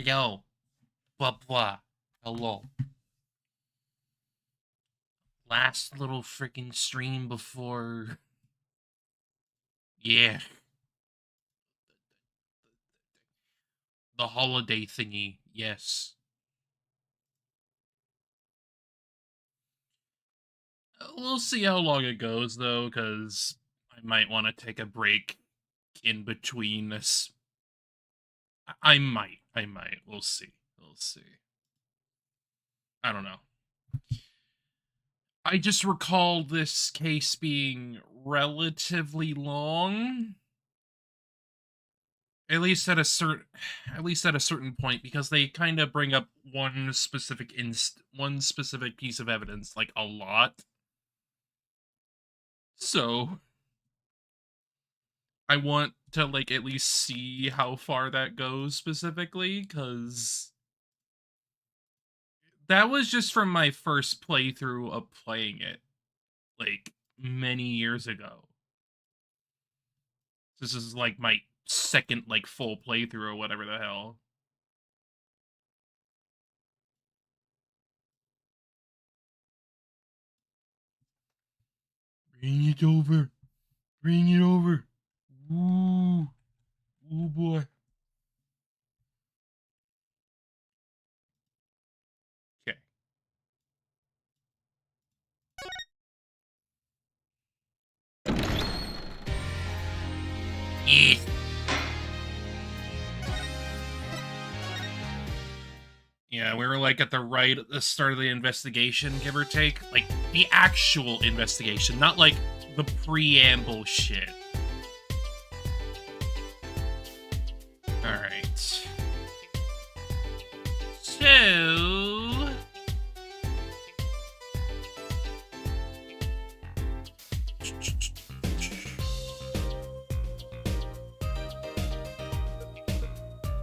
Hello. Blah blah. Hello. Last little freaking stream before. Yeah. The holiday thingy. Yes. We'll see how long it goes, though, because I might want to take a break in between this. I might. We'll see. We'll see. I don't know. I just recall this case being relatively long. At least at a certain point, because they kind of bring up one specific piece of evidence like a lot. So I want to like at least see how far that goes specifically, because that was just from my first playthrough of playing it like many years ago. This is like my second like full playthrough or whatever the hell. Bring it over. Bring it over. Ooh. Ooh boy. Okay. Yeah. Yeah, we were like at the start of the investigation, give or take. Like the actual investigation, not like the preamble shit. Alright. So...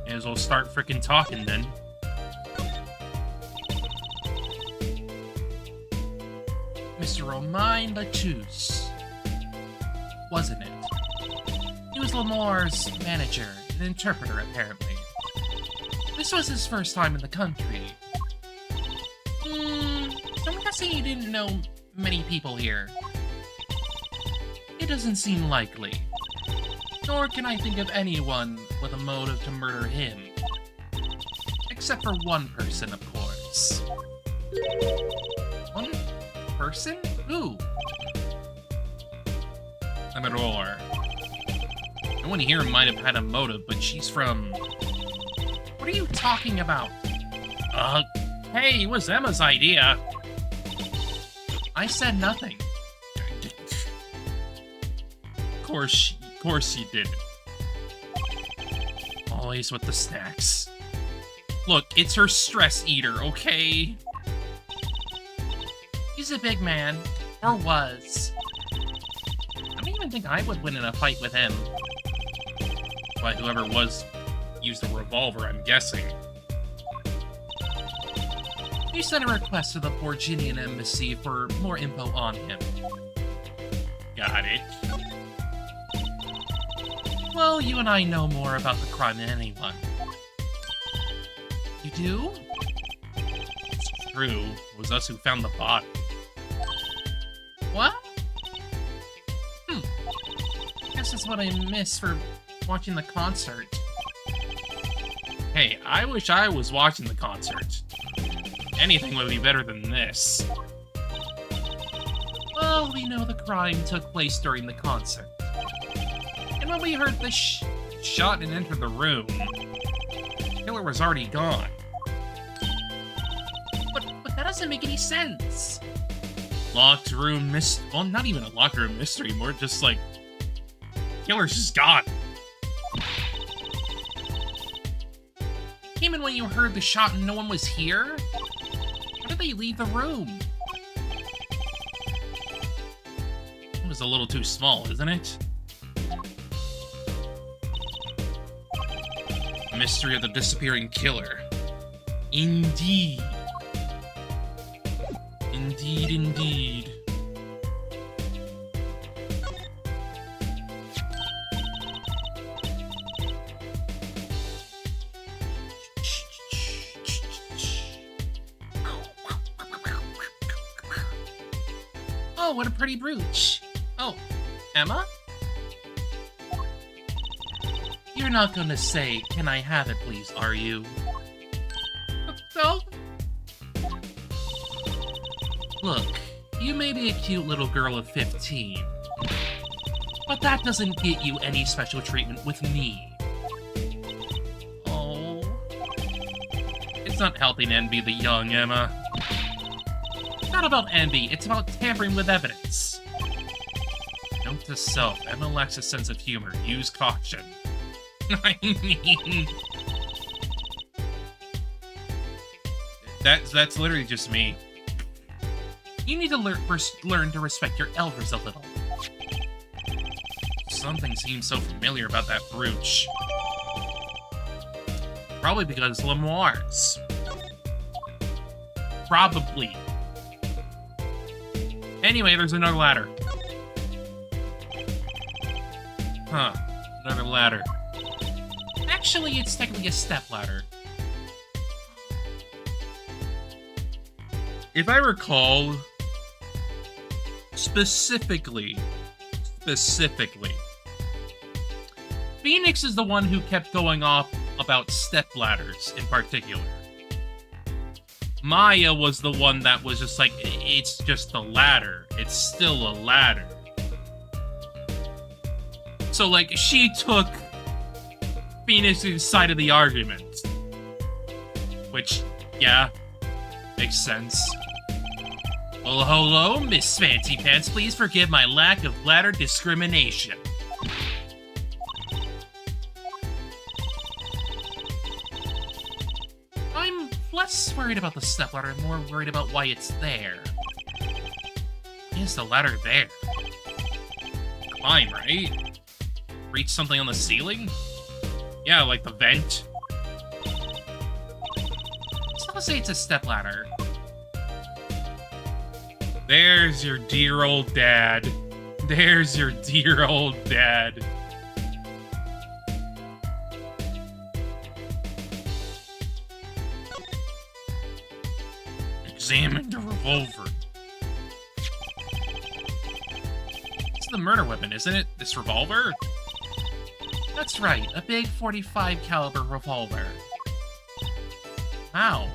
May as well start frickin' talking then. Mr. Romain Latouche, wasn't it? He was Lamore's manager, an interpreter apparently. This was his first time in the country. I'm guessing he didn't know many people here. It doesn't seem likely. Nor can I think of anyone with a motive to murder him. Except for one person, of course. One person? Who? Amador. No one here might have had a motive, but she's from... What are you talking about? Hey, it was Emma's idea. I said nothing. Of course you didn't. Always with the snacks. Look, it's her stress eater, okay? He's a big man. Or was. I don't even think I would win in a fight with him. But whoever was used a revolver, I'm guessing. You sent a request to the Borginian embassy for more info on him. Got it. Well, you and I know more about the crime than anyone. You do? It's true. It was us who found the body. What? Guess that's what I miss for watching the concert. Hey, I wish I was watching the concert. Anything would be better than this. Well, we know the crime took place during the concert. And when we heard the shot and entered the room, the killer was already gone. But that doesn't make any sense. Locked room well, not even a locked room mystery, more just like, killer's just gone. Came in when you heard the shot and no one was here? How did they leave the room? It was a little too small, isn't it? Mystery of the disappearing killer. Indeed. Indeed. Oh, what a pretty brooch. Oh, Emma? You're not gonna say, "Can I have it, please," are you? No? Look, you may be a cute little girl of 15, but that doesn't get you any special treatment with me. Oh. It's not helping envy the young, Emma. It's not about envy, it's about tampering with evidence. Note to self, Emma lacks a sense of humor. Use caution. I mean... That's literally just me. You need to learn to respect your elders a little. Something seems so familiar about that brooch. Probably because Lemoire's. Probably. Anyway, there's another ladder. Huh. Another ladder. Actually, it's technically a step ladder. If I recall, specifically, Phoenix is the one who kept going off about step ladders in particular. Maya was the one that was just like, it's just a ladder. It's still a ladder. So, like, she took Phoenix's side of the argument. Which, yeah, makes sense. Well, hello, Miss Fancy Pants. Please forgive my lack of ladder discrimination. I'm less worried about the stepladder and more worried about why it's there. Why is the ladder there? Climb, right? Reach something on the ceiling? Yeah, like the vent. Still say it's a stepladder. There's your dear old dad. There's your dear old dad. Examine the revolver. It's the murder weapon, isn't it? This revolver? That's right, a big 45 caliber revolver. Wow.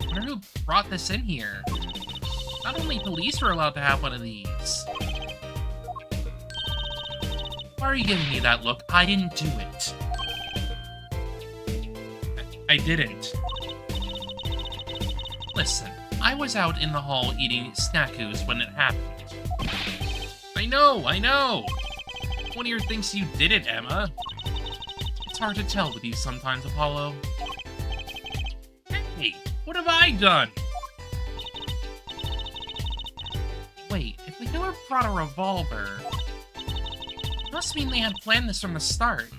I wonder who brought this in here. Not only police were allowed to have one of these. Why are you giving me that look? I didn't do it. I didn't. Listen, I was out in the hall eating snackoos when it happened. I know! One of your thinks you did it, Emma. It's hard to tell with you sometimes, Apollo. Hey, what have I done? Wait, if the killer brought a revolver, it must mean they had planned this from the start.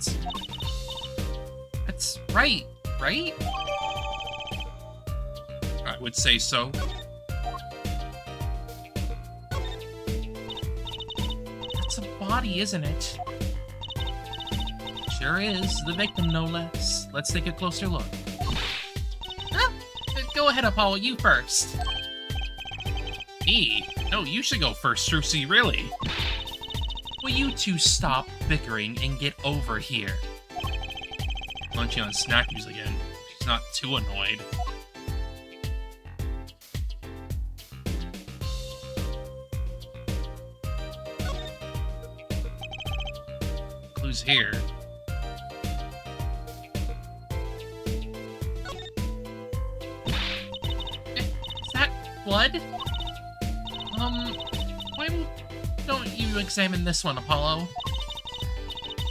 That's right? I would say so. It's a body, isn't it? Sure is. The victim, no less. Let's take a closer look. Ah, go ahead, Apollo, you first. Me? No, you should go first, Trucy, really. Will you two stop bickering and get over here? Munching on snackies again. She's not too annoyed. Clues here. Is that blood? Why don't you examine this one, Apollo?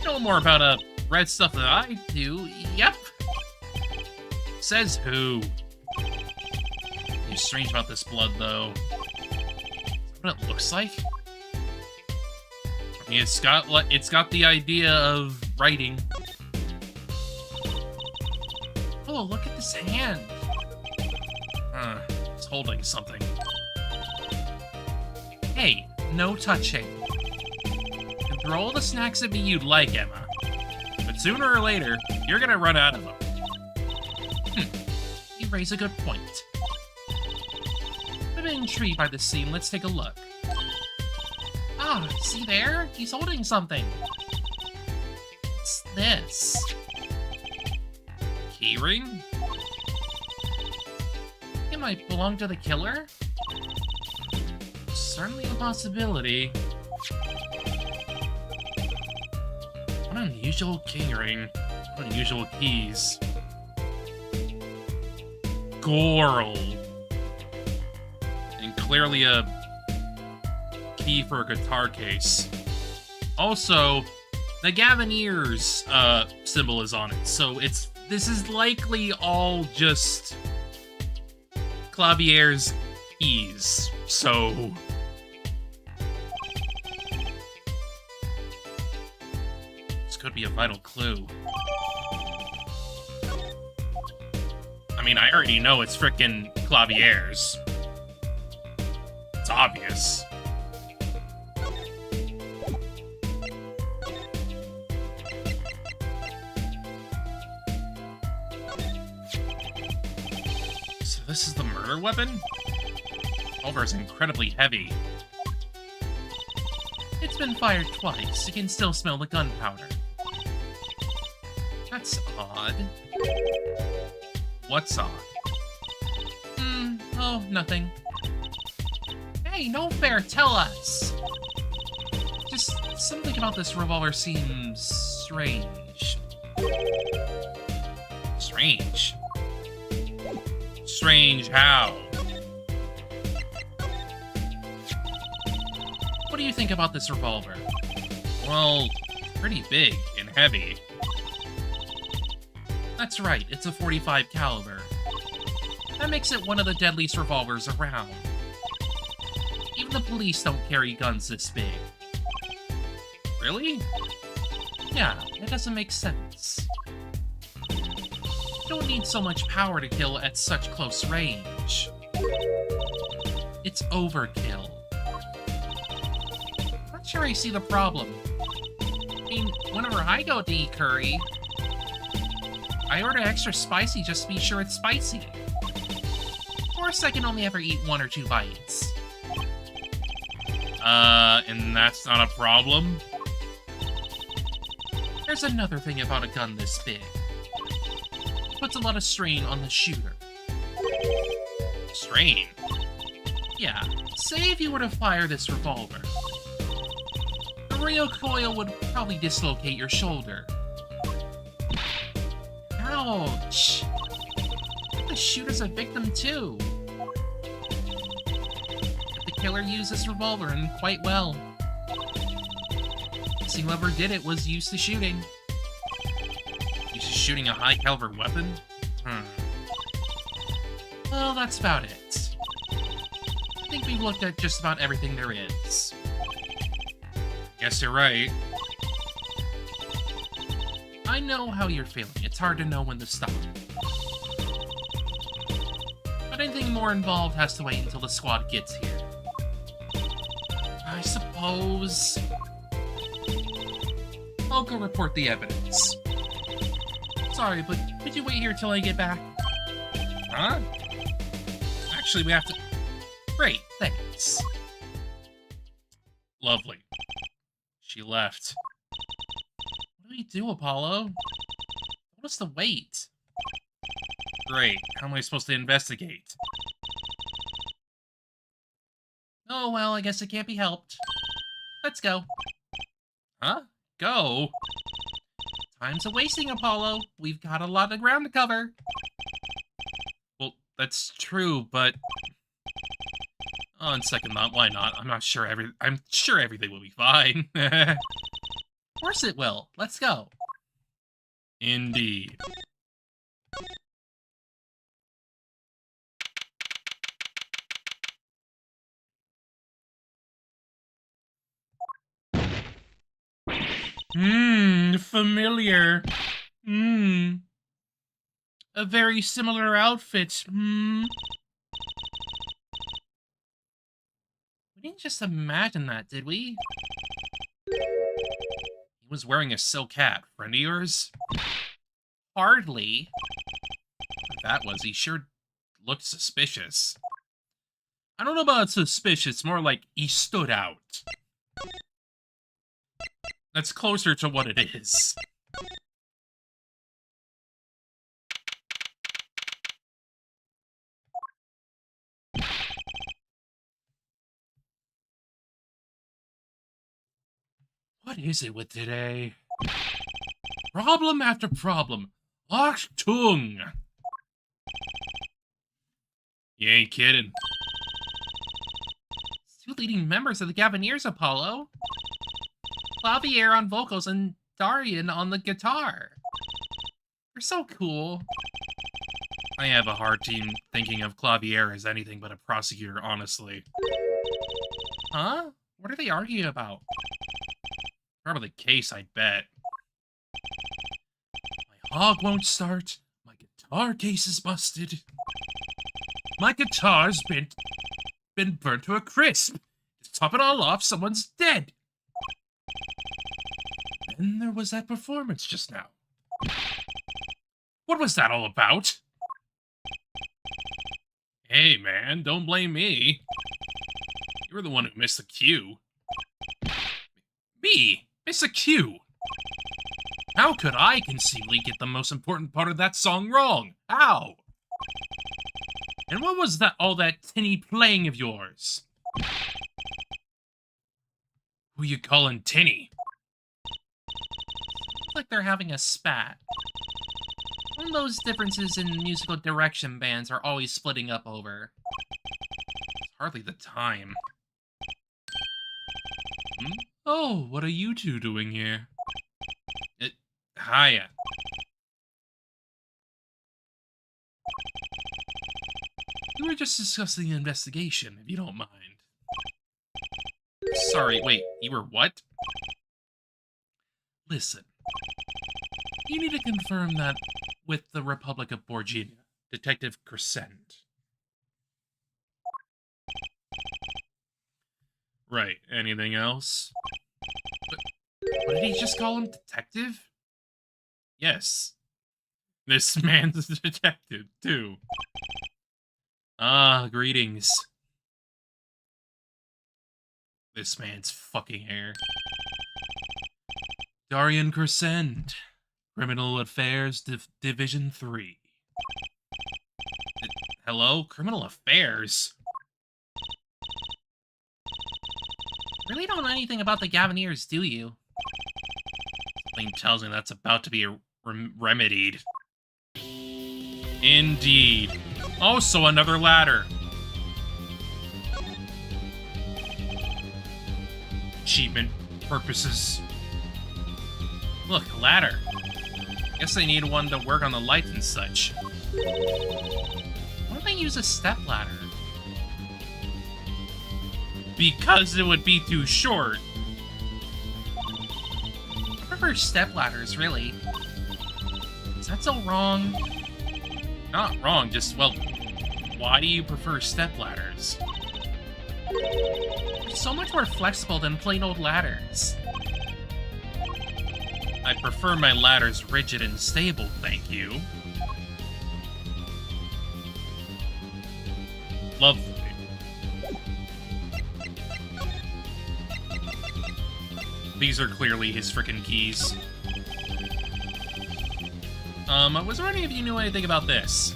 You know more about red stuff than I do. Yep. Says who? It's strange about this blood, though. Is that what it looks like? I mean, it's got the idea of writing. Oh, look at this hand. It's holding something. Hey, no touching. You can throw all the snacks at me you'd like, Emma. But sooner or later, you're gonna run out of them. You raise a good point. I'm intrigued by this scene. Let's take a look. Ah, see there? He's holding something. What's this? Keyring? It might belong to the killer? Certainly a possibility. What unusual keyring. What unusual keys. Goral. And clearly a key for a guitar case. Also, the Gavineers symbol is on it, so this is likely all just Clavier's keys. So this could be a vital clue. I mean, I already know it's frickin' Clavier's. It's obvious. So this is the murder weapon? Revolver is incredibly heavy. It's been fired twice. You can still smell the gunpowder. That's odd. What's odd? Oh, nothing. Hey, no fair, tell us! Just something about this revolver seems strange. Strange? Strange how? What do you think about this revolver? Well, pretty big and heavy. That's right, it's a .45 caliber. That makes it one of the deadliest revolvers around. Even the police don't carry guns this big. Really? Yeah, it doesn't make sense. You don't need so much power to kill at such close range. It's overkill. Not sure I see the problem. I mean, whenever I go to eat curry, I order extra spicy just to be sure it's spicy. Of course, I can only ever eat 1 or 2 bites. And that's not a problem? There's another thing about a gun this big. It puts a lot of strain on the shooter. Strain? Yeah, say if you were to fire this revolver. The recoil would probably dislocate your shoulder. Ouch! The shooter's a victim too. The killer used this revolver and quite well. See, whoever did it was used to shooting. Used to shooting a high-caliber weapon? Well, that's about it. I think we've looked at just about everything there is. Guess you're right. I know how you're feeling. It's hard to know when to stop. But anything more involved has to wait until the squad gets here. I suppose I'll go report the evidence. Sorry, but could you wait here till I get back? Huh? Actually, we have to... Great, thanks. Lovely. She left. What do we do, Apollo? What's the wait? Great. How am I supposed to investigate? Oh, well, I guess it can't be helped. Let's go. Huh? Go? Time's a-wasting, Apollo. We've got a lot of ground to cover. Well, that's true, but... On second thought, why not? I'm sure everything will be fine. Of course it will. Let's go. Indeed. Familiar. A very similar outfit. We didn't just imagine that, did we? He was wearing a silk hat. Friend of yours? Hardly. If that was, he sure looked suspicious. I don't know about suspicious, more like he stood out. That's closer to what it is. What is it with today? Problem after problem. Achtung! You ain't kidding. 2 leading members of the Gaviniers, Apollo. Clavier on vocals and Jarren on the guitar. They're so cool. I have a hard time thinking of Clavier as anything but a prosecutor, honestly. Huh? What are they arguing about? Probably the case, I bet. My hog won't start. My guitar case is busted. My guitar's been burnt to a crisp. To top it all off, someone's dead. Then there was that performance just now. What was that all about? Hey, man, don't blame me. You were the one who missed the cue. Me? Miss a cue? How could I conceivably get the most important part of that song wrong? How? And what was that all that tinny playing of yours? Who you calling tinny? Looks like they're having a spat. One of those differences in musical direction bands are always splitting up over. It's hardly the time. Oh, what are you two doing here? Hiya. We were just discussing the investigation, if you don't mind. Sorry, wait, you were what? Listen. You need to confirm that with the Republic of Borgia, Detective Crist. Right, anything else? What did he just call him? Detective? Yes. This man's a detective, too. Ah, greetings. This man's fucking hair. Jarren Crist, Criminal Affairs Division 3. Hello? Criminal Affairs? Really don't know anything about the Gaviniers, do you? Something tells me that's about to be remedied. Indeed. Also another ladder. Achievement purposes. Look, a ladder. Guess they need one to work on the lights and such. Why don't they use a step ladder? Because it would be too short. I prefer step ladders, really. Is that so wrong? Not wrong, just, well, why do you prefer step ladders? They're so much more flexible than plain old ladders. I prefer my ladders rigid and stable, thank you. Lovely. These are clearly his frickin' keys. Was there any of you knew anything about this?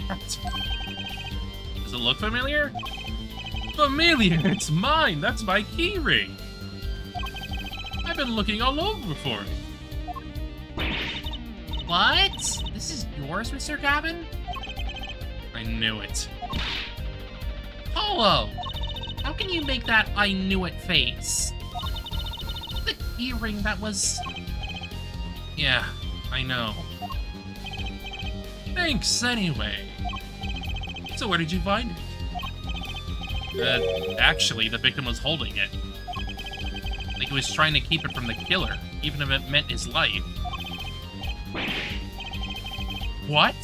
Does it look familiar? Familiar? It's mine! That's my key ring! I've been looking all over for it. What? This is yours, Mr. Gavin? I knew it. Polo! How can you make that I knew it face? The key ring that was... Yeah, I know. Thanks, anyway. So where did you find it? Actually, the victim was holding it. Like he was trying to keep it from the killer, even if it meant his life. What?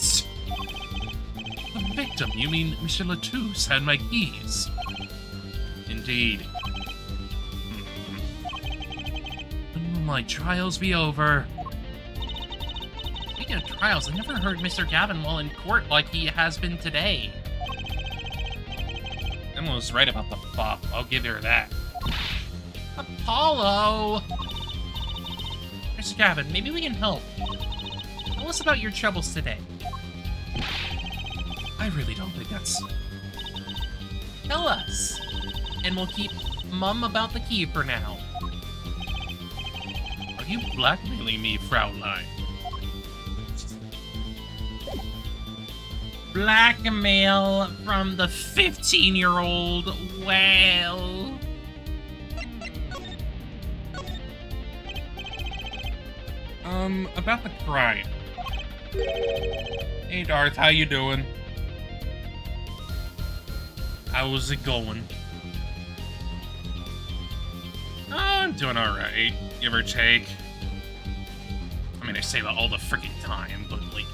The victim? You mean Mr. Latouche had my keys? Indeed. When will my trials be over? Speaking of trials, I never heard Mr. Gavin while in court like he has been today. Emma was right about the fop, I'll give her that. Apollo! Mr. Gavin, maybe we can help. Tell us about your troubles today. I really don't think that's... Tell us, and we'll keep mum about the key for now. Are you blackmailing me, Fraulein? Blackmail from the 15-year-old? Well... About the crime. Hey, Darth, how you doing? How's it going? Oh, I'm doing alright, give or take. I mean, I say that all the freaking time, but, like...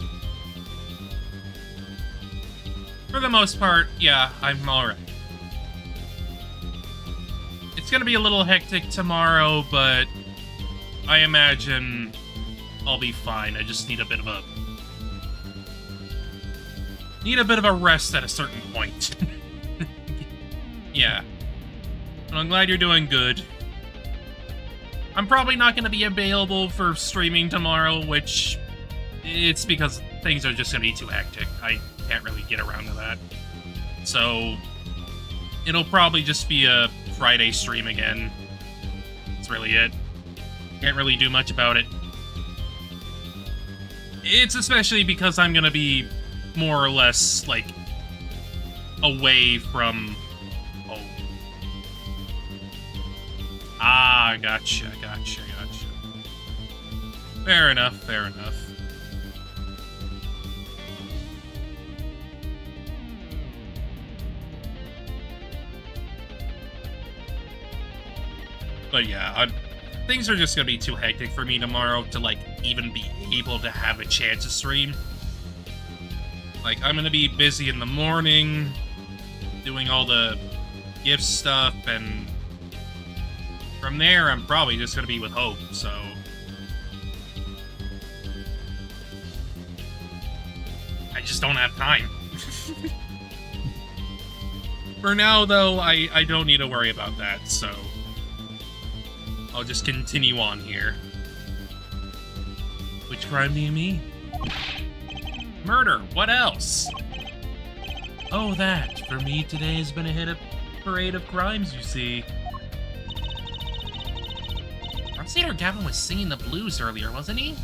For the most part, yeah, I'm alright. It's gonna be a little hectic tomorrow, but I imagine I'll be fine. I just need a bit of a... rest at a certain point. Yeah. But I'm glad you're doing good. I'm probably not going to be available for streaming tomorrow, which... It's because things are just going to be too hectic. I can't really get around to that. So... It'll probably just be a Friday stream again. That's really it. Can't really do much about it. It's especially because I'm gonna be more or less, like, away from home. Ah, gotcha. Fair enough. But yeah, things are just gonna be too hectic for me tomorrow to, like, even be able to have a chance to stream. Like, I'm gonna be busy in the morning, doing all the gift stuff, and from there, I'm probably just gonna be with Hope, so... I just don't have time. For now, though, I don't need to worry about that, so... I'll just continue on here. Which crime do you mean? Murder, what else? Oh, that. For me, today has been a hit of parade of crimes, you see. Prosecutor Gavin was singing the blues earlier, wasn't he?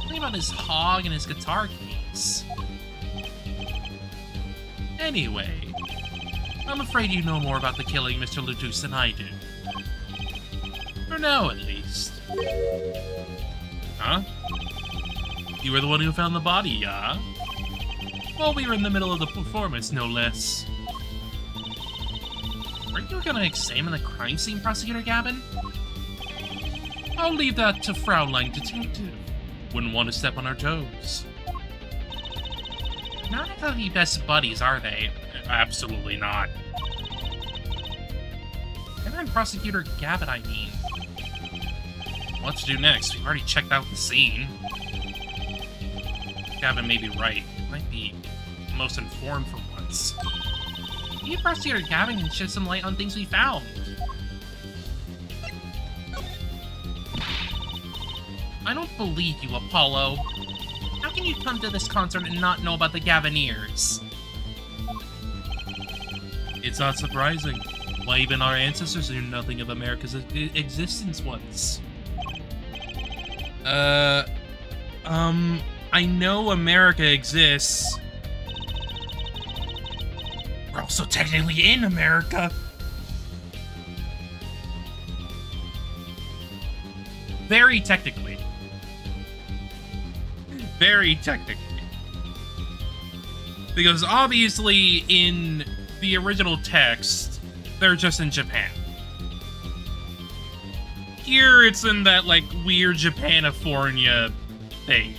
Something about his hog and his guitar case. Anyway, I'm afraid you know more about the killing, Mr. Lutus, than I do. For now, at least. Huh? You were the one who found the body, yeah? Well, we were in the middle of the performance, no less. Weren't you gonna examine the crime scene, Prosecutor Gavin? I'll leave that to Fraulein Detective. Wouldn't want to step on our toes. Not exactly best buddies, are they? Absolutely not. And I'm Prosecutor Gavin, I mean. What to do next? We've already checked out the scene. Gavin may be right. It might be the most informed for once. Maybe Prosecutor Gavin can shed some light on things we found. I don't believe you, Apollo. How can you come to this concert and not know about the Gavineers? It's not surprising. Why, even our ancestors knew nothing of America's existence once. I know America exists. We're also technically in America. Very technically. Very technically. Because obviously in the original text, they're just in Japan. Here, it's in that, like, weird Japanifornia thing.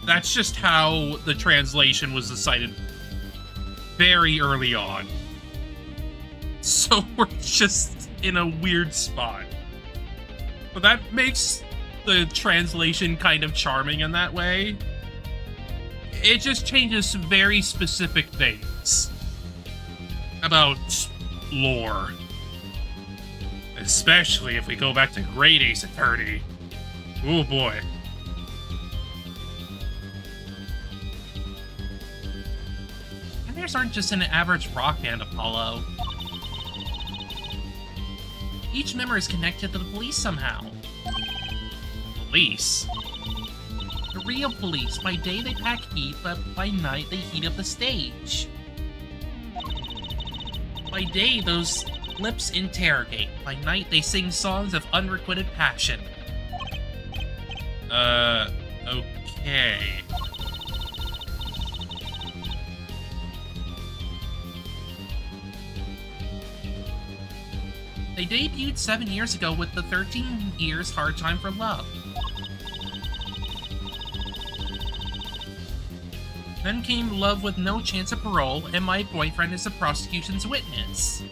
That's just how the translation was decided very early on. So we're just in a weird spot. But that makes the translation kind of charming in that way. It just changes very specific things about lore. Especially if we go back to Great Ace Attorney. Oh boy. Pioneers aren't just an average rock band, Apollo. Each member is connected to the police somehow. Police? The real police. By day they pack heat, but by night they heat up the stage. By day those lips interrogate. By night they sing songs of unrequited passion. Okay. They debuted 7 years ago with the 13 Years Hard Time for Love. Then came Love with No Chance of Parole and My Boyfriend is the Prosecution's Witness.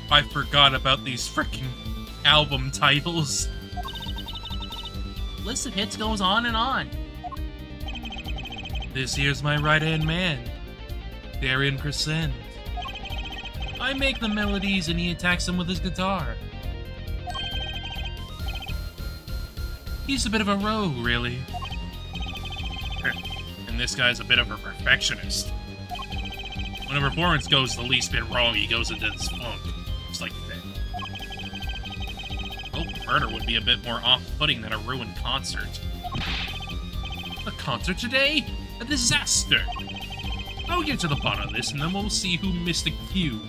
I forgot about these frickin' album titles. The list of hits goes on and on. This here's my right-hand man, Jarren Crist. I make the melodies and he attacks them with his guitar. He's a bit of a rogue, really. And this guy's a bit of a perfectionist. When a performance goes the least bit wrong, he goes into this funk. Just like that. Oh, murder would be a bit more off-putting than a ruined concert. A concert today? A disaster! I'll get to the bottom of this, and then we'll see who missed the cue.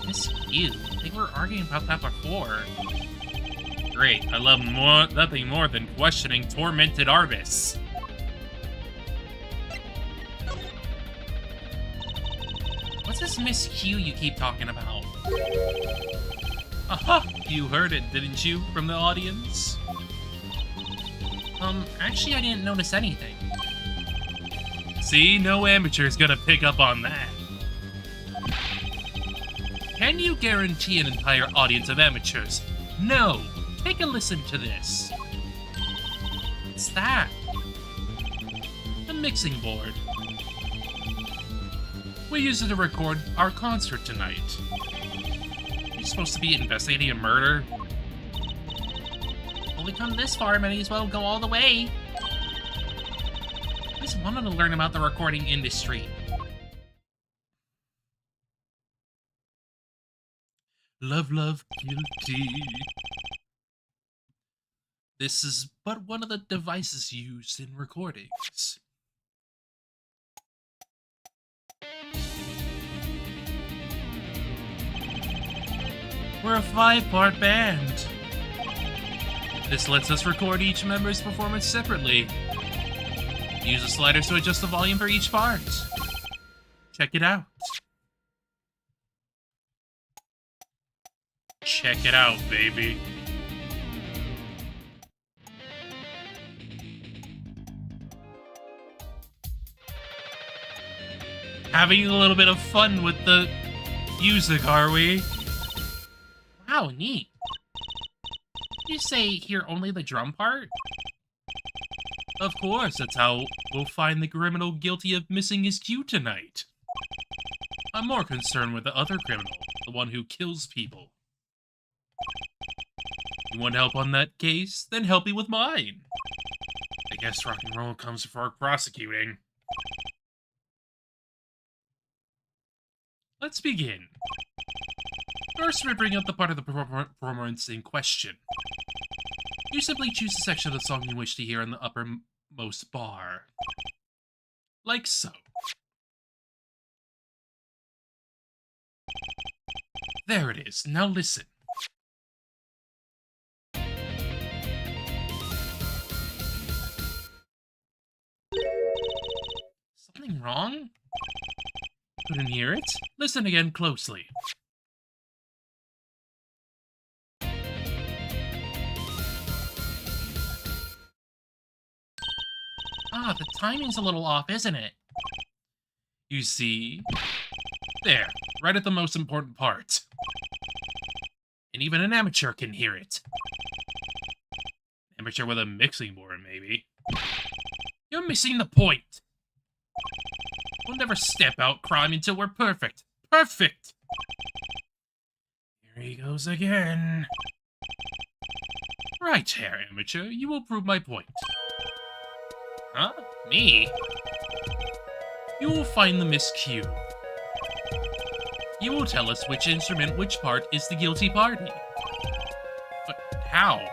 Miss Q? They were arguing about that before. Great, I love nothing more than questioning tormented artists. What's this Miss Q you keep talking about? Aha! You heard it, didn't you, from the audience? Actually I didn't notice anything. See, no amateur's gonna pick up on that. Can you guarantee an entire audience of amateurs? No! Take a listen to this. What's that? The mixing board. We use it to record our concert tonight. You're supposed to be investigating a murder? Well, we come this far, might as well go all the way. I just wanted to learn about the recording industry. Love, love, guilty. This is but one of the devices used in recordings. We're a 5-part band. This lets us record each member's performance separately. Use the sliders to adjust the volume for each part. Check it out. Check it out, baby. Having a little bit of fun with the music, are we? Wow, neat. Did you say hear only the drum part? Of course, that's how we'll find the criminal guilty of missing his cue tonight. I'm more concerned with the other criminal, the one who kills people. You want help on that case? Then help me with mine. I guess rock and roll comes before prosecuting. Let's begin. First, we bring up the part of the performance in question. You simply choose the section of the song you wish to hear in the uppermost bar. Like so. There it is. Now listen. Something wrong? Couldn't hear it? Listen again closely. Ah, the timing's a little off, isn't it? You see? There, right at the most important part. And even an amateur can hear it. Amateur with a mixing board, maybe. You're missing the point. We'll never step out crime until we're perfect. Perfect! Here he goes again. Right, Herr Amateur, you will prove my point. Huh? Me? You will find the miscue. You will tell us which instrument, which part, is the guilty party. But how?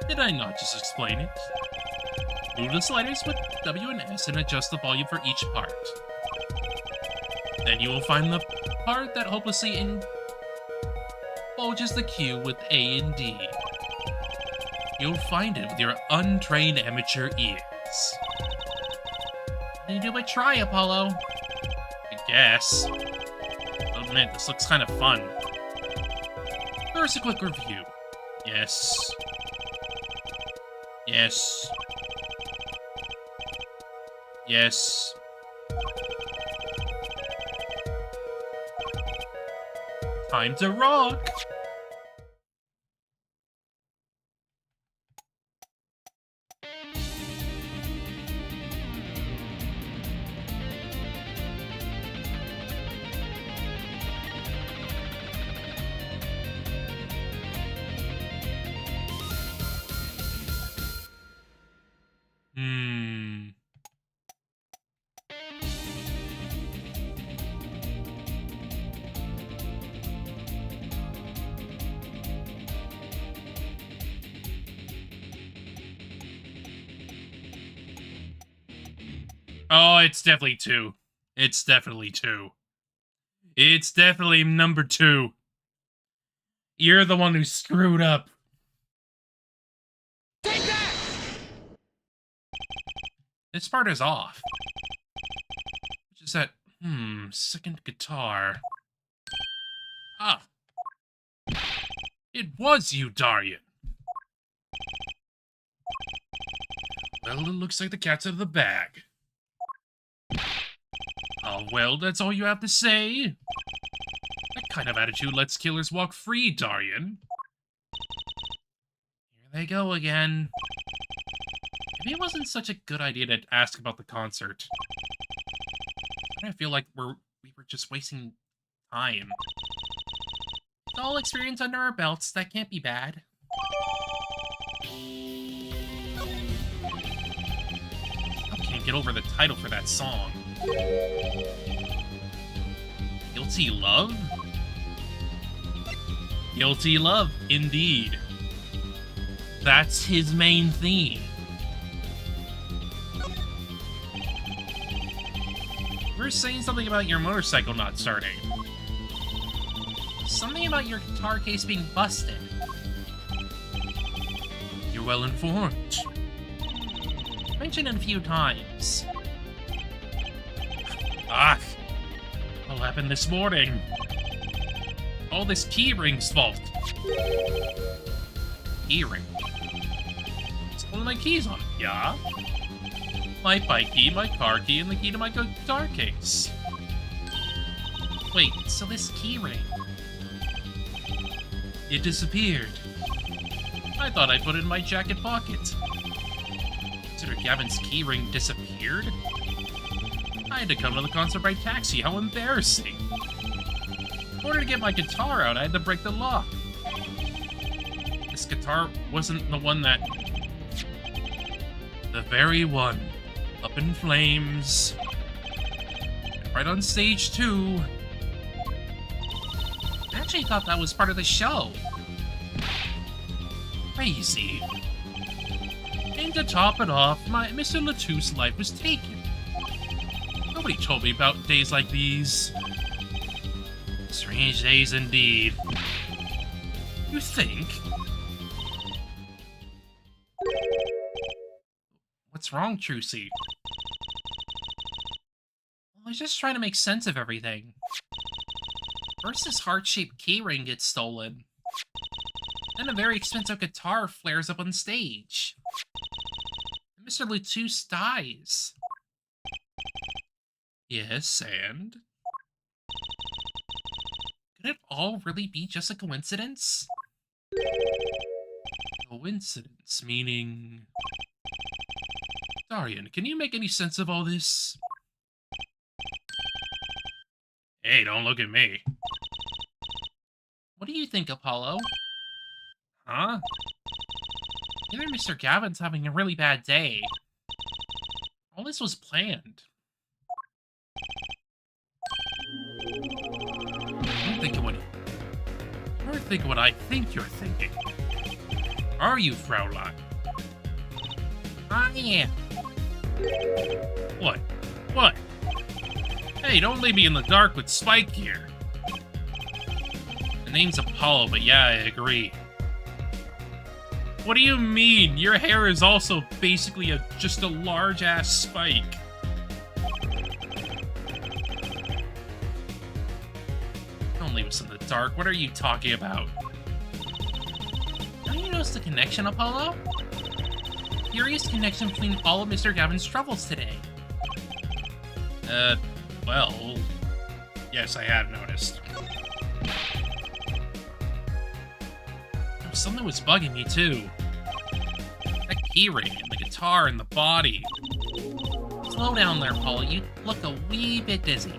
Did I not just explain it? Move the sliders with W and S and adjust the volume for each part. Then you will find the part that hopelessly bulges the cue with A and D. You'll find it with your untrained amateur ears. Can you do a try, Apollo? I guess. Oh man, this looks kind of fun. First, a quick review. Yes. Yes. Yes. Time to rock! Oh, it's definitely 2. It's definitely 2. It's definitely number 2. You're the one who screwed up. Take that! This part is off. Which is that, second guitar. Ah. It was you, Jarren. Well, it looks like the cat's out of the bag. Oh, well, that's all you have to say? That kind of attitude lets killers walk free, Jarren. Here they go again. Maybe it wasn't such a good idea to ask about the concert. I feel like we were just wasting time. It's all experience under our belts, that can't be bad. I can't get over the title for that song. Guilty Love? Guilty Love, indeed. That's his main theme. You were saying something about your motorcycle not starting. Something about your guitar case being busted. You're well informed. Mentioned it a few times. Ah! What happened this morning? All this keyring's fault. Keyring? It's one of my keys on it, yeah? My bike key, my car key, and the key to my guitar case. Wait, so this keyring... It disappeared. I thought I put it in my jacket pocket. Consider Gavin's keyring disappeared? I had to come to the concert by taxi, how embarrassing. In order to get my guitar out, I had to break the lock. This guitar wasn't the one that... The very one. Up in flames. And right on stage, too. I actually thought that was part of the show. Crazy. And to top it off, my Mr. Latou's life was taken. Nobody told me about days like these. Strange days indeed. You think? What's wrong, Trucy? Well, I was just trying to make sense of everything. First, this heart-shaped keyring gets stolen. Then a very expensive guitar flares up on stage. And Mr. Latouche dies. Yes, and? Could it all really be just a coincidence? Coincidence, meaning... Jarren, can you make any sense of all this? Hey, don't look at me. What do you think, Apollo? Huh? Either Mr. Gavin's having a really bad day. All this was planned. You're thinking what I think you're thinking. Are you, Fraulein? I am. What? What? Hey, don't leave me in the dark with Spike here. The name's Apollo, but yeah, I agree. What do you mean? Your hair is also basically just a large-ass spike. Don't leave us in the dark. What are you talking about? Don't you notice the connection, Apollo? Curious connection between all of Mr. Gavin's troubles today. Well... Yes, I have noticed. Something was bugging me, too. That keyring, and the guitar, and the body. Slow down there, Paul. You look a wee bit dizzy.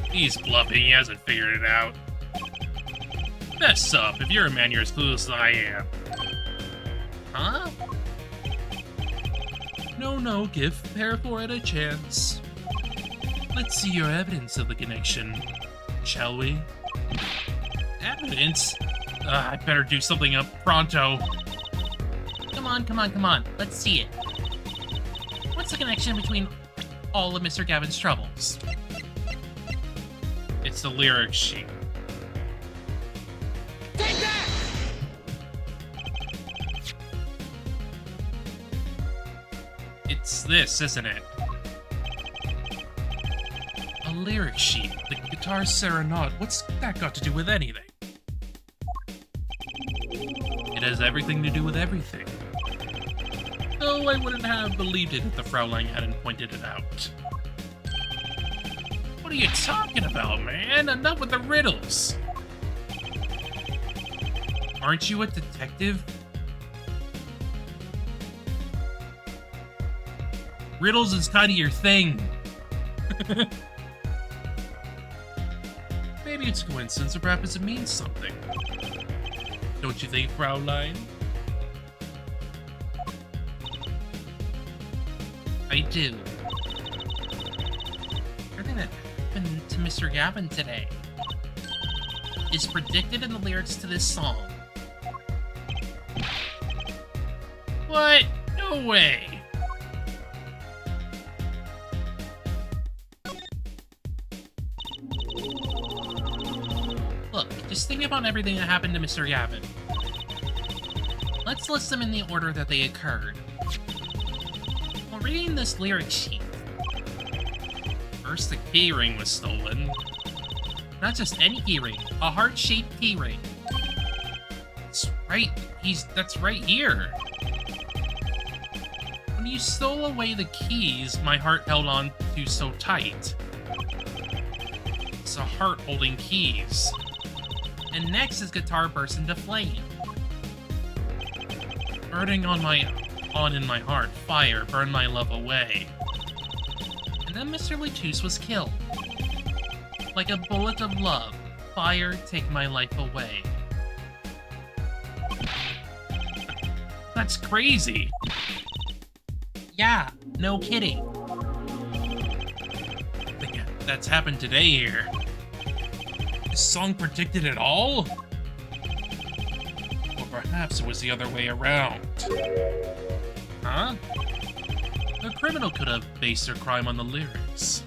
He's bluffing. He hasn't figured it out. Fess up. If you're a man, you're as clueless as I am. Huh? No, give pair for it a chance. Let's see your evidence of the connection, shall we? Evidence? I better do something up pronto. Come on. Let's see it. What's the connection between all of Mr. Gavin's troubles? It's the lyric sheet. Take that! It's this, isn't it? A lyric sheet. The guitar serenade. What's that got to do with anything? It has everything to do with everything. Though I wouldn't have believed it if the Fraulein hadn't pointed it out. What are you talking about, man? Enough with the riddles! Aren't you a detective? Riddles is kind of your thing. Maybe it's a coincidence, or perhaps it means something. Don't you think, Fraulein? I do. Everything that happened to Mr. Gavin today is predicted in the lyrics to this song. What? No way! Look, just think about everything that happened to Mr. Gavin. Let's list them in the order that they occurred. While reading this lyric sheet, first the keyring was stolen. Not just any keyring, a heart-shaped keyring. That's right, that's right here. When you stole away the keys my heart held on to so tight. It's a heart holding keys. And next his guitar burst into flame. Burning in my heart, fire burned my love away. And then Mr. Lutus was killed. Like a bullet of love, fire take my life away. That's crazy. Yeah, no kidding. I think that's happened today here. This song predicted it all? Or perhaps it was the other way around. Huh? The criminal could have based their crime on the lyrics.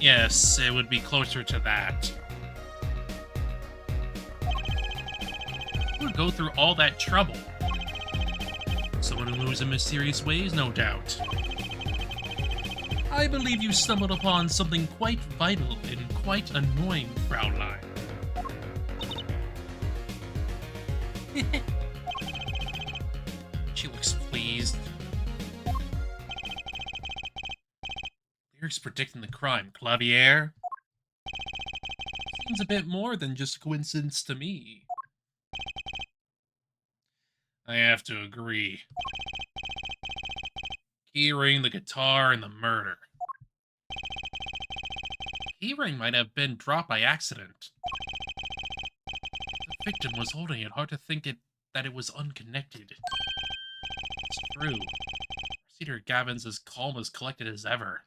Yes, it would be closer to that. Who would go through all that trouble? Someone who moves in mysterious ways, no doubt. I believe you stumbled upon something quite vital and quite annoying, Fraulein. She looks pleased. Lyrics predicting the crime, Clavier? Seems a bit more than just a coincidence to me. I have to agree. Keyring, the guitar, and the murder. keyring might have been dropped by accident. The victim was holding it. Hard to think that it was unconnected. It's true. Prosecutor Gavin's as calm as collected as ever.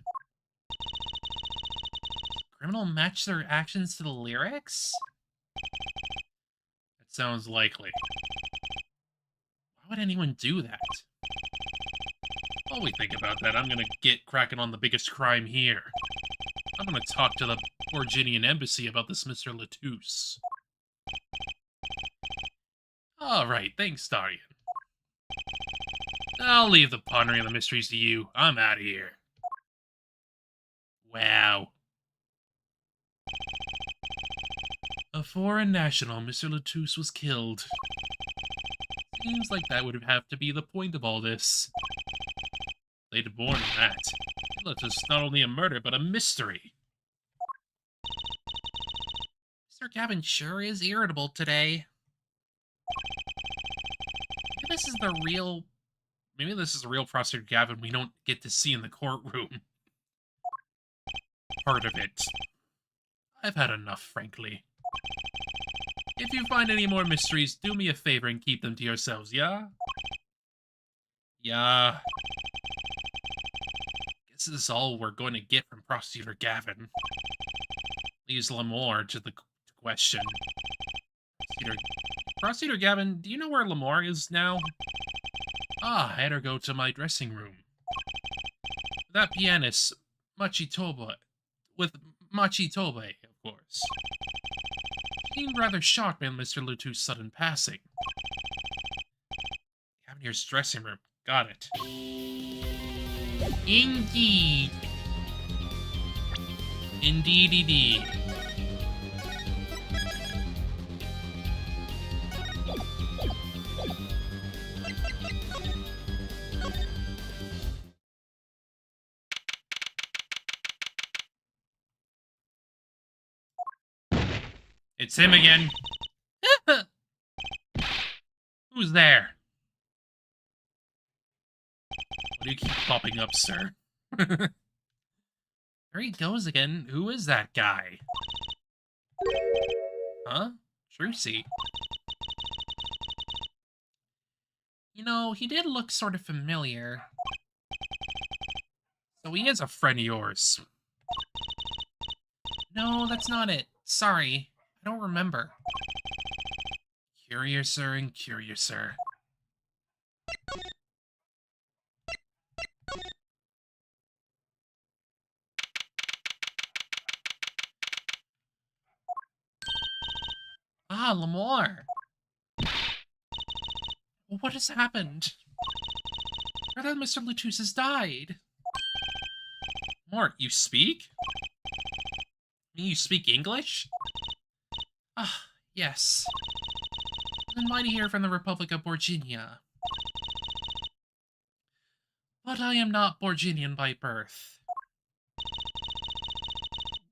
Criminal match their actions to the lyrics? That sounds likely. Why would anyone do that? While we think about that, I'm gonna get cracking on the biggest crime here. I'm gonna talk to the Borginian embassy about this Mr. Latouche. Alright, thanks, Darian. I'll leave the pondering of the mysteries to you. I'm out of here. Wow. A foreign national, Mr. Latouche was killed. Seems like that would have to be the point of all this. They'd born that. It left us not only a murder, but a mystery. Mr. Gavin sure is irritable today. Maybe this is the real Prosecutor Gavin we don't get to see in the courtroom. Part of it. I've had enough, frankly. If you find any more mysteries, do me a favor and keep them to yourselves, yeah? Yeah. Guess this is all we're going to get from Prosecutor Gavin. Leaves Lamore to the question. Prosecutor Gavin, do you know where Lamore is now? I had her go to my dressing room. That pianist, Machitobe, with Machitobe, of course. Seemed rather shocked by Mr. Latouche's sudden passing. Gavinier's dressing room. Got it. Indeed. Indeed. It's him again. Who's there? Why do you keep popping up, sir? There he goes again. Who is that guy? Huh? Trucy. You know, he did look sort of familiar. So he is a friend of yours. No, that's not it. Sorry. I don't remember. Curiouser and curiouser. Ah, Lamore. What has happened? I thought Mr. Latouche has died. Lamore, you speak? You speak English? Ah, yes. I'm mighty here from the Republic of Borginia. But I am not Borginian by birth.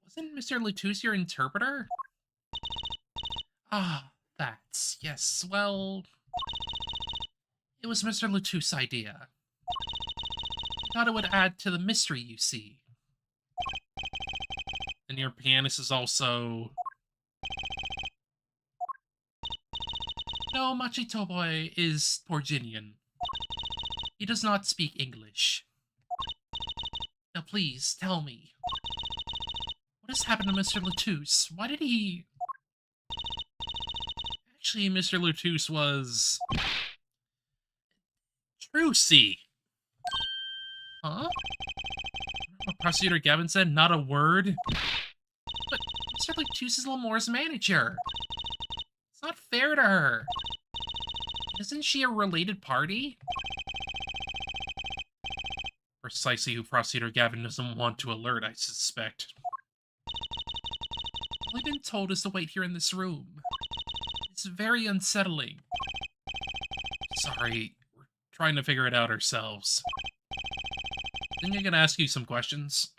Wasn't Mr. Latouche your interpreter? Ah, that's... yes, well... It was Mr. Latouche's idea. He thought it would add to the mystery, you see. And your pianist is also... No, Machitoboy is Borginian. He does not speak English. Now please, tell me. What has happened to Mr. Latouche? Why did he... Actually, Mr. Latouche was... Trucy. Huh? What Prosecutor Gavin said? Not a word? But Mr. Latouche is Lamore's manager. It's not fair to her. Isn't she a related party? Precisely who Prosecutor Gavin doesn't want to alert, I suspect. All I've been told is to wait here in this room. It's very unsettling. Sorry, we're trying to figure it out ourselves. Think I can ask you some questions?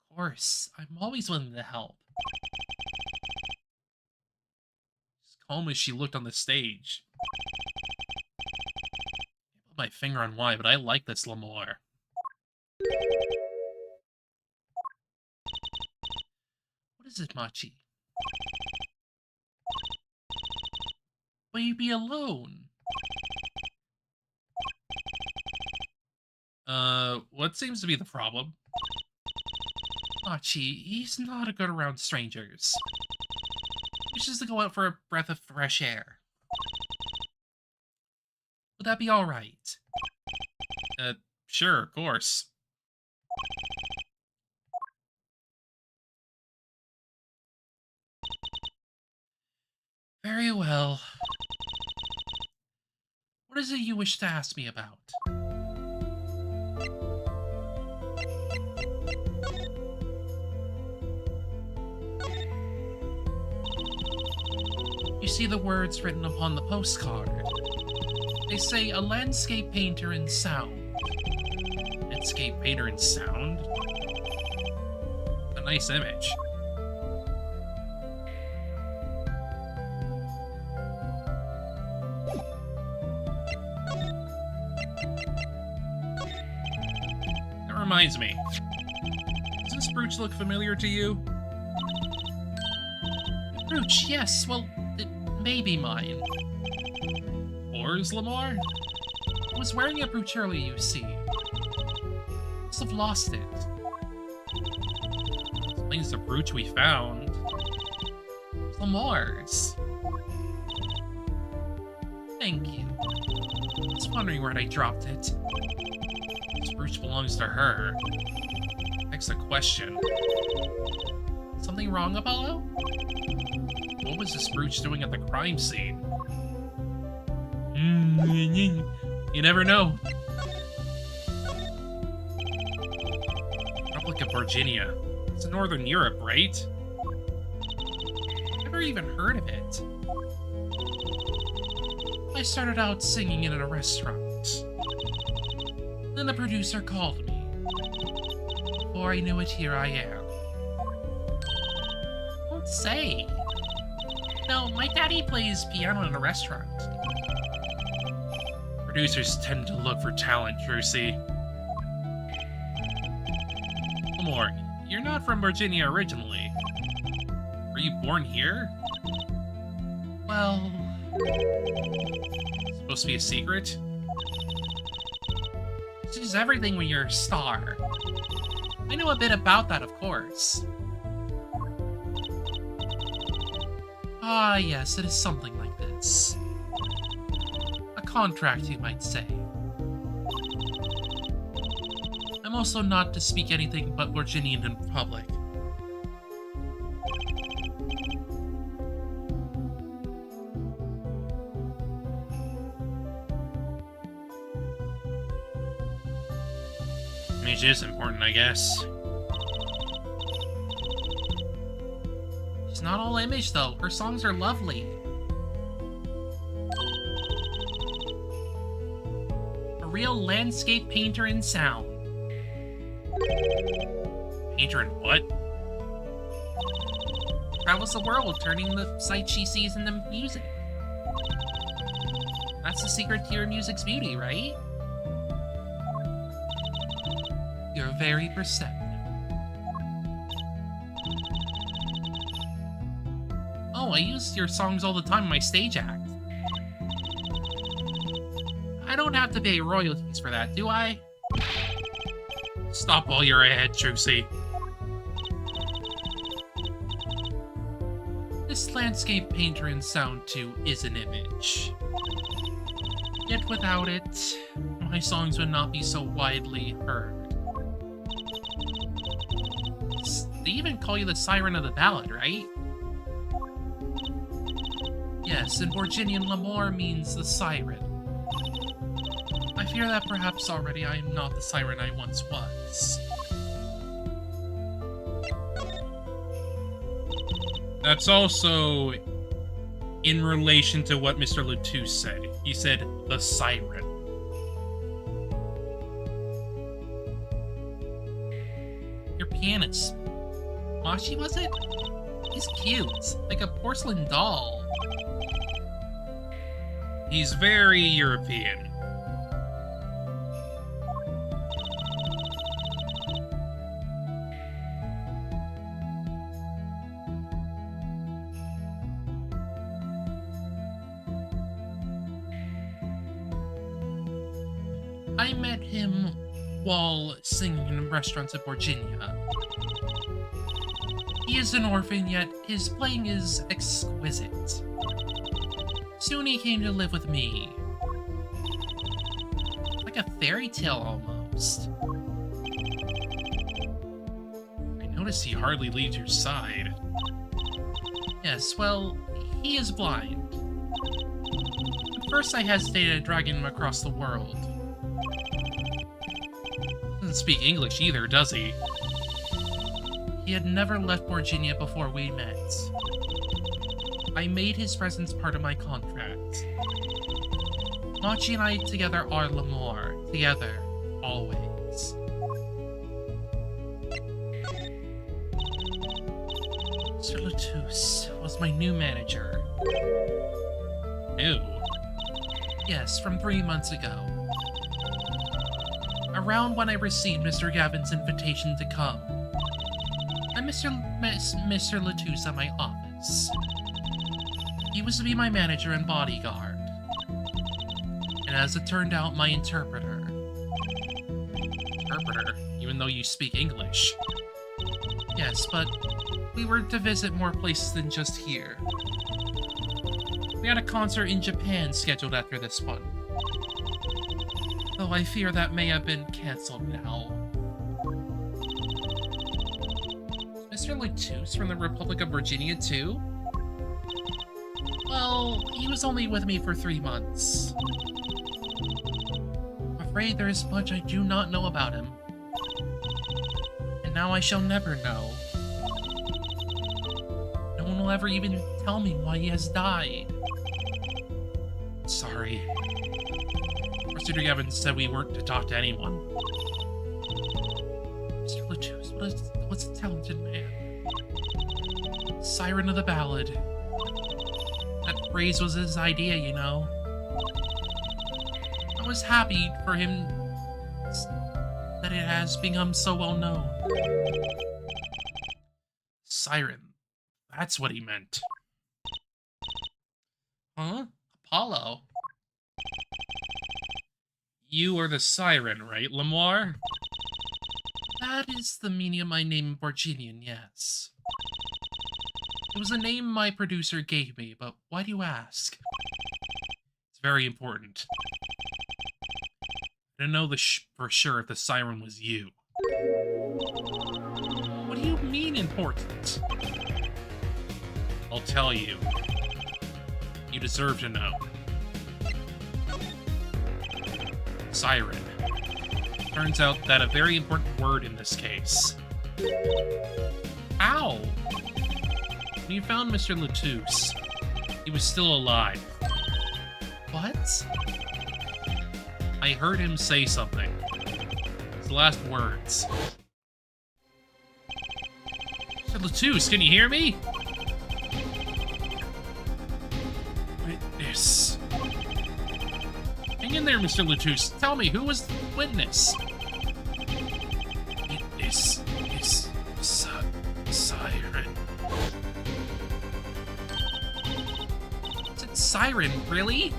Of course, I'm always willing to help. As calm as she looked on the stage. Can't put my finger on why, but I like this Lamore. is it, Machi? Will you be alone? What seems to be the problem? Machi, he's not good around strangers. He wishes to go out for a breath of fresh air. Would that be alright? Sure, of course. Very well. What is it you wish to ask me about? You see the words written upon the postcard. They say a landscape painter in sound. Landscape painter in sound? A nice image. That reminds me. Does this brooch look familiar to you? The brooch, yes. Well, it may be mine. Yours, Lamar? I was wearing a brooch earlier, you see. Must have lost it. Explains the brooch we found. It's Lamar's. Thank you. I was wondering where I dropped it. This brooch belongs to her. Begs the question. Something wrong, Apollo? What was this brooch doing at the crime scene? You never know. Republic of Virginia. It's in Northern Europe, right? Never even heard of it. I started out singing in a restaurant. Then the producer called me. Before I knew it, here I am. Don't say. No, my daddy plays piano in a restaurant. Producers tend to look for talent, Trucy. Lamar, you're not from Virginia originally. Were you born here? Well... Supposed to be a secret? This is everything when you're a star. I know a bit about that, of course. Ah, yes, it is something like this. A contract, you might say. I'm also not to speak anything but Virginian in public. Image is important, I guess. She's not all image, though. Her songs are lovely. A real landscape painter in sound. Painter in what? Travels the world, turning the sights she sees into music. That's the secret to your music's beauty, right? You're very perceptive. Oh, I use your songs all the time in my stage act. I don't have to pay royalties for that, do I? Stop while you're ahead, Trucy. This landscape painter in sound too is an image. Yet without it, my songs would not be so widely heard. They even call you the siren of the ballad, right? Yes, in Virginian, Lamar means the siren. I fear that perhaps already I am not the siren I once was. That's also in relation to what Mr. Latou said. He said, the siren. Your pianist. Machi, was it? He's cute, like a porcelain doll. He's very European. I met him while singing in restaurants in Virginia. He is an orphan, yet his playing is exquisite. Soon he came to live with me. Like a fairy tale almost. I notice he hardly leaves your side. Yes, well, he is blind. At first I hesitated dragging him across the world. Doesn't speak English either, does he? He had never left Virginia before we met. I made his presence part of my contract. Machi and I together are l'amour. Together, always. Mr. Latouche was my new manager. New? Yes, from 3 months ago. Around when I received Mr. Gavin's invitation to come. I met Mr. Latouche at my office. He was to be my manager and bodyguard. And as it turned out, my interpreter. Interpreter? Even though you speak English. Yes, but we were to visit more places than just here. We had a concert in Japan scheduled after this one. Though I fear that may have been cancelled now. Mr. Latouche from the Republic of Virginia too? Well, he was only with me for 3 months. I'm afraid there is much I do not know about him. And now I shall never know. No one will ever even tell me why he has died. Sorry. Mr. Gavin said we weren't to talk to anyone. Mr. Latouche, what's a talented man? Siren of the ballad. That phrase was his idea, you know. I was happy for him that it has become so well known. Siren. That's what he meant. Huh? Apollo? You are the Siren, right, Lemoire? That is the meaning of my name in Virginian, yes. It was a name my producer gave me, but why do you ask? It's very important. I didn't know for sure if the Siren was you. What do you mean important? I'll tell you. You deserve to know. Siren. Turns out that a very important word in this case. Ow! When you found Mr. Latouche, he was still alive. What? I heard him say something. His last words. Mr. Latouche, can you hear me? Witness. Hang in there, Mr. Latouche. Tell me, who was the witness? Witness is Siren. Is it Siren, really?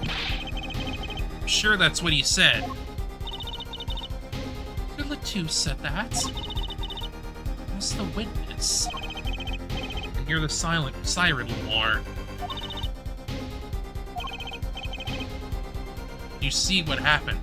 I'm sure that's what he said. Mr. Latouche said that. What's the witness? And hear the silent siren more. You see what happened.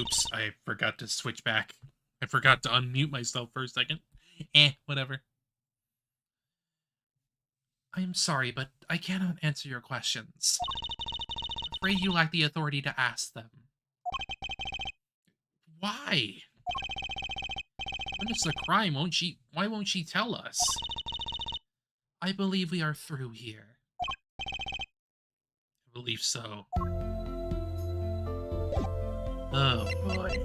Oops, I forgot to switch back. I forgot to unmute myself for a second. Whatever. I am sorry, but I cannot answer your questions. I'm afraid you lack the authority to ask them. Why? When it's a crime, why won't she tell us? I believe we are through here. I believe so. Oh boy.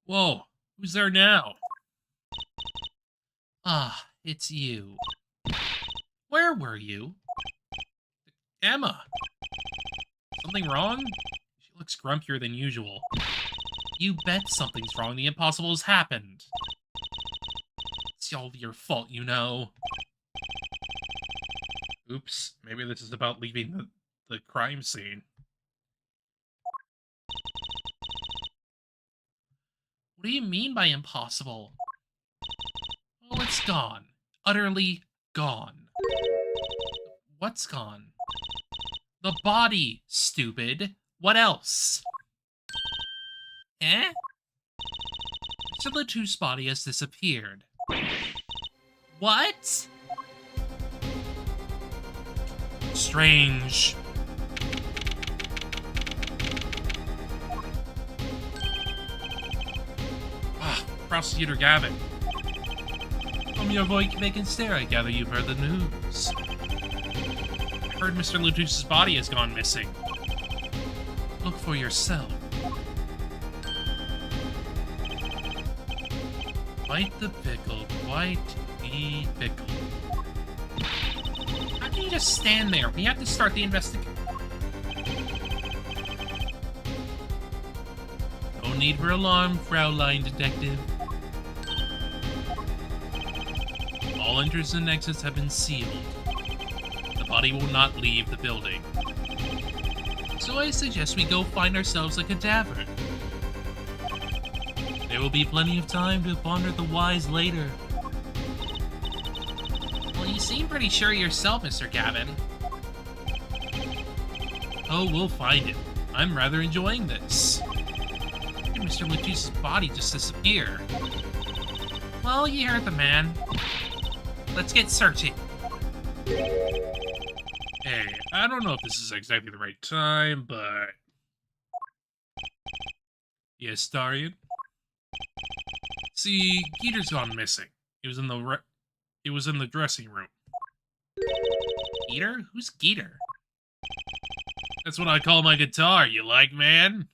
Whoa, who's there now? Ah, it's you. Where were you? Emma! Something wrong? She looks grumpier than usual. You bet something's wrong. The impossible has happened. It's all your fault, you know. Oops, maybe this is about leaving the crime scene. What do you mean by impossible? Oh, it's gone. Utterly gone. What's gone? The body, stupid. What else? Eh? Mr. Latouche's body has disappeared. What? Strange. Prosecutor Gavin. From your voice, make and stare, I gather you've heard the news. I heard Mr. Latouche's body has gone missing. Look for yourself. Quite the pickle, quite the pickle. How can you just stand there? We have to start the investigation. No need for alarm, Fraulein Detective. All entrances and exits have been sealed. The body will not leave the building. So I suggest we go find ourselves a cadaver. There will be plenty of time to ponder the whys later. Well, you seem pretty sure yourself, Mr. Gavin. Oh, we'll find it. I'm rather enjoying this. How did Mr. Latouche's body just disappear? Well, you heard the man. Let's get searching. Hey, I don't know if this is exactly the right time, but... Yes, Darian? See, Geeter's gone missing. It was in the dressing room. Geeter? Who's Geeter? That's what I call my guitar, you like, man?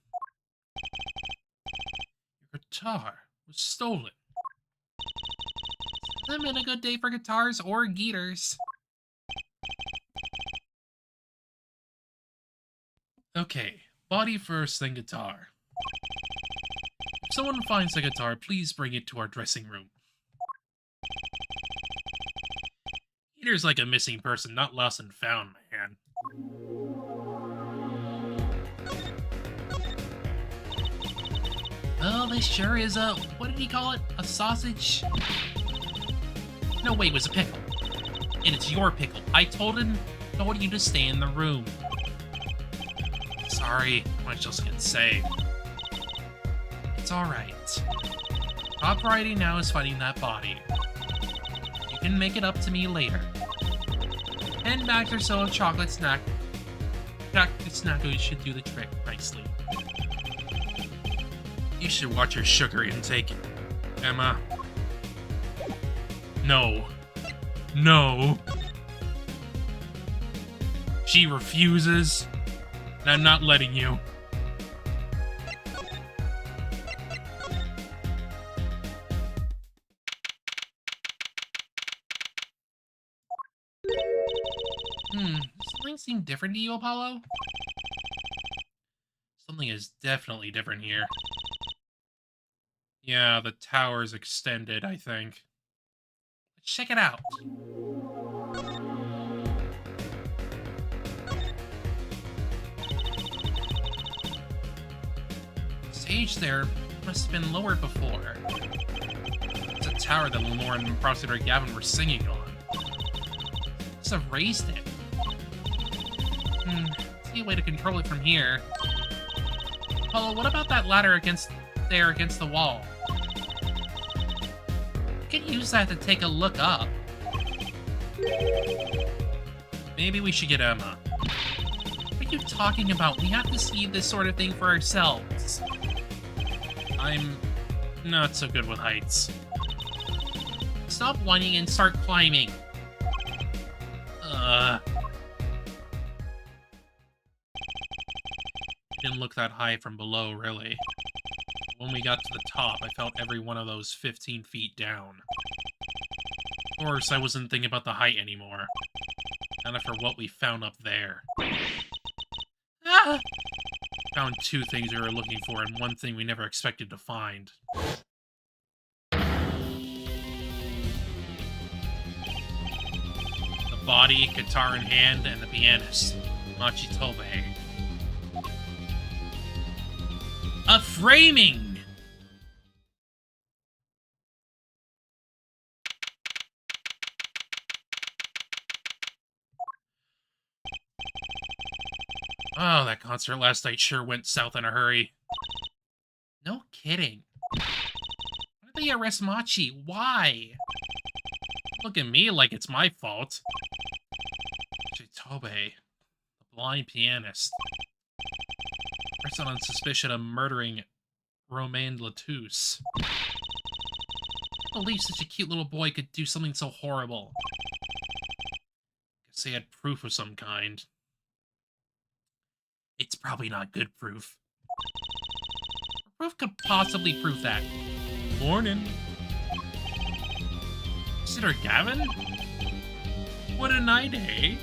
Your guitar was stolen. Hasn't been a good day for guitars or Geeters. Okay, body first, then guitar. If someone finds the guitar, please bring it to our dressing room. Geeter's like a missing person, not lost and found, man. Oh, this sure is a... what did he call it? A sausage? No, wait, it was a pickle. And it's your pickle. I told you to stay in the room. Sorry, I just gonna say. It's alright. Top priority now is finding that body. You can make it up to me later. 10 bags or so of chocolate snack. Chocolate snacko should do the trick nicely. You should watch your sugar intake, Emma. No. No. She refuses, and I'm not letting you. Does something seem different to you, Apollo? Something is definitely different here. Yeah, the tower's extended, I think. Let's check it out. The stage there must have been lowered before. tower that Lenore and Prosecutor Gavin were singing on. Just erased it. See a way to control it from here. Apollo, what about that ladder against the wall? You could use that to take a look up. Maybe we should get Emma. What are you talking about? We have to see this sort of thing for ourselves. I'm not so good with heights. Stop whining and start climbing. Didn't look that high from below, really. When we got to the top, I felt every one of those 15 feet down. Of course, I wasn't thinking about the height anymore. Not after what we found up there. Ah! Found two things we were looking for, and one thing we never expected to find. The body, guitar in hand, and the pianist, Machitobe. A framing! Oh, that concert last night sure went south in a hurry. No kidding. Why did they arrest Machi? Why? Look at me like it's my fault. Machitobe, the blind pianist. Arrested on suspicion of murdering Romain Latouche. I can't believe such a cute little boy could do something so horrible. Guess they had proof of some kind. It's probably not good proof. What proof could possibly prove that? Morning. Consider Gavin? What a night, eh?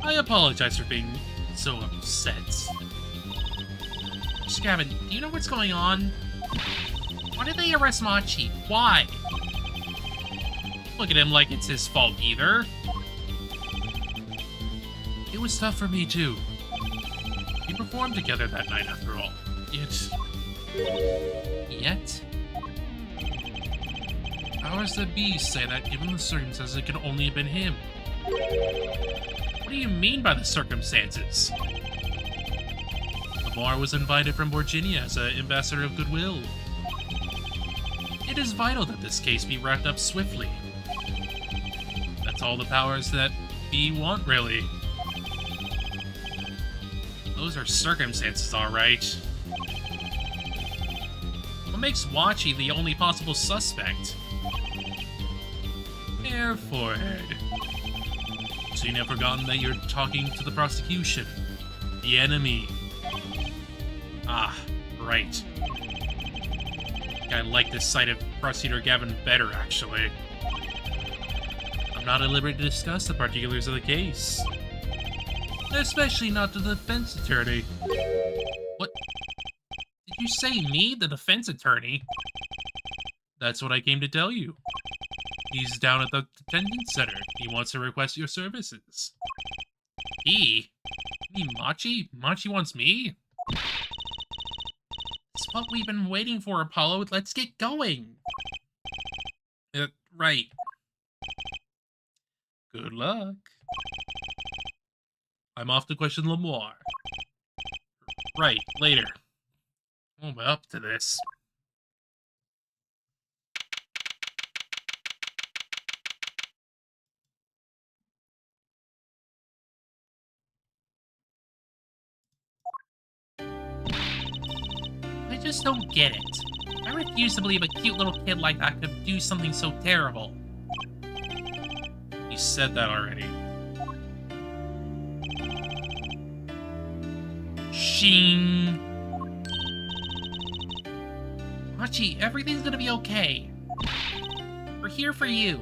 I apologize for being so upset. Gavin, do you know what's going on? Why did they arrest Machi? Why? Look at him like it's his fault either. It was tough for me too. We performed together that night after all. Yet? Powers that be say that given the circumstances it could only have been him. What do you mean by the circumstances? Lamar was invited from Virginia as an ambassador of goodwill. It is vital that this case be wrapped up swiftly. That's all the powers that be want, really. Those are circumstances, alright. What makes Wachi the only possible suspect? Fair forehead. So you never forgotten that you're talking to the prosecution. The enemy. Ah, right. I like this side of Prosecutor Gavin better, actually. I'm not at liberty to discuss the particulars of the case. Especially not the defense attorney. What? Did you say me, the defense attorney? That's what I came to tell you. He's down at the detention center. He wants to request your services. He? You mean Machi? Machi wants me? It's what we've been waiting for, Apollo. Let's get going. Right. Good luck. I'm off to question Lamar. Right, later. I'm up to this. I just don't get it. I refuse to believe a cute little kid like that could do something so terrible. You said that already. Shing. Machi, everything's gonna be okay. We're here for you.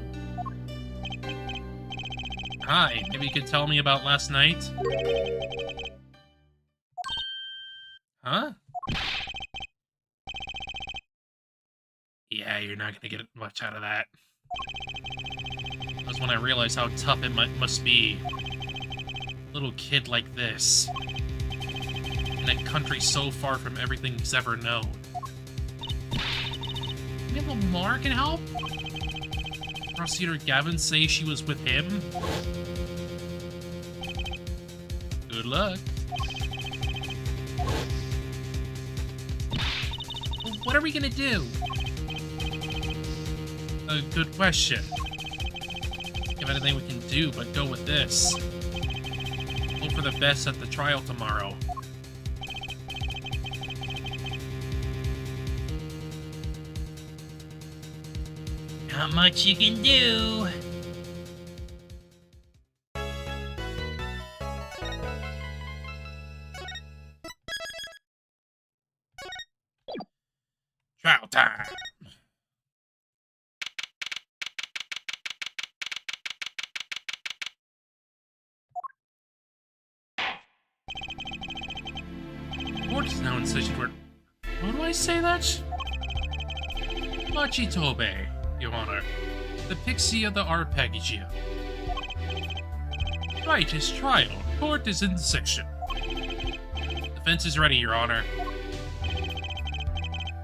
Hi, maybe you could tell me about last night? Huh? Yeah, you're not gonna get much out of that. That was when I realized how tough it must be. A little kid like this. In a country so far from everything he's ever known. Maybe Lamar can help? Prosecutor Gavin say she was with him? Good luck. Well, what are we gonna do? A good question. If anything we can do but go with this. Hope for the best at the trial tomorrow. Not much you can do. Trial time. Court is now in session for... How do I say that? Machitobe, Your Honor. The pixie of the Arpeggio. Right, his trial. Court is in session. Defense is ready, Your Honor.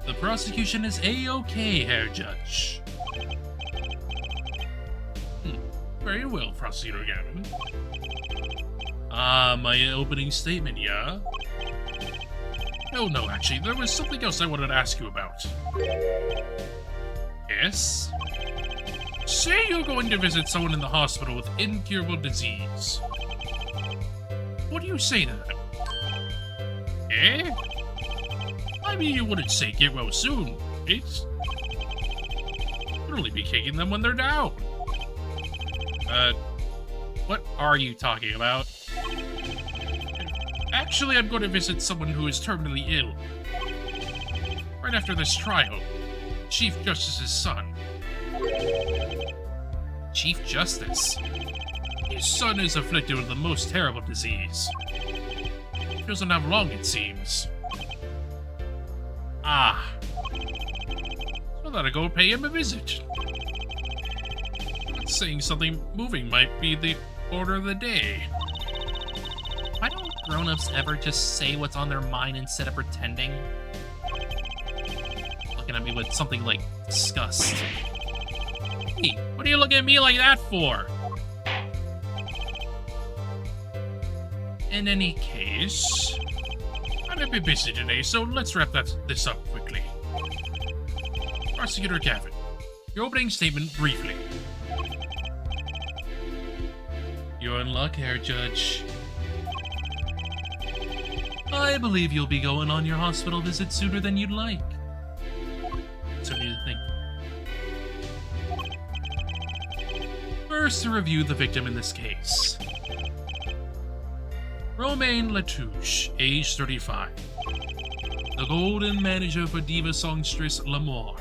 The prosecution is A-OK, Herr Judge. Very well, Prosecutor Gavin. My opening statement, yeah? Oh, no, actually, there was something else I wanted to ask you about. Yes? Say you're going to visit someone in the hospital with incurable disease. What do you say to them? Eh? I mean, you wouldn't say get well soon, right? You'd only be kicking them when they're down. What are you talking about? Actually, I'm going to visit someone who is terminally ill. Right after this trial. Chief Justice's son. Chief Justice? His son is afflicted with the most terrible disease. He doesn't have long, it seems. Ah. So that I go pay him a visit. But saying something moving might be the order of the day. Why don't grown-ups ever just say what's on their mind instead of pretending? Looking at me with something like disgust. Hey, what are you looking at me like that for? In any case, I'm a bit busy today, so let's wrap this up quickly. Prosecutor Gavin, your opening statement briefly. You're in luck, Herr Judge. I believe you'll be going on your hospital visit sooner than you'd like. So do you think? First, to review the victim in this case. Romain Latouche, age 35. The golden manager for diva songstress L'Amour.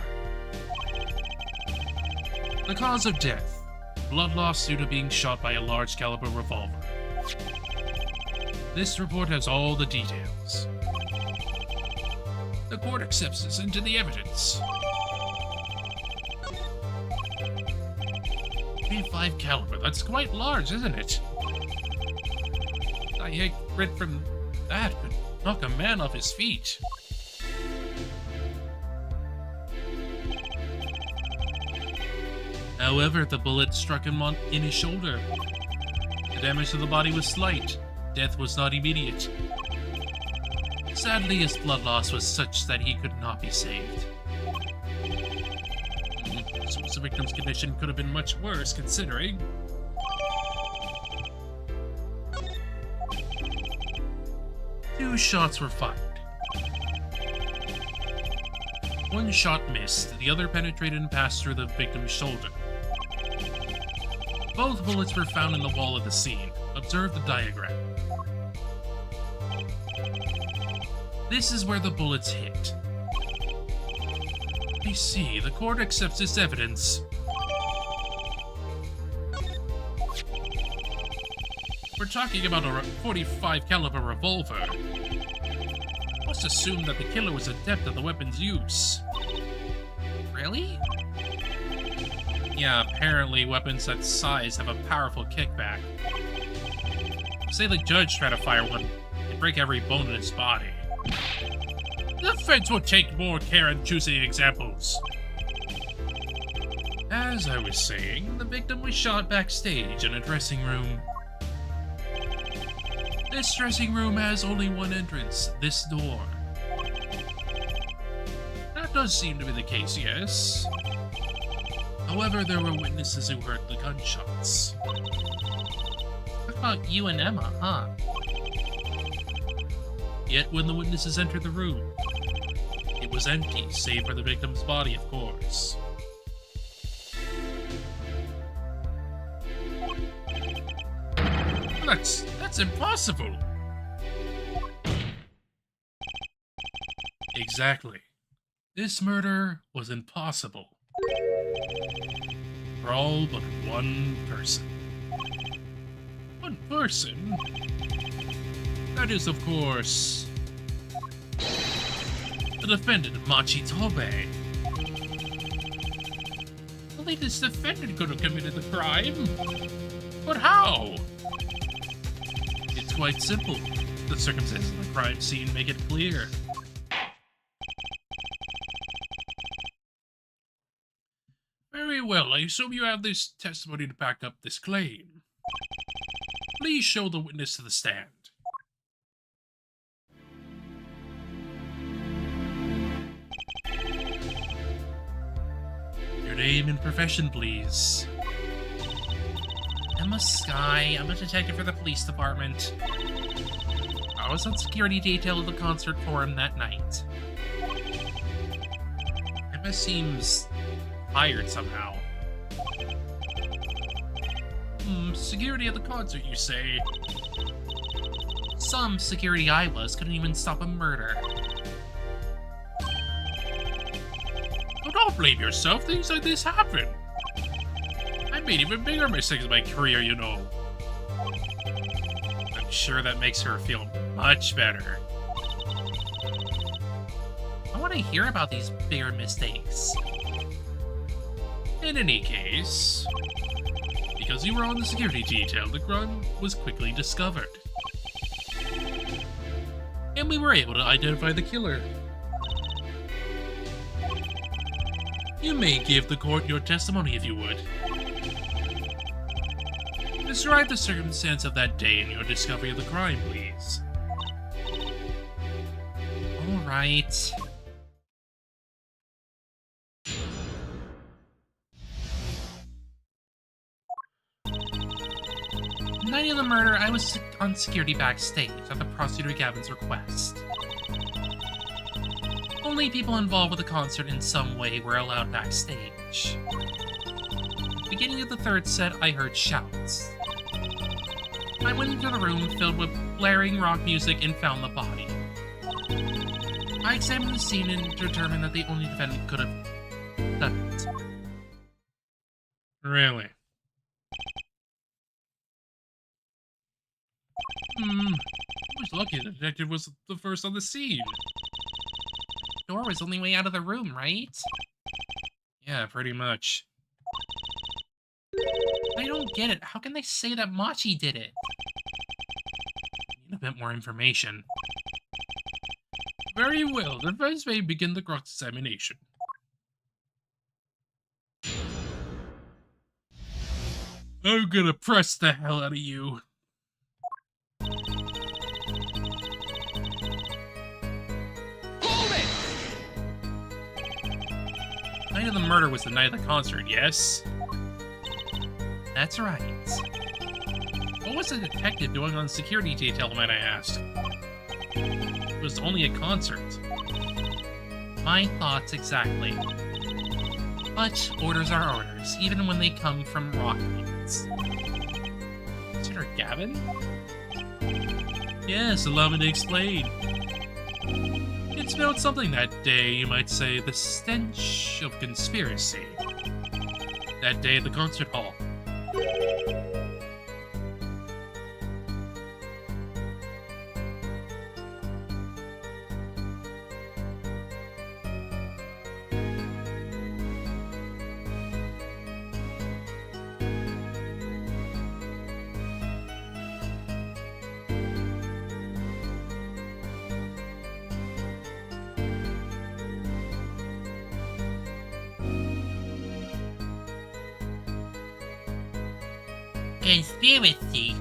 The cause of death, blood loss due to being shot by a large caliber revolver. This report has all the details. The court accepts this into the evidence. .35 caliber, that's quite large, isn't it? A grit from that could knock a man off his feet. However, the bullet struck him in his shoulder. The damage to the body was slight. Death was not immediate. Sadly, his blood loss was such that he could not be saved. So the victim's condition could have been much worse, considering. Two shots were fired. One shot missed, the other penetrated and passed through the victim's shoulder. Both bullets were found in the wall of the scene. Observe the diagram. This is where the bullets hit. I see, the court accepts this evidence. We're talking about a .45 caliber revolver. Must assume that the killer was adept at the weapon's use. Really? Yeah, apparently weapons that size have a powerful kickback. Say the judge tried to fire one, it'd break every bone in his body. The defense will take more care in choosing examples. As I was saying, the victim was shot backstage in a dressing room. This dressing room has only one entrance, this door. That does seem to be the case, yes. However, there were witnesses who heard the gunshots. What about you and Emma, huh? Yet when the witnesses entered the room, it was empty, save for the victim's body, of course. That's impossible! Exactly. This murder was impossible. For all but one person. One person? That is, of course, the defendant, Machi Tobe. Only this defendant could have committed the crime. But how? It's quite simple. The circumstances of the crime scene make it clear. Very well, I assume you have this testimony to back up this claim. Please show the witness to the stand. Your name and profession, please. Emma Sky. I'm a detective for the police department. I was on security detail at the concert forum that night. Emma seems tired somehow. Security at the concert, you say? Some security I was couldn't even stop a murder. Oh, don't blame yourself. Things like this happen. I made even bigger mistakes in my career, you know. I'm sure that makes her feel much better. I want to hear about these bigger mistakes. In any case, because you were on the security detail, the crime was quickly discovered. And we were able to identify the killer. You may give the court your testimony if you would. Describe the circumstance of that day and your discovery of the crime, please. All right. The night of the murder, I was on security backstage at the prosecutor Gavin's request. Only people involved with the concert in some way were allowed backstage. Beginning of the third set, I heard shouts. I went into the room filled with blaring rock music and found the body. I examined the scene and determined that the only defendant could have done it. Really? I was lucky the detective was the first on the scene. The door was the only way out of the room, right? Yeah, pretty much. I don't get it. How can they say that Machi did it? I need a bit more information. Very well, the defense may begin the cross-examination. I'm gonna press the hell out of you. The night of the murder was the night of the concert, yes? That's right. What was the detective doing on security detail, might I ask? It was only a concert. My thoughts exactly. But orders are orders, even when they come from rock fields. Consider Gavin? Yes, allow me to explain. It smelled something that day, you might say, the stench of conspiracy. That day at the concert hall. conspiracy.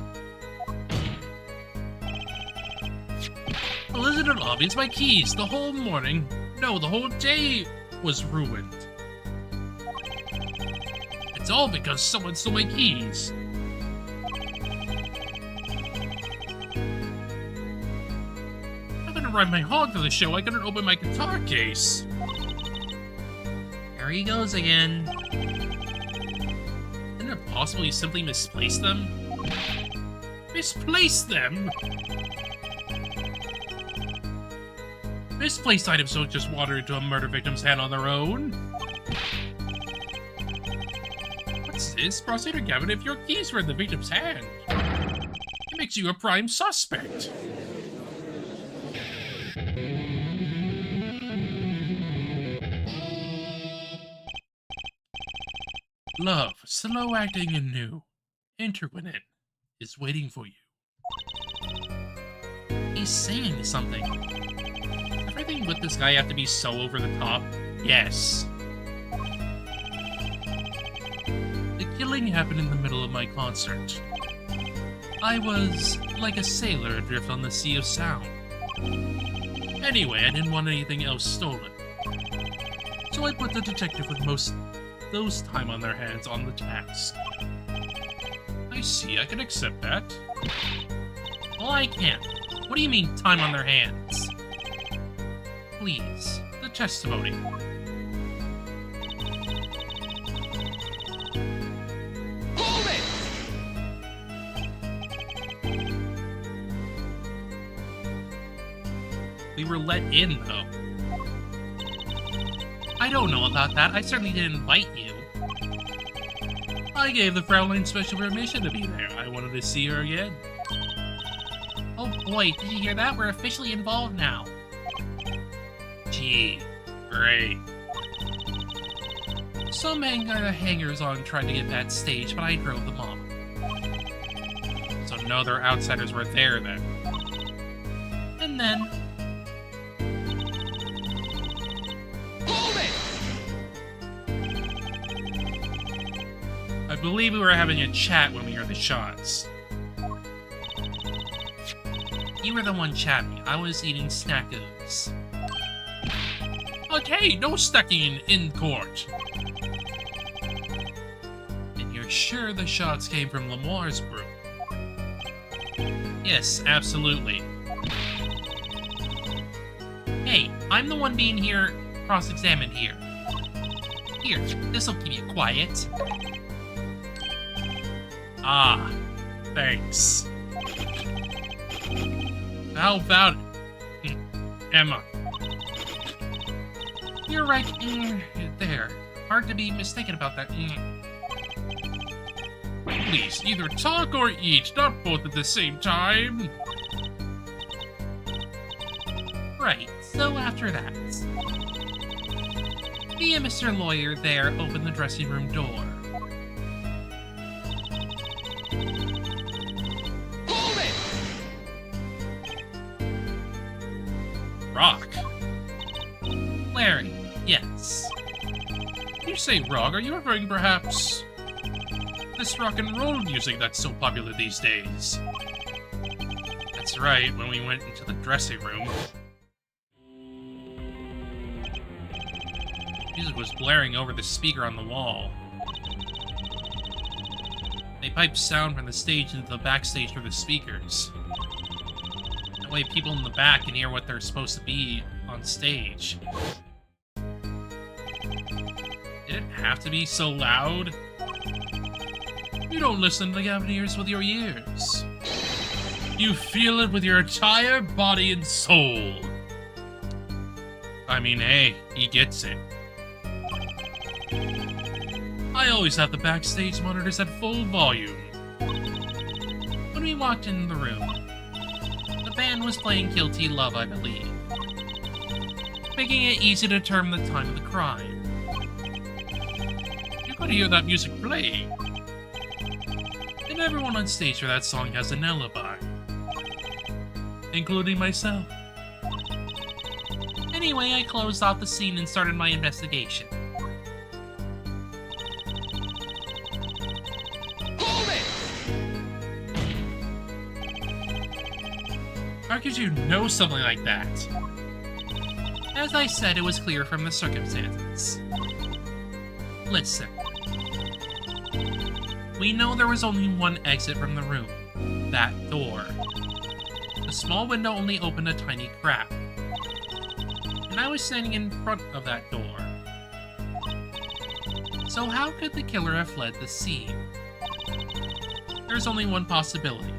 Well, isn't it obvious? My keys, the whole morning, no, the whole day was ruined. It's all because someone stole my keys. I'm gonna ride my hog to the show. I couldn't open my guitar case. There he goes again. Isn't it possible you simply misplaced them? Misplaced them? Misplaced items don't just wander into a murder victim's hand on their own. What's this? Prosecutor Gavin, if your keys were in the victim's hand, it makes you a prime suspect. Love, slow acting and new. Interwinin is waiting for you. He's saying something. Everything with this guy have to be so over the top? Yes. The killing happened in the middle of my concert. I was like a sailor adrift on the sea of sound. Anyway, I didn't want anything else stolen. So I put the detective with those time on their hands on the task. I see, I can accept that. Well, I can't. What do you mean, time on their hands? Please, the testimony. Hold it! We were let in, though. I don't know about that. I certainly didn't invite you. I gave the Fraulein special permission to be there. I wanted to see her again. Oh boy, did you hear that? We're officially involved now. Gee, great. Some hangers-on tried to get backstage, but I drove them off. So no other outsiders were there then. And then... Hold it! I believe we were having a chat when we heard the shots. You were the one chatting. I was eating snackos. Okay, no stacking in court. And you're sure the shots came from Lemoire's group? Yes, absolutely. Hey, I'm the one being cross-examined here. Here, this'll keep you quiet. Ah, thanks. How about Emma? You're right there. Hard to be mistaken about that. Please, either talk or eat, not both at the same time. Right, so after that, me and Mr. Lawyer there opened the dressing room door. Hold it! Rock. Larry, yes. When you say rock, are you referring perhaps this rock and roll music that's so popular these days? That's right, when we went into the dressing room, music was blaring over the speaker on the wall. They piped sound from the stage into the backstage through the speakers. That way people in the back can hear what they're supposed to be on stage. Did it have to be so loud? You don't listen to Gavineers with your ears. You feel it with your entire body and soul. I mean, hey, he gets it. I always have the backstage monitors at full volume. When we walked in the room, the band was playing Guilty Love, I believe, making it easy to determine the time of the crime. You could hear that music playing. And everyone on stage for that song has an alibi. Including myself. Anyway, I closed off the scene and started my investigation. Hold it! How could you know something like that? As I said, it was clear from the circumstances. Listen. We know there was only one exit from the room. That door. The small window only opened a tiny crack. And I was standing in front of that door. So how could the killer have fled the scene? There's only one possibility.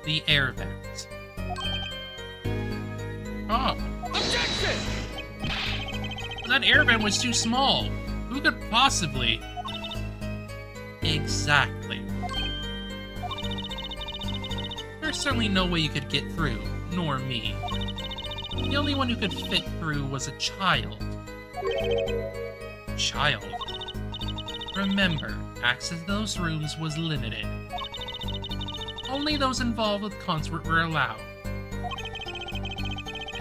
The air vent. Oh. Objection! That air vent was too small. Who could possibly... Exactly. There's certainly no way you could get through, nor me. The only one who could fit through was a child. Child? Remember, access to those rooms was limited. Only those involved with the concert were allowed.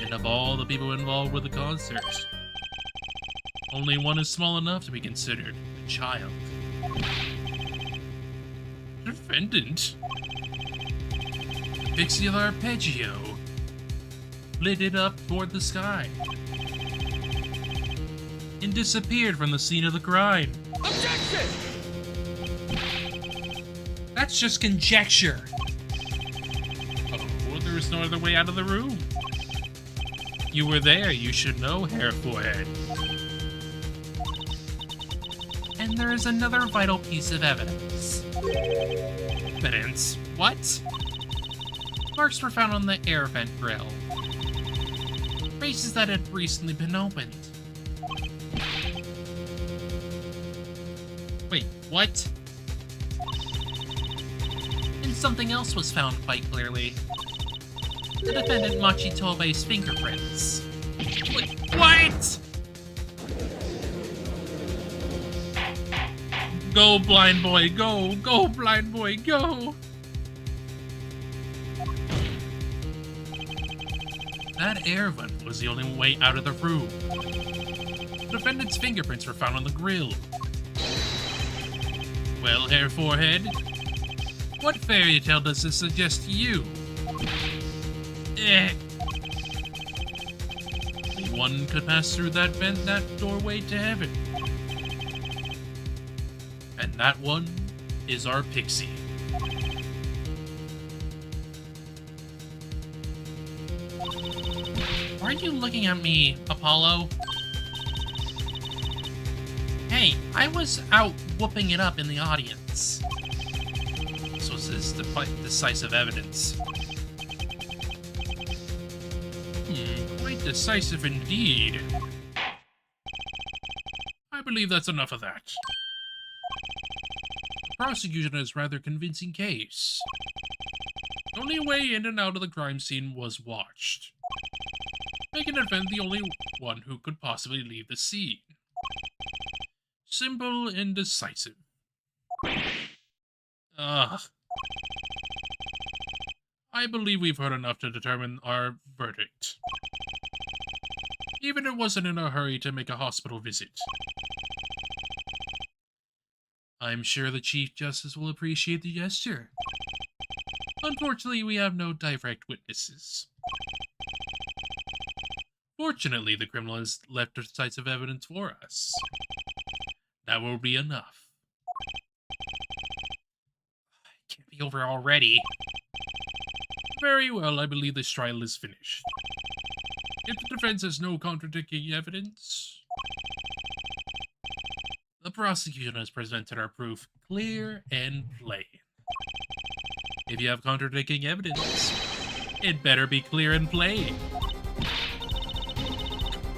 And of all the people involved with the concert, only one is small enough to be considered a child. Defendant? The pixie of arpeggio flitted up toward the sky and disappeared from the scene of the crime. Objection! That's just conjecture. Oh, there was no other way out of the room. You were there, you should know, Hair Forehead. And there is another vital piece of evidence. Evidence? What? Marks were found on the air vent grill. Traces that had recently been opened. Wait, what? And something else was found quite clearly. The defendant Machitobe's fingerprints. What? Go, blind boy, go! Go, blind boy, go! That air vent was the only way out of the room. The defendant's fingerprints were found on the grill. Well, Hair Forehead, what fairy tale does this suggest to you? One could pass through that vent, that doorway to heaven. And that one is our pixie. Why are you looking at me, Apollo? Hey, I was out whooping it up in the audience. This was his decisive evidence. Quite decisive indeed. I believe that's enough of that. The prosecution has a rather convincing case. The only way in and out of the crime scene was watched, making the defendant the only one who could possibly leave the scene. Simple and decisive. Ugh. I believe we've heard enough to determine our verdict. Even it wasn't in a hurry to make a hospital visit. I'm sure the Chief Justice will appreciate the gesture. Unfortunately, we have no direct witnesses. Fortunately, the criminal has left decisive evidence for us. That will be enough. It can't be over already. Very well, I believe this trial is finished. If the defense has no contradicting evidence, the prosecution has presented our proof clear and plain. If you have contradicting evidence, it better be clear and plain.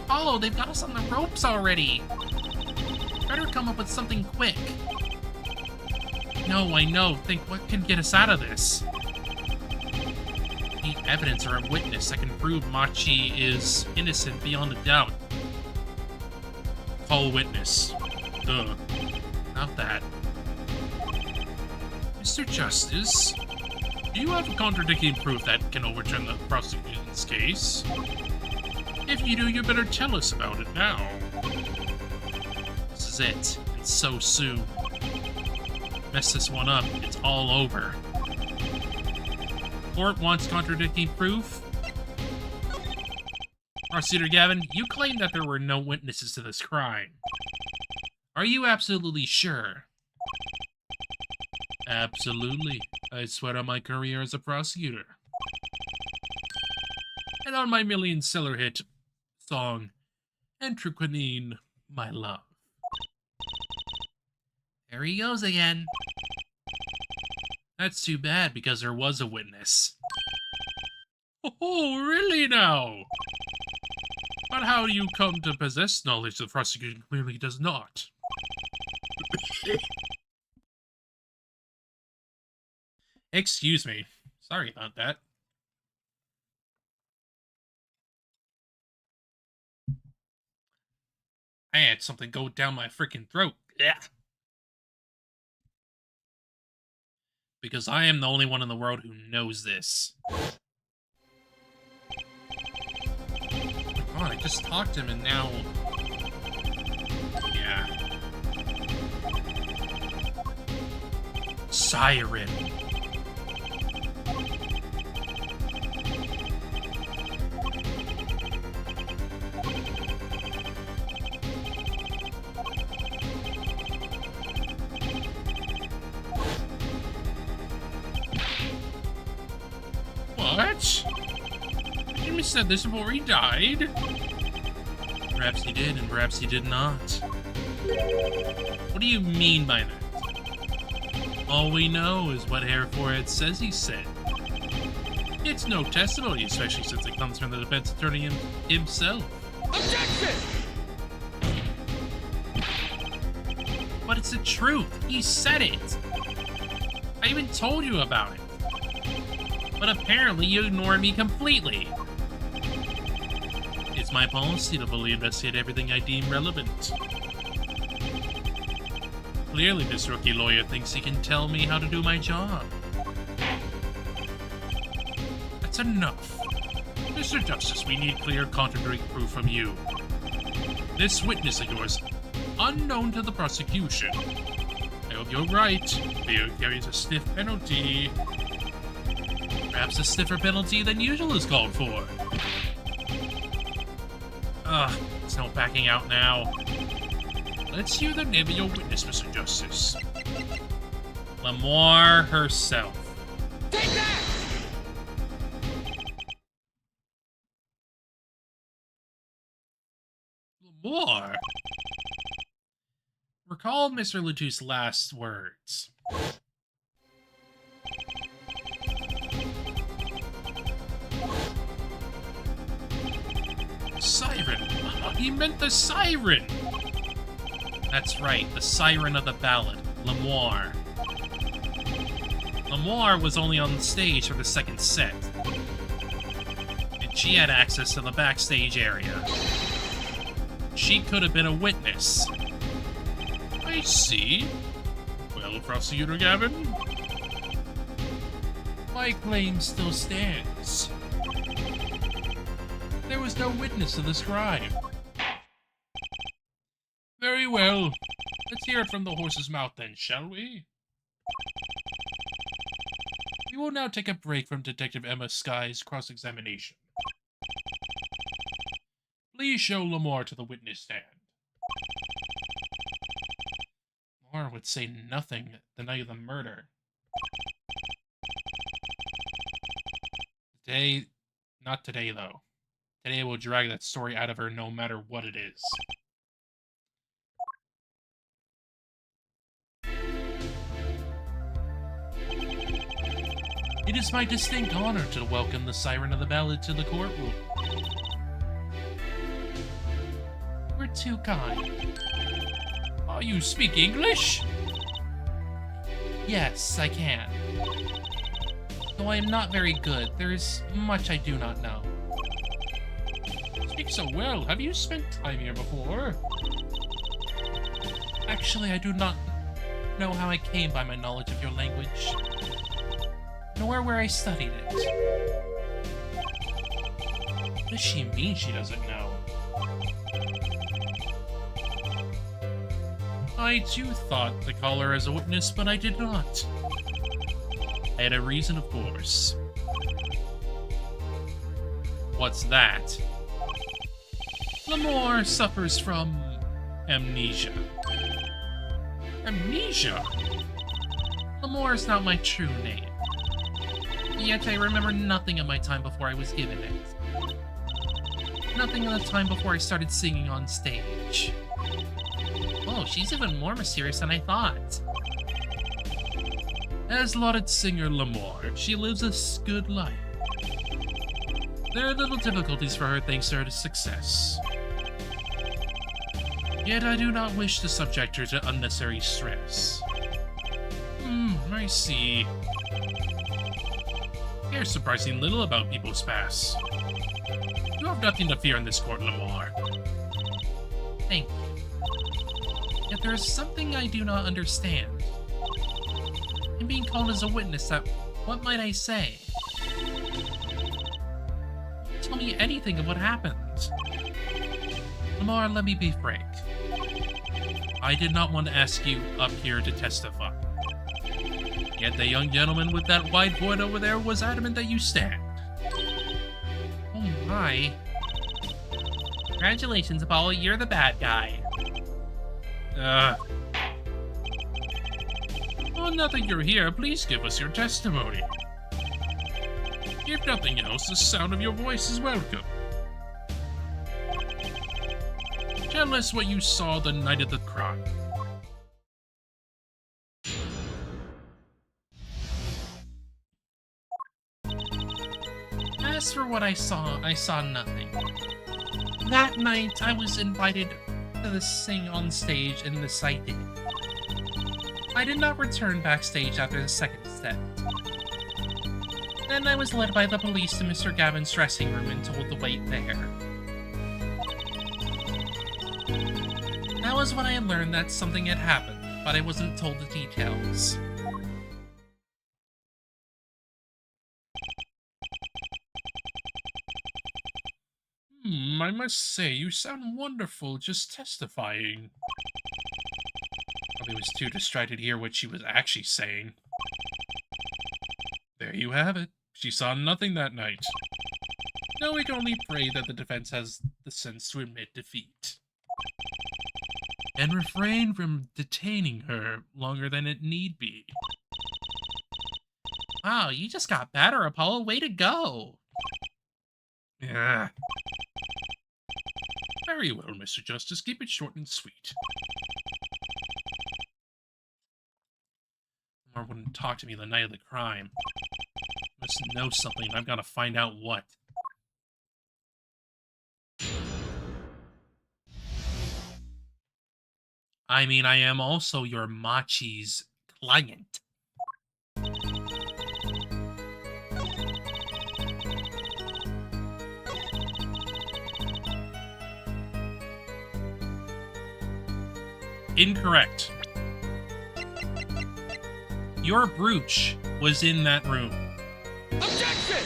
Apollo, they've got us on the ropes already. Better come up with something quick. No, I know. Think what can get us out of this. Need evidence or a witness that can prove Machi is innocent beyond a doubt. Call witness. Duh. Not that. Mr. Justice, do you have contradicting proof that can overturn the prosecution's case? If you do, you better tell us about it now. This is it. It's so soon. Mess this one up, it's all over. Court wants contradicting proof. Prosecutor Gavin, you claim that there were no witnesses to this crime. Are you absolutely sure? Absolutely. I swear on my career as a prosecutor. And on my million-seller hit song, Enter Quinine, My Love. There he goes again. That's too bad, because there was a witness. Oh, really now? But how do you come to possess knowledge the prosecution clearly does not? Excuse me. Sorry about that. I had something go down my freaking throat. Yeah. Because I am the only one in the world who knows this. Oh, I just talked to him and now... Yeah. Siren. What? Jimmy said this before he died? Perhaps he did, and perhaps he did not. What do you mean by that? All we know is what Hair Forehead says he said. It's no testimony, especially since it comes from the defense attorney himself. Objection! But it's the truth. He said it. I even told you about it. But apparently you ignored me completely. It's my policy to fully investigate everything I deem relevant. Clearly, this rookie lawyer thinks he can tell me how to do my job. That's enough. Mr. Justice, we need clear contradictory proof from you. This witness of yours, unknown to the prosecution. I hope you're right. Theo carries a stiff penalty. Perhaps a stiffer penalty than usual is called for. Ugh, there's no backing out now. Let's hear the name of your witness, Mr. Justice. Lamar herself. Take that! Lamar? Recall Mr. Lutu's last words. Siren. He meant the siren. That's right, the siren of the ballad, Lamar. Lamar was only on the stage for the second set. And she had access to the backstage area. She could have been a witness. I see. Well, Prosecutor Gavin? My claim still stands. There was no witness to this crime. Very well. Let's hear it from the horse's mouth then, shall we? We will now take a break from Detective Emma Sky's cross-examination. Please show Lamar to the witness stand. Lamar would say nothing the night of the murder. Today, not today though. Today we'll drag that story out of her no matter what it is. It is my distinct honor to welcome the Siren of the Ballad to the courtroom. We're too kind. Oh, you speak English? Yes, I can. Though I am not very good, there is much I do not know. Speak so well. Have you spent time here before? Actually, I do not know how I came by my knowledge of your language, nor where I studied it. What does she mean she doesn't know? I too thought to call her as a witness, but I did not. I had a reason, of course. What's that? Lamore suffers from amnesia. Amnesia? Lamore is not my true name. Yet I remember nothing of my time before I was given it. Nothing of the time before I started singing on stage. Oh, she's even more mysterious than I thought. As lauded singer Lamore, she lives a good life. There are little difficulties for her thanks to her success. Yet I do not wish to subject her to unnecessary stress. I see. Here's surprisingly little about people's past. You have nothing to fear in this court, Lamore. Thank you. Yet there is something I do not understand. I'm being called as a witness that... What might I say? Tell me anything of what happened. Lamore, let me be frank. I did not want to ask you up here to testify. Yet the young gentleman with that white void over there was adamant that you stand. Oh my. Congratulations, Apollo, you're the bad guy. Well, now that you're here, please give us your testimony. If nothing else, the sound of your voice is welcome. Tell us what you saw the night of the crime. As for what I saw nothing. That night, I was invited to sing on stage, and this I did. I did not return backstage after the second set. Then I was led by the police to Mr. Gavin's dressing room and told to wait there. That was when I learned that something had happened, but I wasn't told the details. I must say, you sound wonderful just testifying. Probably was too distracted to hear what she was actually saying. There you have it. She saw nothing that night. Now we can only pray that the defense has the sense to admit defeat. And refrain from detaining her longer than it need be. Wow, you just got better, Apollo. Way to go. Yeah. Very well, Mr. Justice. Keep it short and sweet. Lamore wouldn't talk to me the night of the crime. Must know something, I've got to find out what. I mean, I am also your Machi's client. Incorrect. Your brooch was in that room. Objection!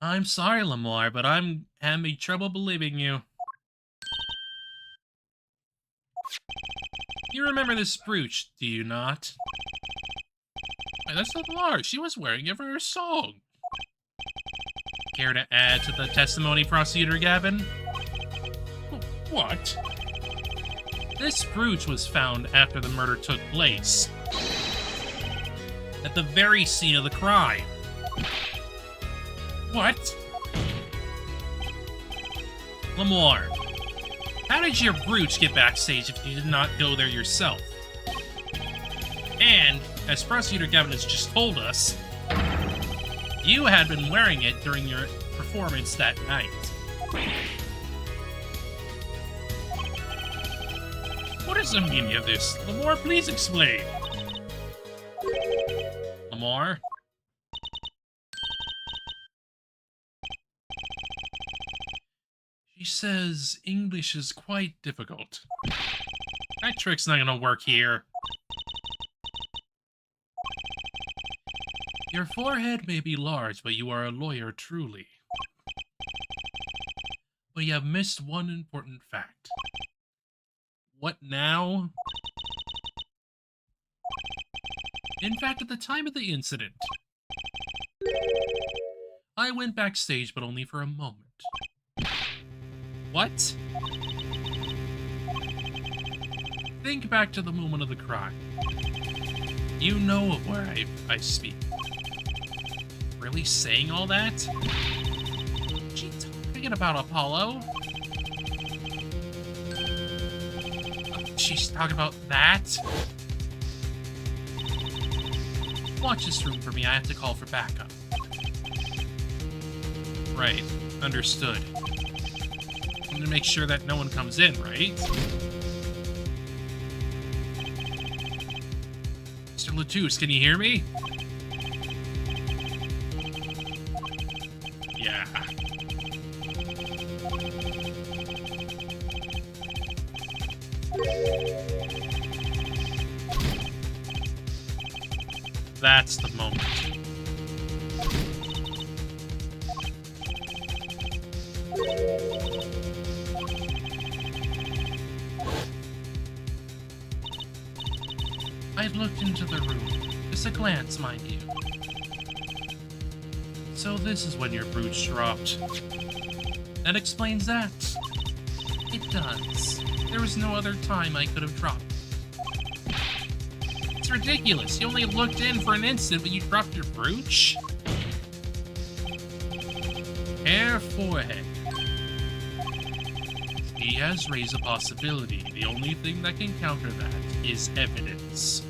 I'm sorry, Lamore, but I'm having trouble believing you. You remember this brooch, do you not? Why, that's Lamore. She was wearing it for her song. Care to add to the testimony, Prosecutor Gavin? What? This brooch was found after the murder took place. At the very scene of the crime. What? Lamore, how did your brooch get backstage if you did not go there yourself? And, as Prosecutor Gavin has just told us, you had been wearing it during your performance that night. What is the meaning of this? Lamore, please explain. Lamore? She says English is quite difficult. That trick's not gonna work here. Your forehead may be large, but you are a lawyer truly. But you have missed one important fact. What now? In fact, at the time of the incident, I went backstage, but only for a moment. What? Think back to the moment of the crime. You know of where I speak. Really saying all that? She talking about Apollo? She's talking about that? Watch this room for me, I have to call for backup. Right, understood. I'm gonna make sure that no one comes in, right? Mr. Latouche, can you hear me? Yeah. That's the moment. I've looked into the room. Just a glance, mind you. So this is when your brooch dropped. That explains that. It does. There was no other time I could have dropped. It's ridiculous. You only looked in for an instant, but you dropped your brooch? Hair forehead. He has raised a possibility. The only thing that can counter that is evidence.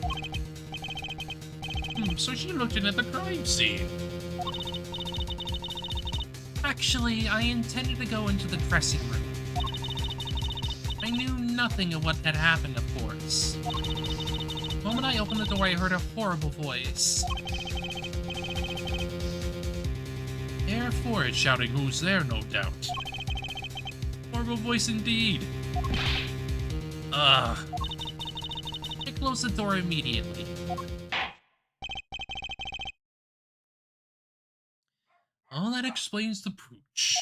So she looked in at the crime scene. Actually, I intended to go into the dressing room. I knew nothing of what had happened, of course. The moment I opened the door, I heard a horrible voice. Hair forehead shouting, "Who's there?" no doubt. Horrible voice indeed. Ugh. I closed the door immediately. Oh, that explains the brooch.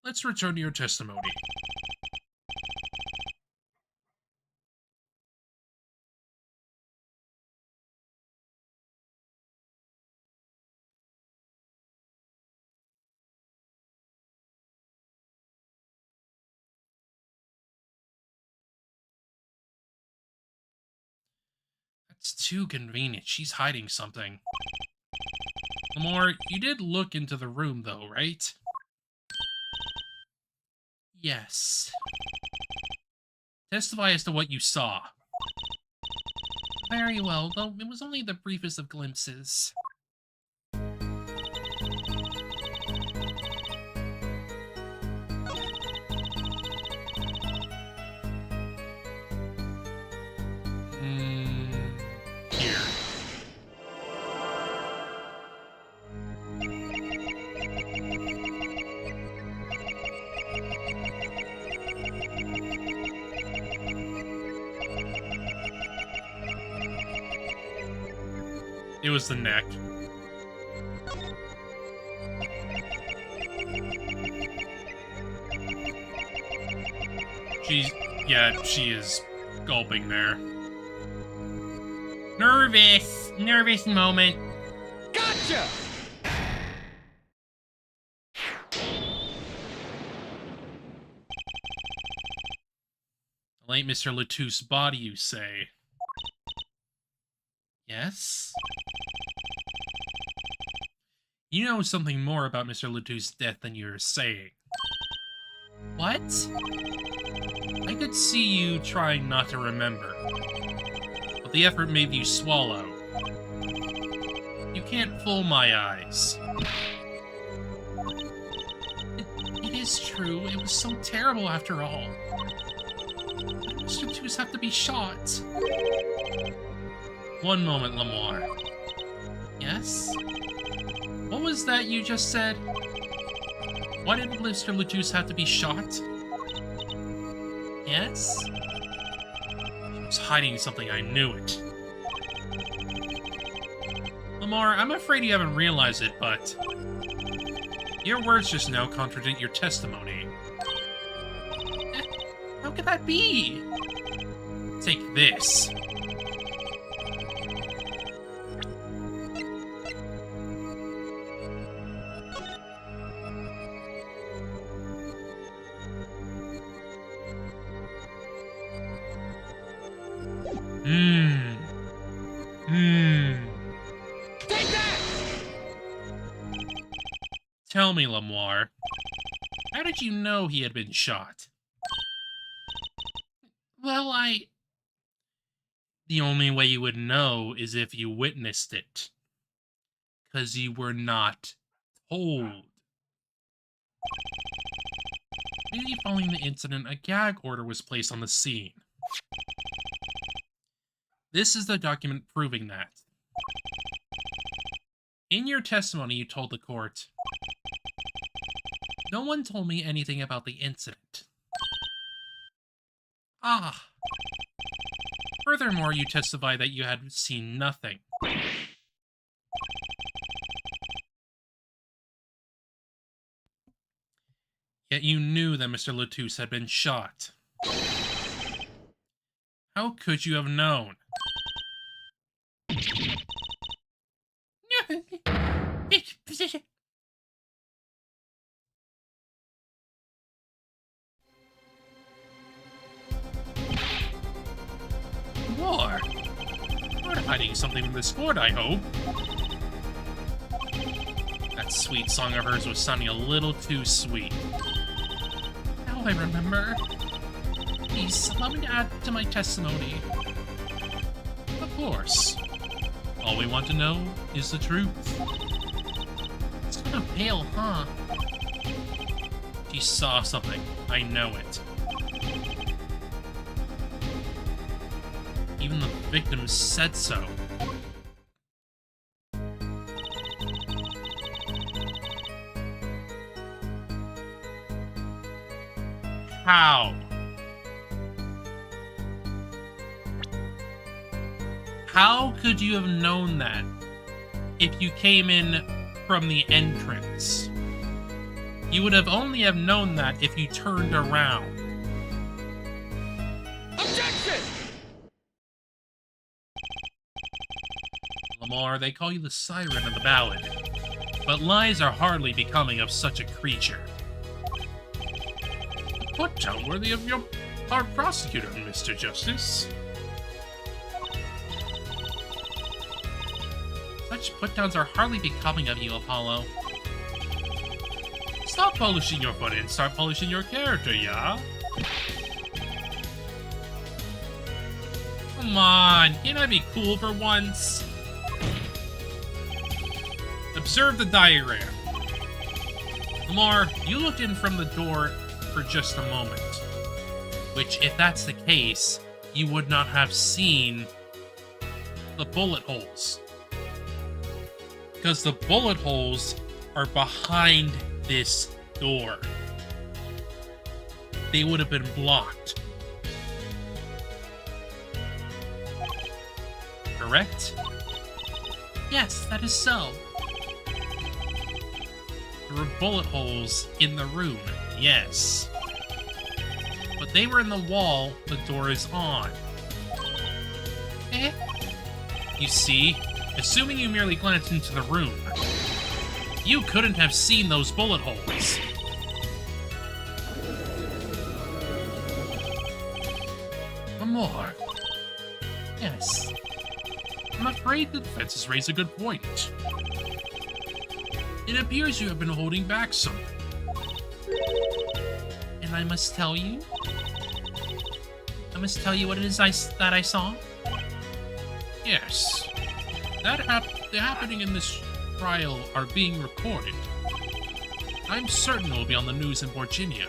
Let's return to your testimony. That's too convenient. She's hiding something. Lamar, you did look into the room, though, right? Yes. Testify as to what you saw. Very well, though it was only the briefest of glimpses. Here. It was the neck. She is gulping there. Nervous moment. Gotcha! The late Mr. Latouche's body, you say? Yes? You know something more about Mr. Latouche's death than you're saying. What? I could see you trying not to remember, but the effort made you swallow. You can't fool my eyes. It is true. It was so terrible after all. Mr. Latouche have to be shot. One moment, Lamar. Yes? What was that you just said? Why did Mr. Latouche have to be shot? Yes? She was hiding something, I knew it. Lamar, I'm afraid you haven't realized it, but your words just now contradict your testimony. How could that be? Take this. Hmm. Hmm. Take that! Tell me, Lemoire, how did you know he had been shot? Well, The only way you would know is if you witnessed it. 'Cause you were not told. Immediately following the incident, a gag order was placed on the scene. This is the document proving that. In your testimony, you told the court, "No one told me anything about the incident." Ah. Furthermore, you testify that you had seen nothing. Yet you knew that Mr. Latouche had been shot. How could you have known? War? You're not hiding something from this court, I hope. That sweet song of hers was sounding a little too sweet. Now I remember. Please, allow me to add to my testimony. Of course. All we want to know is the truth. It's kind of pale, huh? She saw something. I know it. Even the victim said so. How? How could you have known that if you came in from the entrance? You would have only have known that if you turned around. Objection! Lamar, they call you the siren of the ballad, but lies are hardly becoming of such a creature. A put-down worthy of our prosecutor, Mr. Justice. Such put-downs are hardly becoming of you, Apollo. Stop polishing your foot and start polishing your character, yeah? Come on, can't I be cool for once? Observe the diagram. Lamar, you looked in from the door for just a moment. Which, if that's the case, you would not have seen the bullet holes. Because the bullet holes are behind this door. They would have been blocked. Correct? yes, that is so. There were bullet holes in the room, yes. But they were in the wall the door is on. Eh? You see, assuming you merely glanced into the room, you couldn't have seen those bullet holes. More. Yes. I'm afraid the defense has raised a good point. It appears you have been holding back something. And I must tell you? I must tell you what it is that I saw? Yes. The happening in this trial are being recorded. I'm certain it will be on the news in Virginia.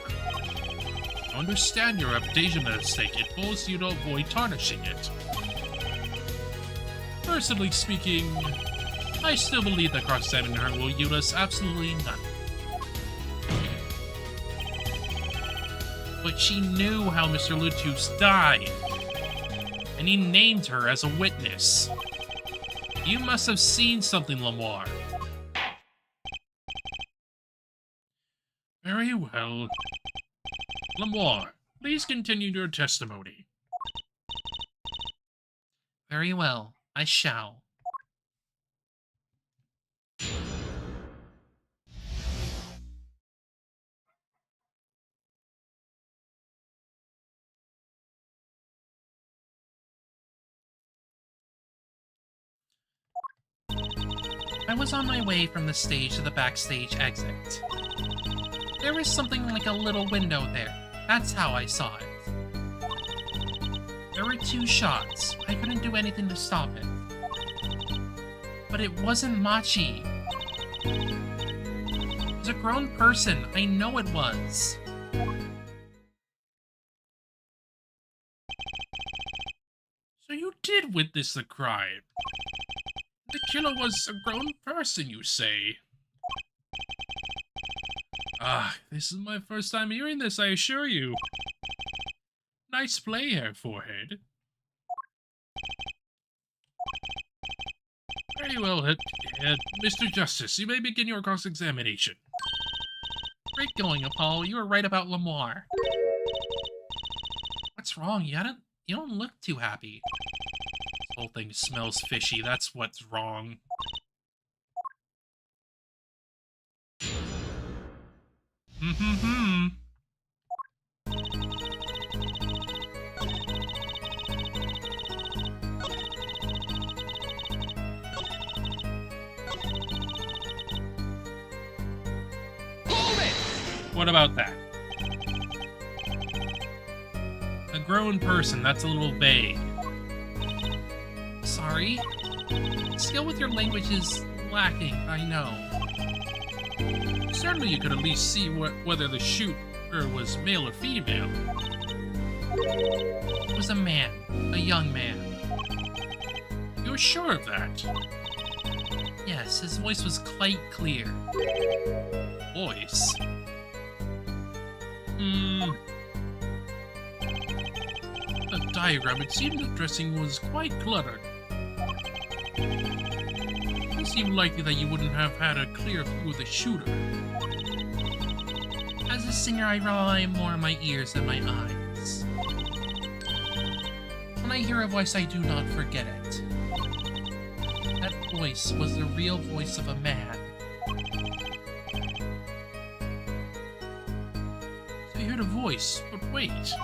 To understand your reputation at stake, it forces you to avoid tarnishing it. Personally speaking, I still believe that cross-examining her will yield us absolutely nothing. But she knew how Mr. Latouche died, and he named her as a witness. You must have seen something, Lamar. Very well. Lamar, please continue your testimony. Very well, I shall. I was on my way from the stage to the backstage exit. There was something like a little window there. That's how I saw it. There were 2 shots. I couldn't do anything to stop it. But it wasn't Machi. It was a grown person. I know it was. So you did witness the crime. The killer was a grown person, you say? Ah, this is my first time hearing this, I assure you. Nice play, Hair Forehead. Very well, Mr. Justice, you may begin your cross-examination. Great going, Apollo. You were right about Lamar. What's wrong? You don't look too happy. This whole thing smells fishy, that's what's wrong. What about that? A grown person, that's a little vague. Sorry? Skill with your language is lacking, I know. Certainly you could at least see whether the shooter was male or female. It was a man. A young man. You're sure of that? Yes, his voice was quite clear. Voice? The diagram, it seemed the dressing was quite cluttered. It seemed likely that you wouldn't have had a clear view of the shooter. As a singer, I rely more on my ears than my eyes. When I hear a voice, I do not forget it. That voice was the real voice of a man. So you heard a voice, but wait.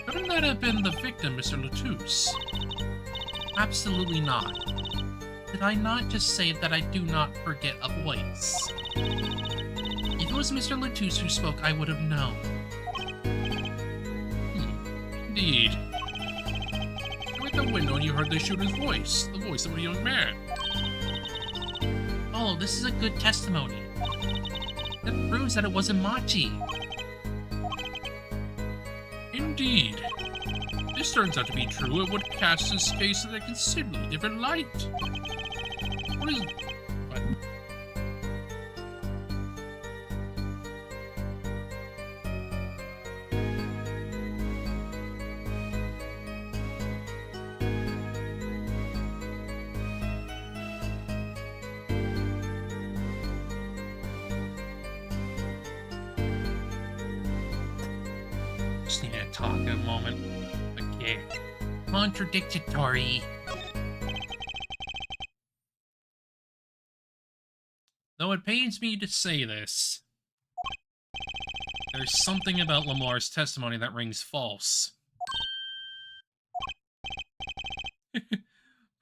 Couldn't that have been the victim, Mr. Latouche? Absolutely not. Did I not just say that I do not forget a voice? If it was Mr. Latouche who spoke, I would have known. Indeed. You were at the window and you heard the shooter's voice, the voice of a young man. Oh, this is a good testimony. That proves that it wasn't Machi. Indeed. If this turns out to be true, it would cast his case in a considerably different light. What is... What? Just need to talk a moment. Okay. Contradictory. Though it pains me to say this, there's something about Lamar's testimony that rings false.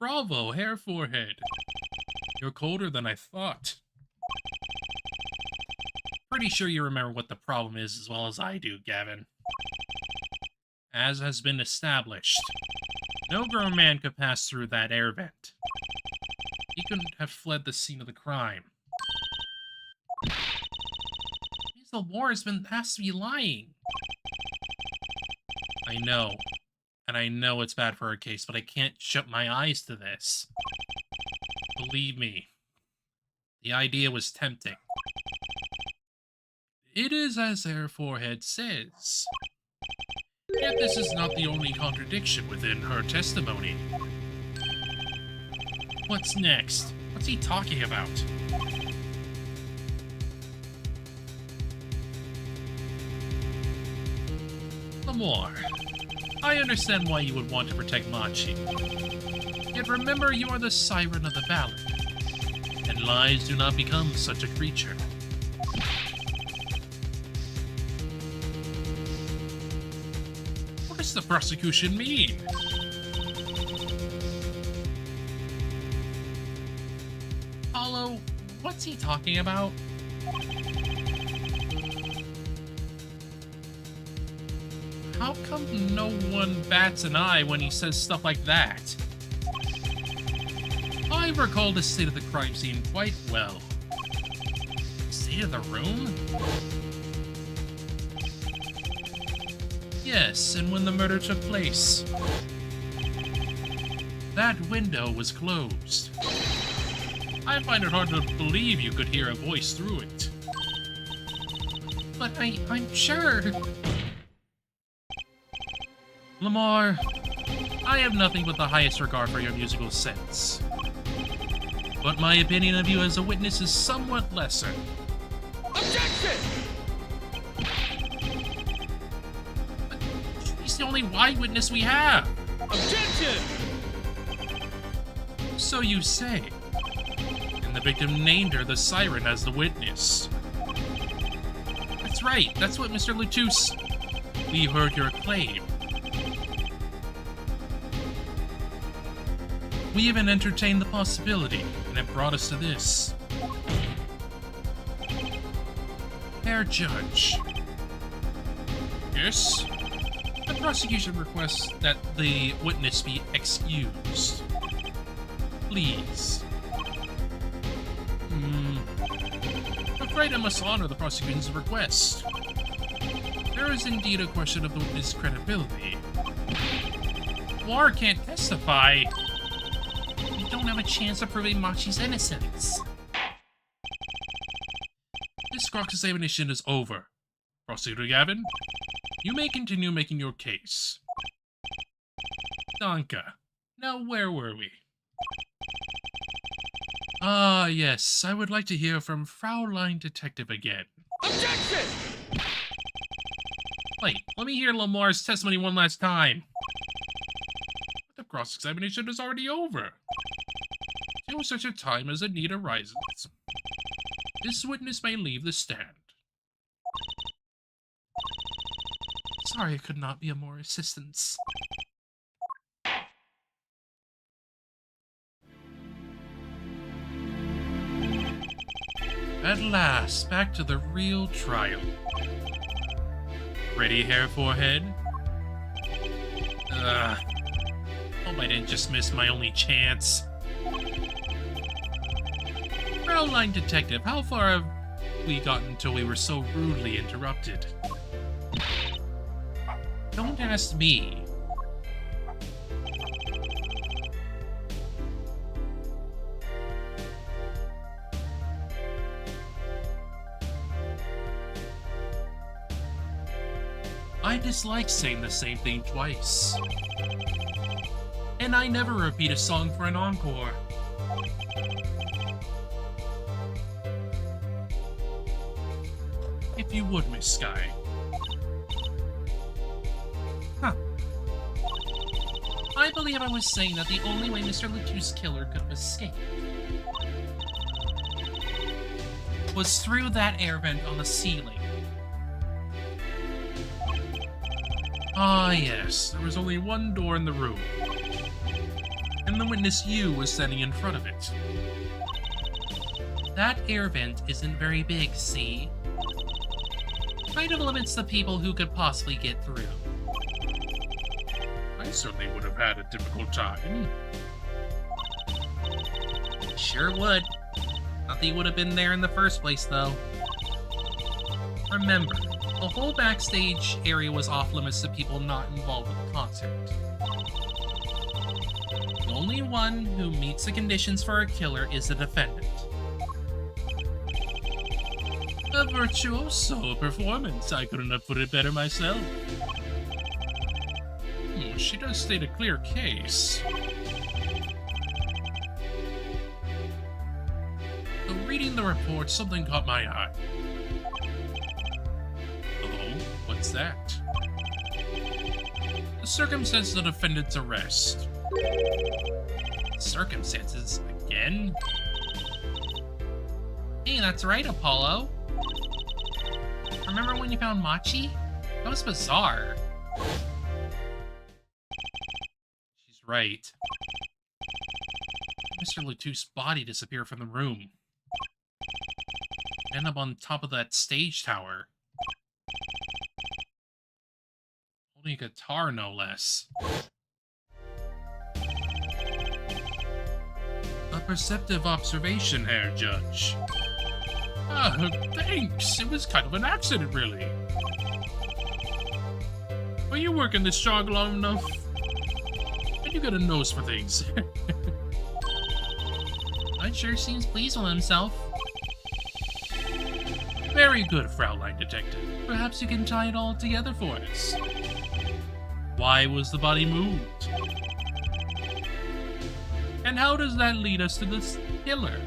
Bravo, Hair Forehead. You're colder than I thought. Pretty sure you remember what the problem is as well as I do, Gavin. As has been established, no grown man could pass through that air vent. He couldn't have fled the scene of the crime. The war has to be lying. I know. And I know it's bad for our case, but I can't shut my eyes to this. Believe me, the idea was tempting. It is as Hair Forehead says. Yet this is not the only contradiction within her testimony. What's next? What's he talking about? Lamar, I understand why you would want to protect Machi. Yet remember, you are the siren of the valley, and lies do not become such a creature. What does the prosecution mean? 'Cause What's he talking about? How come no one bats an eye when he says stuff like that? I recall the state of the crime scene quite well. State of the room? Yes, and when the murder took place. That window was closed. I find it hard to believe you could hear a voice through it. But I'm sure... Lamar, I have nothing but the highest regard for your musical sense. But my opinion of you as a witness is somewhat lesser. Objection! He's the only white witness we have. Objection! So you say. And the victim named her the Siren as the witness. That's right, that's what Mr. Lutus... We heard your claim. We even entertained the possibility, and it brought us to this. Fair Judge. Yes? The prosecution requests that the witness be excused. Please. I'm afraid I must honor the prosecution's request. There is indeed a question of the witness' credibility. War can't testify. You don't have a chance of proving Machi's innocence. This cross-examination is over. Prosecutor Gavin, you may continue making your case. Danka, now where were we? Ah, yes, I would like to hear from Fraulein Detective again. Objection! Wait, let me hear Lamar's testimony one last time. The cross-examination is already over. Till such a time as a need arises, this witness may leave the stand. Sorry I could not be of more assistance. At last, back to the real trial. Ready, hair, forehead? Ugh. Hope I didn't just miss my only chance. Fraulein Detective, how far have we gotten until we were so rudely interrupted? Don't ask me. I dislike saying the same thing twice. And I never repeat a song for an encore. If you would, Miss Sky. Huh. I believe I was saying that the only way Mr. Lutus' killer could have escaped was through that air vent on the ceiling. Ah, yes, there was only one door in the room. And the witness you was standing in front of it. That air vent isn't very big, see? Kind of limits the people who could possibly get through. I certainly would have had a difficult time. Sure would. Not that you would have been there in the first place, though. Remember, the whole backstage area was off limits to people not involved with the concert. The only one who meets the conditions for a killer is the defendant. A virtuoso performance, I couldn't have put it better myself. She does state a clear case. Though reading the report, something caught my eye. Oh, what's that? The circumstances of the defendant's arrest. Circumstances again? Hey, that's right, Apollo. Remember when you found Machi? That was bizarre. She's right. Mr. Lutus' body disappeared from the room. End up on top of that stage tower. Holding a guitar, no less. A perceptive observation, Herr Judge. Ah, thanks. It was kind of an accident, really. But you work in this job long enough, and you got a nose for things. Bud sure seems pleased with himself. Very good, Fraulein Detective. Perhaps you can tie it all together for us. Why was the body moved? And how does that lead us to this killer?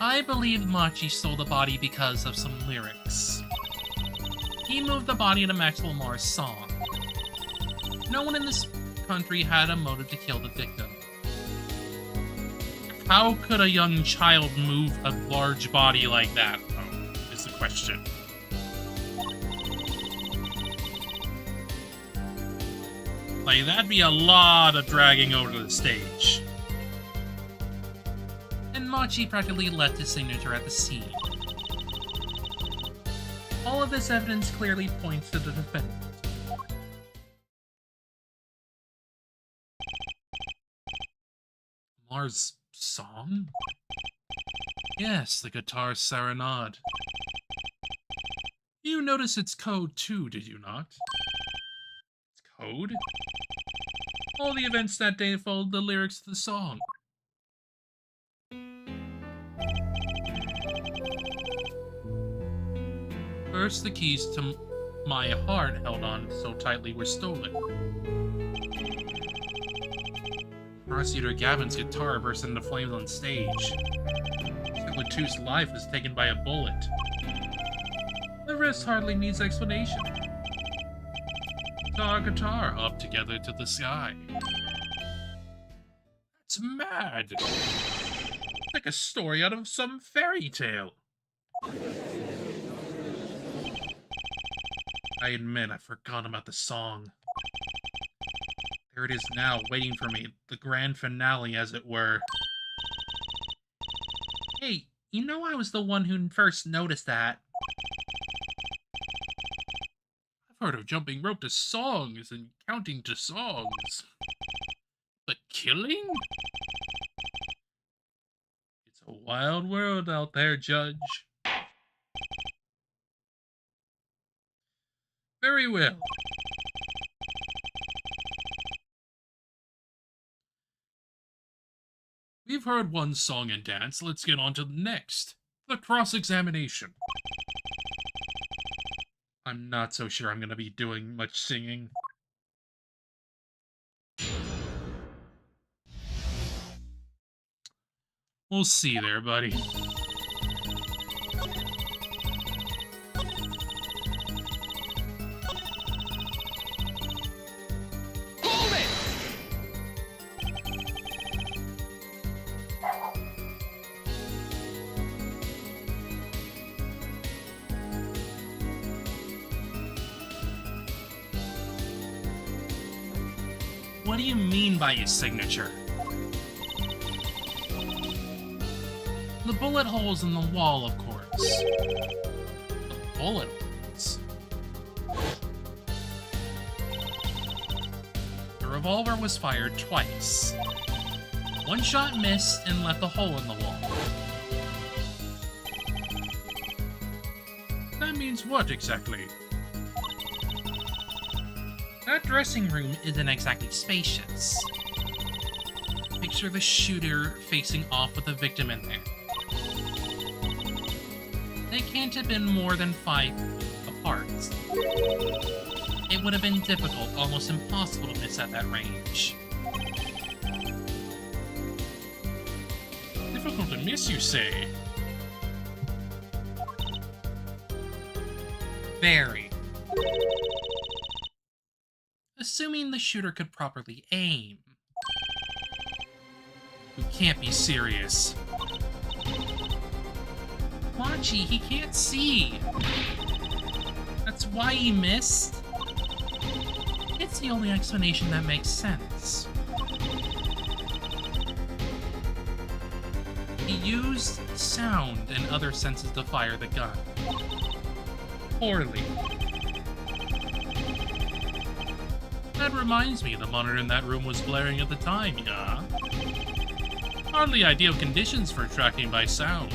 I believe Machi stole the body because of some lyrics. He moved the body to match Lamar's song. No one in this country had a motive to kill the victim. How could a young child move a large body like that, though, is the question. Like, that'd be a lot of dragging over the stage. And Machi practically left his signature at the scene. All of this evidence clearly points to the defendant. Lamar's song? Yes, the guitar Serenade. You notice its code too, did you not? It's code? All the events that day followed the lyrics to the song. First, the keys to my heart held on so tightly were stolen. Prosecutor Gavin's guitar burst into flames on stage. Latou's life was taken by a bullet. The rest hardly needs explanation. Saw our guitar up together to the sky. That's mad. Like a story out of some fairy tale. I admit I forgot about the song. There it is now, waiting for me. The grand finale, as it were. Hey, you know I was the one who first noticed that. I've heard of jumping rope to songs and counting to songs. But killing? It's a wild world out there, Judge. Very well. We've heard one song and dance, let's get on to the next. The cross-examination. I'm not so sure I'm gonna be doing much singing. We'll see there, buddy. What do you mean by his signature? The bullet holes in the wall, of course. The bullet holes? The revolver was fired twice. One shot missed and left a hole in the wall. That means what exactly? That dressing room isn't exactly spacious. Picture the shooter facing off with the victim in there. They can't have been more than 5 feet apart. It would have been difficult, almost impossible to miss at that range. Difficult to miss, you say? Very. Assuming the shooter could properly aim. You can't be serious. Machi, he can't see. That's why he missed. It's the only explanation that makes sense. He used sound and other senses to fire the gun. Poorly. That reminds me, the monitor in that room was blaring at the time, yeah? Hardly ideal conditions for tracking by sound.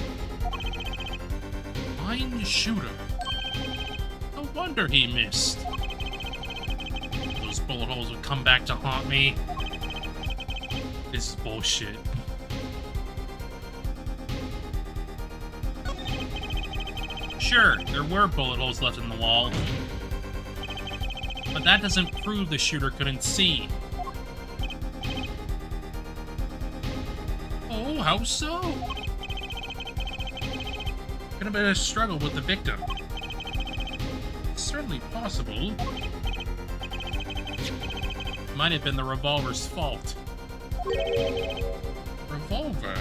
Blind shooter. No wonder he missed. Those bullet holes would come back to haunt me. This is bullshit. Sure, there were bullet holes left in the wall. But that doesn't prove the shooter couldn't see. Oh, how so? Could have been a struggle with the victim. It's certainly possible. Might have been the revolver's fault. Revolver?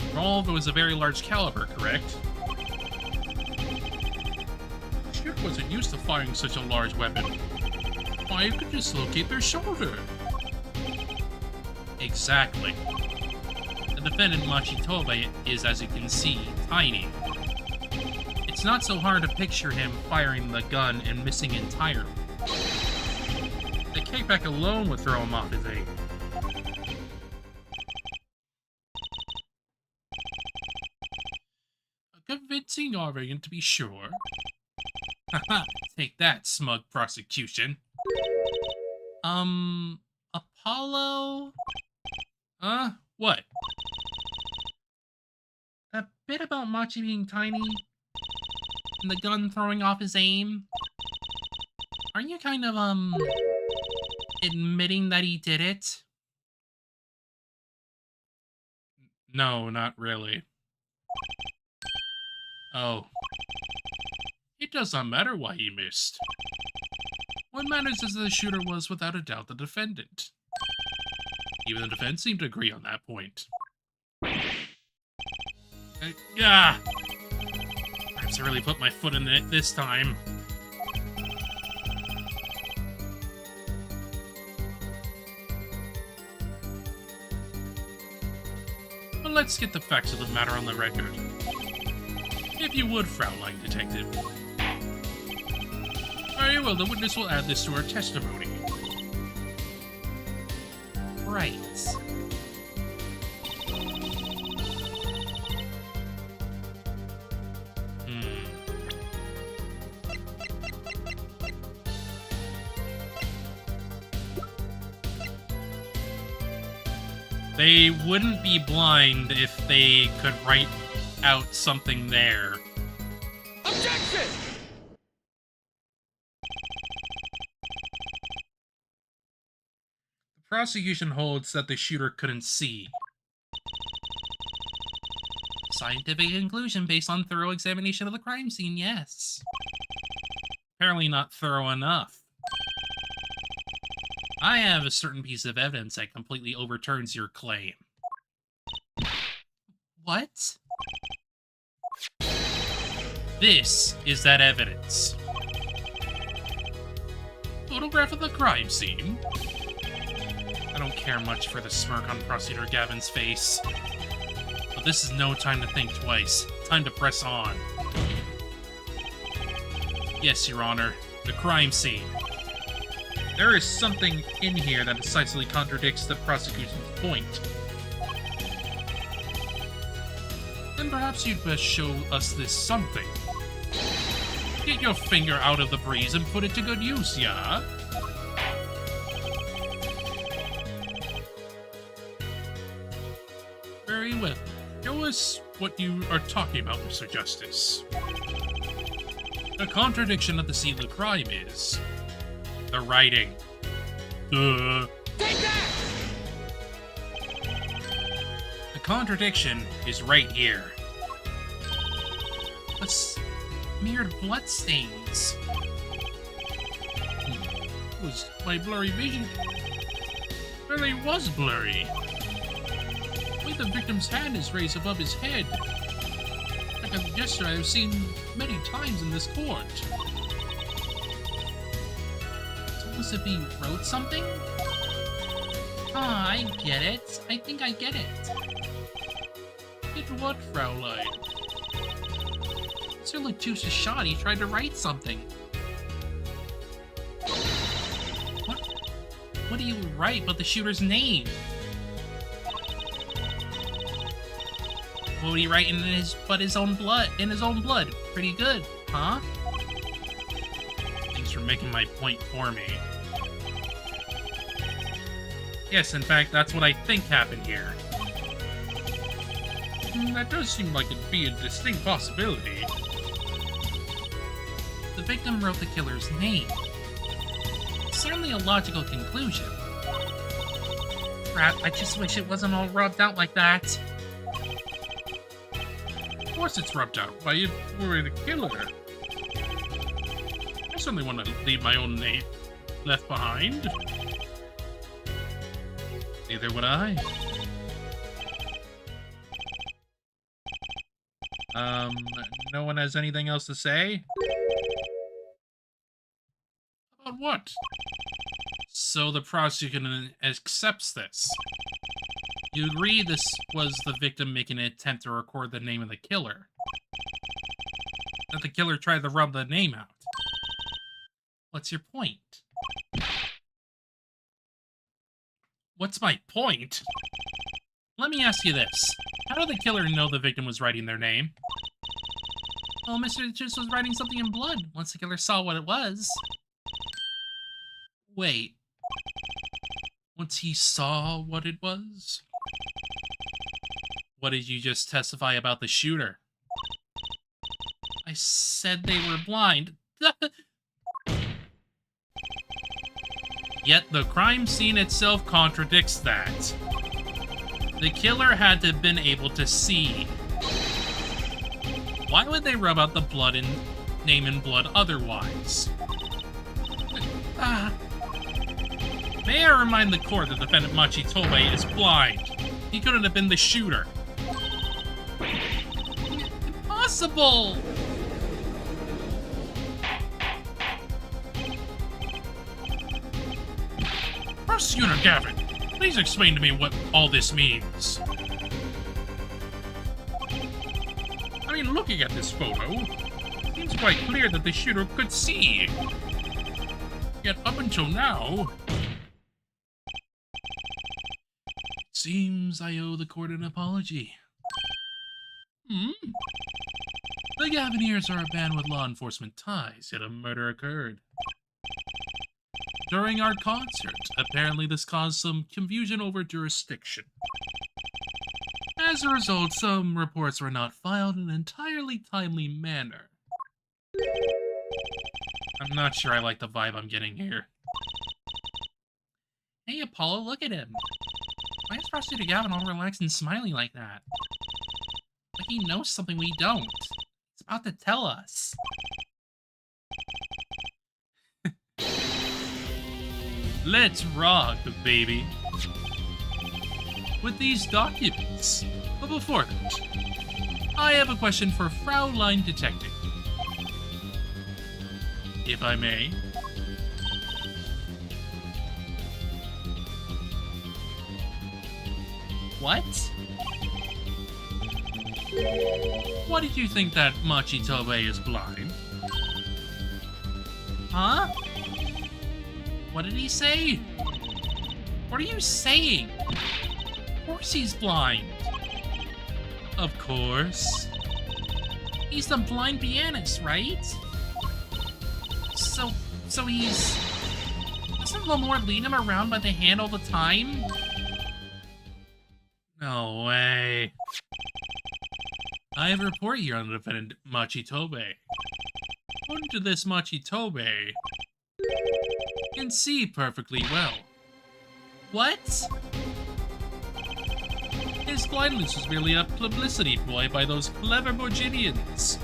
Revolver was a very large caliber, correct? Shooter wasn't used to firing such a large weapon. Why, you could just locate their shoulder. Exactly. The defendant, Machitobe, is, as you can see, tiny. It's not so hard to picture him firing the gun and missing entirely. The kickback alone would throw him off his aim. A convincing argument, to be sure. Haha, take that, smug prosecution. Apollo? What? That bit about Machi being tiny and the gun throwing off his aim? Are you kind of, admitting that he did it? No, not really. Oh. It does not matter why he missed. What matters is that the shooter was, without a doubt, the defendant. Even the defense seemed to agree on that point. Perhaps I really put my foot in it this time. But let's get the facts of the matter on the record. If you would, Fraulein Detective. Very well, the witness will add this to her testimony. Right. They wouldn't be blind if they could write out something there. Objection! The prosecution holds that the shooter couldn't see. Scientific conclusion based on thorough examination of the crime scene, yes. Apparently not thorough enough. I have a certain piece of evidence that completely overturns your claim. What? This is that evidence. Photograph of the crime scene. I don't care much for the smirk on Prosecutor Gavin's face. But this is no time to think twice. Time to press on. Yes, Your Honor. The crime scene. There is something in here that decisively contradicts the prosecution's point. Then perhaps you'd best show us this something. Get your finger out of the breeze and put it to good use, yeah? Very well. Show us what you are talking about, Mr. Justice. The contradiction at the scene of the crime is... the writing. Take that! The contradiction is right here. The smeared bloodstains. Was my blurry vision? Really was blurry. The way the victim's hand is raised above his head. The kind of gesture I have seen many times in this court. It's almost as if he wrote something? Ah, I get it. I think I get it. Get what, Fraulein? Sir Latush's shot, he tried to write something. What do you write but the shooter's name? What would he write in his own blood? Pretty good, huh? Thanks for making my point for me. Yes, in fact, that's what I think happened here. That does seem like it'd be a distinct possibility. The victim wrote the killer's name. Certainly a logical conclusion. Crap, I just wish it wasn't all rubbed out like that. Of course it's rubbed out. Why you were the killer? I certainly want to leave my own name left behind. Neither would I. No one has anything else to say? About what? So the prosecutor accepts this. You agree this was the victim making an attempt to record the name of the killer? That the killer tried to rub the name out? What's your point? What's my point? Let me ask you this. How did the killer know the victim was writing their name? Well, Mr. Just was writing something in blood once the killer saw what it was. Wait. Once he saw what it was? What did you just testify about the shooter? I said they were blind. Yet the crime scene itself contradicts that. The killer had to have been able to see. Why would they rub out the blood and name in blood otherwise? May I remind the court that defendant Machitobe is blind. He couldn't have been the shooter. Impossible! Prosecutor Gavin, please explain to me what all this means. I mean, looking at this photo, it seems quite clear that the shooter could see. Yet up until now, it seems I owe the court an apology. The Gaviniers are a band with law enforcement ties, yet a murder occurred. During our concert, apparently this caused some confusion over jurisdiction. As a result, some reports were not filed in an entirely timely manner. I'm not sure I like the vibe I'm getting here. Hey, Apollo, look at him. Why is Prosecutor Gavin all relaxed and smiling like that? Like he knows something we don't. He's about to tell us. Let's rock, baby. With these documents. But before that, I have a question for Fraulein Detective. If I may. What? Why did you think that Machitobe is blind? Huh? What did he say? What are you saying? Of course he's blind. Of course. He's the blind pianist, right? So he's... Doesn't Lamore lead him around by the hand all the time? No way. I have a report here on the defendant Machitobe. According to this Machitobe, can see perfectly well. What? His blindness was merely a publicity ploy by those clever Borginians.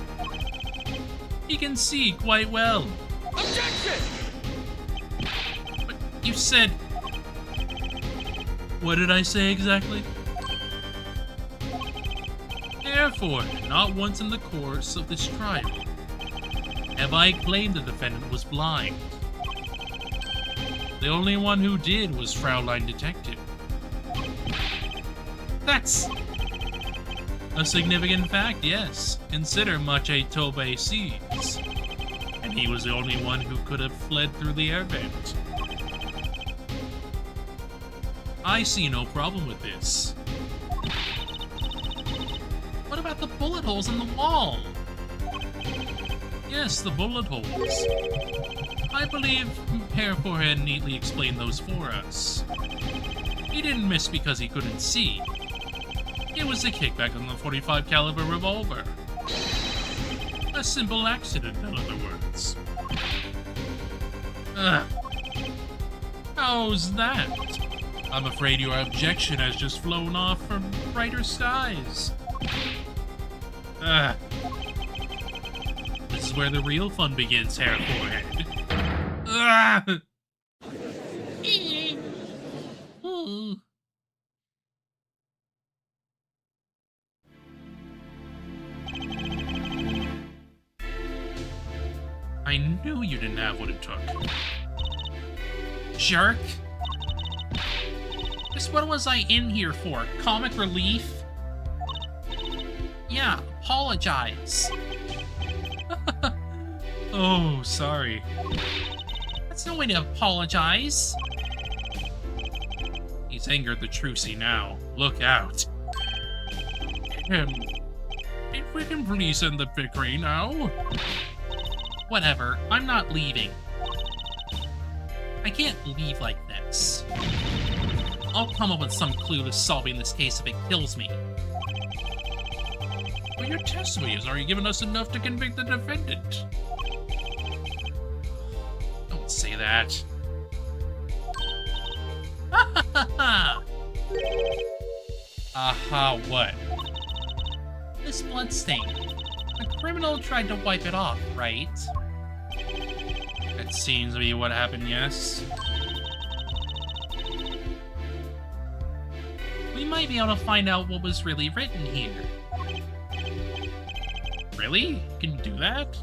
He can see quite well. Objection! But you said... What did I say exactly? Therefore, not once in the course of this trial have I claimed the defendant was blind. The only one who did was Fraulein Detective. That's a significant fact, yes. Consider Mache Tobe sees. And he was the only one who could have fled through the air vent. I see no problem with this. What about the bullet holes in the wall? Yes, the bullet holes. I believe Herr Forehead neatly explained those for us. He didn't miss because he couldn't see. It was a kickback on the 45 caliber revolver. A simple accident, in other words. How's that? I'm afraid your objection has just flown off from brighter skies. This is where the real fun begins, Herr Forehead. I knew you didn't have what it took. Jerk. Just what was I in here for? Comic relief? Yeah, apologize. Oh, sorry. That's no way to apologize. He's angered the Trucy now. Look out. If we can please end the bickering now. Whatever, I'm not leaving. I can't leave like this. I'll come up with some clue to solving this case if it kills me. Well, your testimony is already given us enough to convict the defendant. Don't say that. Aha, what? This blood stain. The criminal tried to wipe it off, right? That seems to be what happened, yes. We might be able to find out what was really written here. Really? Can you do that?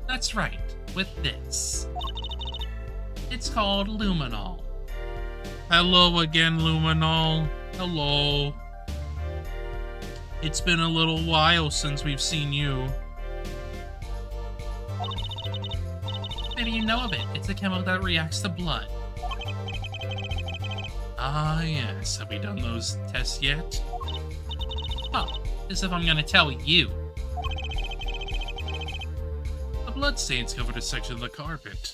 That's right, with this. It's called luminol. Hello again, Luminol. Hello. It's been a little while since we've seen you. Maybe you know of it. It's a chemical that reacts to blood. Ah, yes. Have we done those tests yet? Huh. As if I'm gonna tell you. The bloodstains covered a section of the carpet.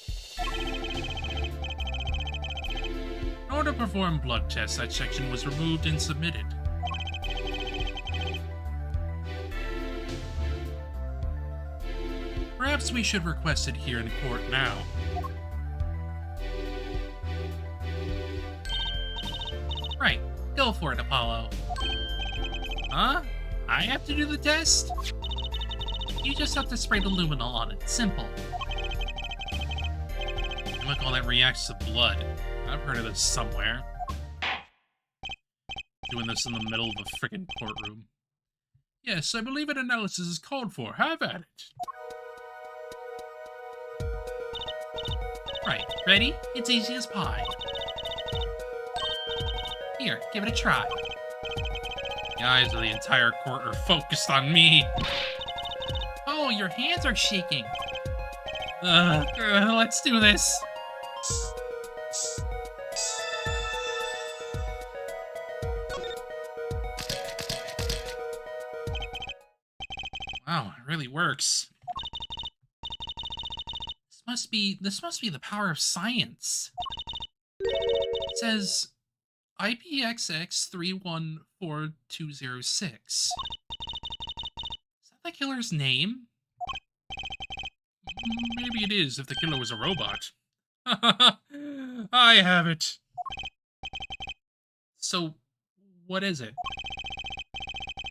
In order to perform blood tests, that section was removed and submitted. Perhaps we should request it here in court now. Right. Go for it, Apollo. Huh? I have to do the test? You just have to spray the luminol on it. Simple. Chemical that reacts to blood. I've heard of this somewhere. Doing this in the middle of a frickin' courtroom. Yes, I believe an analysis is called for. Have at it. Right. Ready? It's easy as pie. Here, give it a try. The eyes of the entire court are focused on me. Oh, your hands are shaking. Let's do this. Wow, it really works. This must be the power of science. It says IPXX 314206. Is that the killer's name? Maybe it is if the killer was a robot. I have it. So, what is it?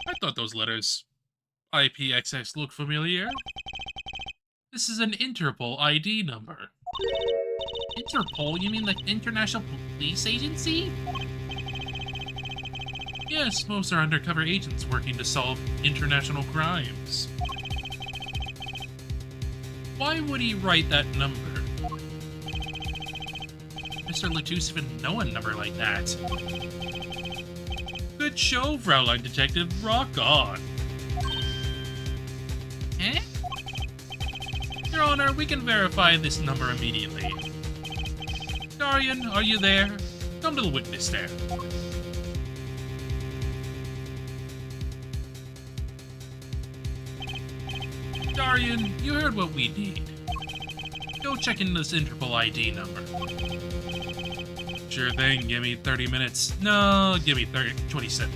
I thought those letters IPXX looked familiar. This is an Interpol ID number. Interpol? You mean the International Police Agency? Yes, most are undercover agents working to solve international crimes. Why would he write that number? Mr. Latus even know a number like that. Good show, Fraulein Detective. Rock on. Eh? Your Honor, we can verify this number immediately. Jarren, are you there? Come to the witness stand. Jarren, you heard what we need. Go check in this Interpol ID number. Sure thing, give me 30 minutes. No, give me 27.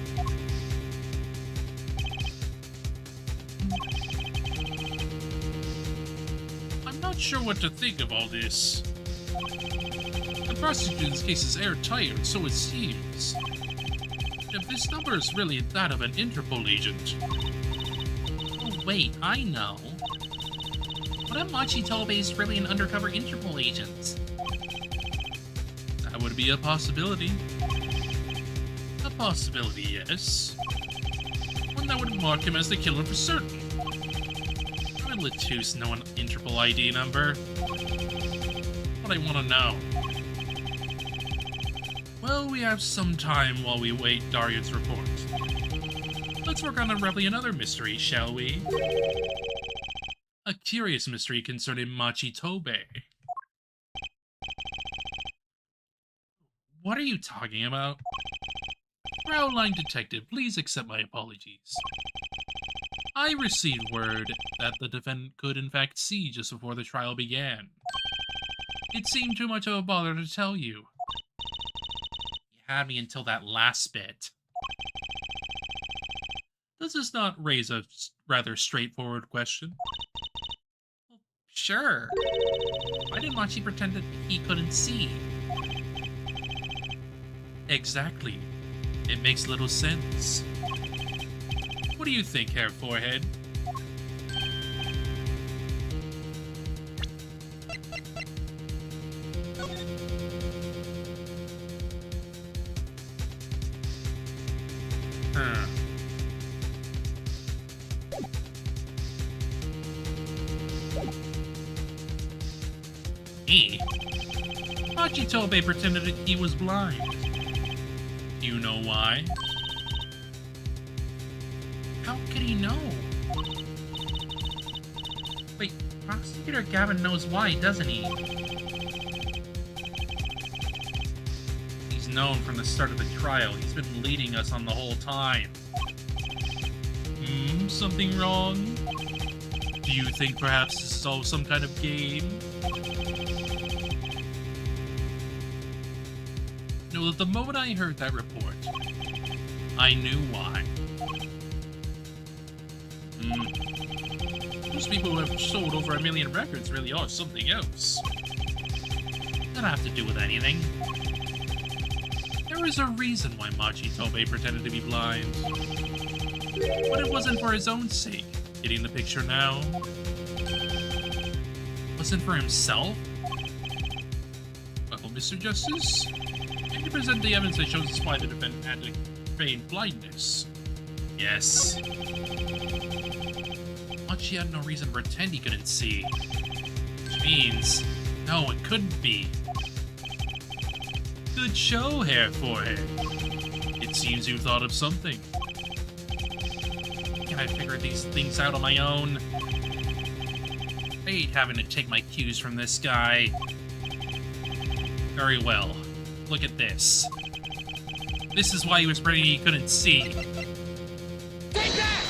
I'm not sure what to think of all this. The prosecution's case is airtight, and so it seems. If this number is really that of an Interpol agent... Oh, wait, I know. What if Machitobe is really an undercover Interpol agent? That would be a possibility. A possibility, yes. One that would mark him as the killer for certain. Would Latus know an Interpol ID number? What I want to know. Well, we have some time while we wait Darian's report. Let's work on unraveling another mystery, shall we? A curious mystery concerning Machitobe. What are you talking about? Fraulein Detective, please accept my apologies. I received word that the defendant could in fact see just before the trial began. It seemed too much of a bother to tell you. You had me until that last bit. Does this not raise a rather straightforward question? Well, sure. Why did Machi pretend that he couldn't see? Exactly. It makes little sense. What do you think, Hair Forehead? He? Machitobe pretended that he was blind. Do you know why? How could he know? Wait, Prosecutor Gavin knows why, doesn't he? He's known from the start of the trial. He's been leading us on the whole time. Something wrong? Do you think perhaps this is all some kind of game? No, the moment I heard that report, I knew why. Those people who have sold over 1 million records really are something else. Doesn't have to do with anything. There was a reason why Machitobe pretended to be blind. But it wasn't for his own sake. Getting the picture now? Wasn't for himself? Well, Mr. Justice, can you present the evidence that shows us why the defendant had to feign blindness? Yes. Machi had no reason to pretend he couldn't see. Which means, no, it couldn't be. Good show, Hair Forehead. It seems you thought of something. Can I figure these things out on my own? I hate having to take my cues from this guy. Very well. Look at this. This is why he was pretending he couldn't see. Take that!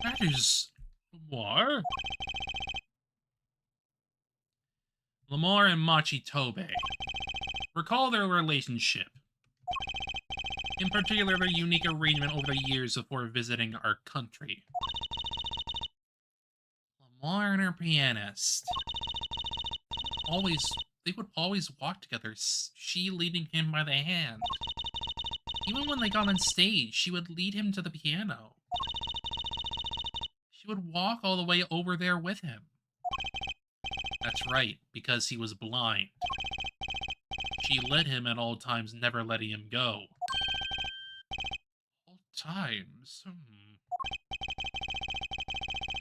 That is... Lamar? Lamar and Machitobe. Recall their relationship. In particular, their unique arrangement over the years before visiting our country. Lamar and her pianist. They would always walk together, she leading him by the hand. Even when they got on stage, she would lead him to the piano. She would walk all the way over there with him. That's right, because he was blind. she led him at all times, never letting him go. All times?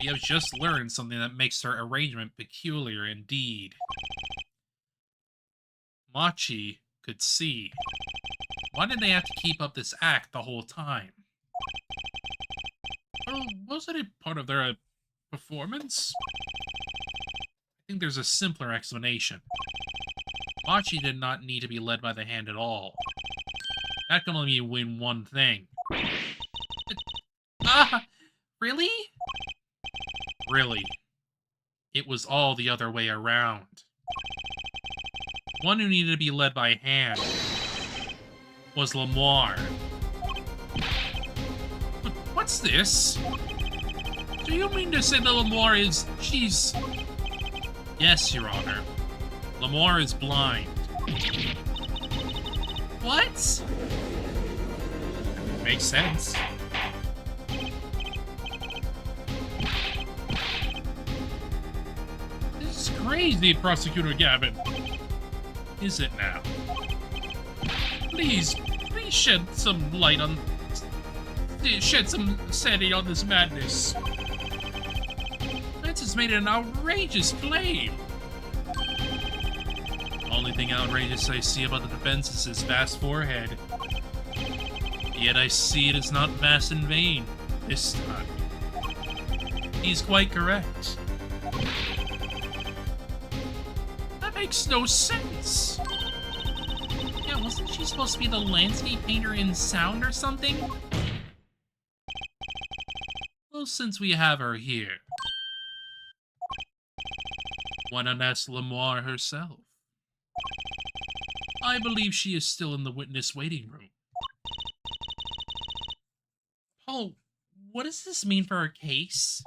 We have just learned something that makes her arrangement peculiar indeed. Machi could see. Why did they have to keep up this act the whole time? Well, wasn't it part of their performance? I think there's a simpler explanation. Machi did not need to be led by the hand at all. That can only mean one thing. Really? Really. It was all the other way around. One who needed to be led by hand was Lamar. But what's this? Do you mean to say that Lamar is... she's... Yes, Your Honor. Lamar is blind. What? Makes sense. This is crazy, Prosecutor Gavin. Is it now? Please shed some light on... shed some sanity on this madness. Francis made an outrageous claim. The only thing outrageous I see about the defense is his vast forehead. Yet I see it is not vast in vain this time. He's quite correct. That makes no sense. Yeah, wasn't she supposed to be the landscape painter in sound or something? Well, since we have her here, why not ask Lamar herself? I believe she is still in the witness waiting room. Paul, what does this mean for her case?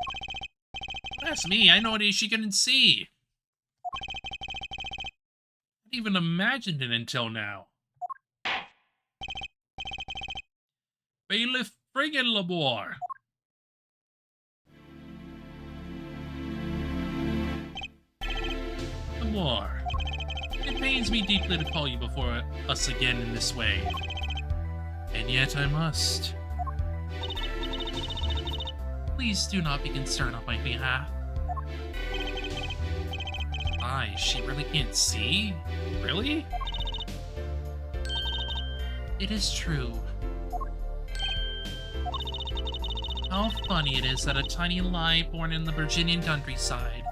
Don't ask me, I know what it is she couldn't see. I hadn't even imagined it until now. Bailiff, bring in Lamar. Lamar, it pains me deeply to call you before us again in this way. And yet I must. Please do not be concerned on my behalf. She really can't see? Really? It is true. How funny it is that a tiny lie born in the Virginian countryside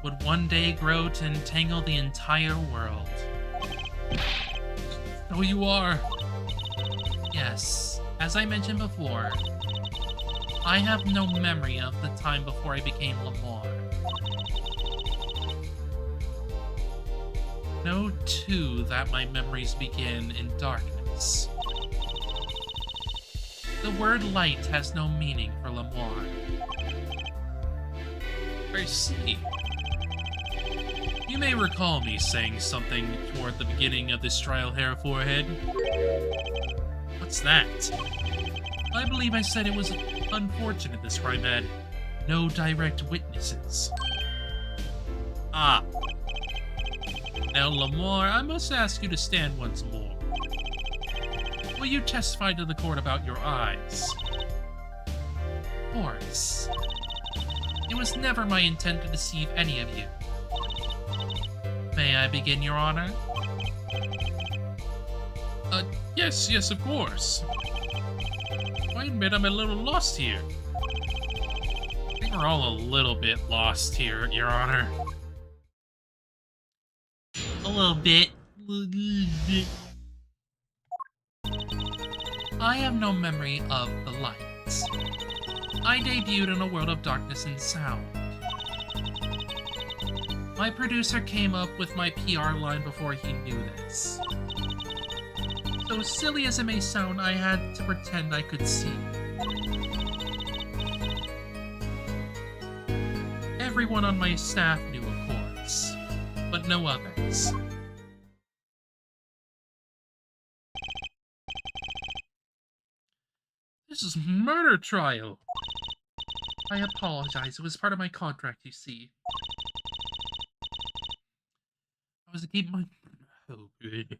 would one day grow to entangle the entire world. Oh, you are. Yes, as I mentioned before, I have no memory of the time before I became Lamar. Know, too, that my memories begin in darkness. The word light has no meaning for Lamar. I see. You may recall me saying something toward the beginning of this trial here, Forehead. What's that? I believe I said it was unfortunate this crime had no direct witnesses. Ah. Now, Lamar, I must ask you to stand once more. Will you testify to the court about your eyes? Of course. It was never my intent to deceive any of you. May I begin, Your Honor? Yes, of course. I admit I'm a little lost here. I think we're all a little bit lost here, Your Honor. A little bit. I have no memory of the lights. I debuted in a world of darkness and sound. My producer came up with my PR line before he knew this. So silly as it may sound, I had to pretend I could see. Everyone on my staff knew, of course, but no others. This is murder trial. I apologize. It was part of my contract, you see. I was to keep my... Oh, good.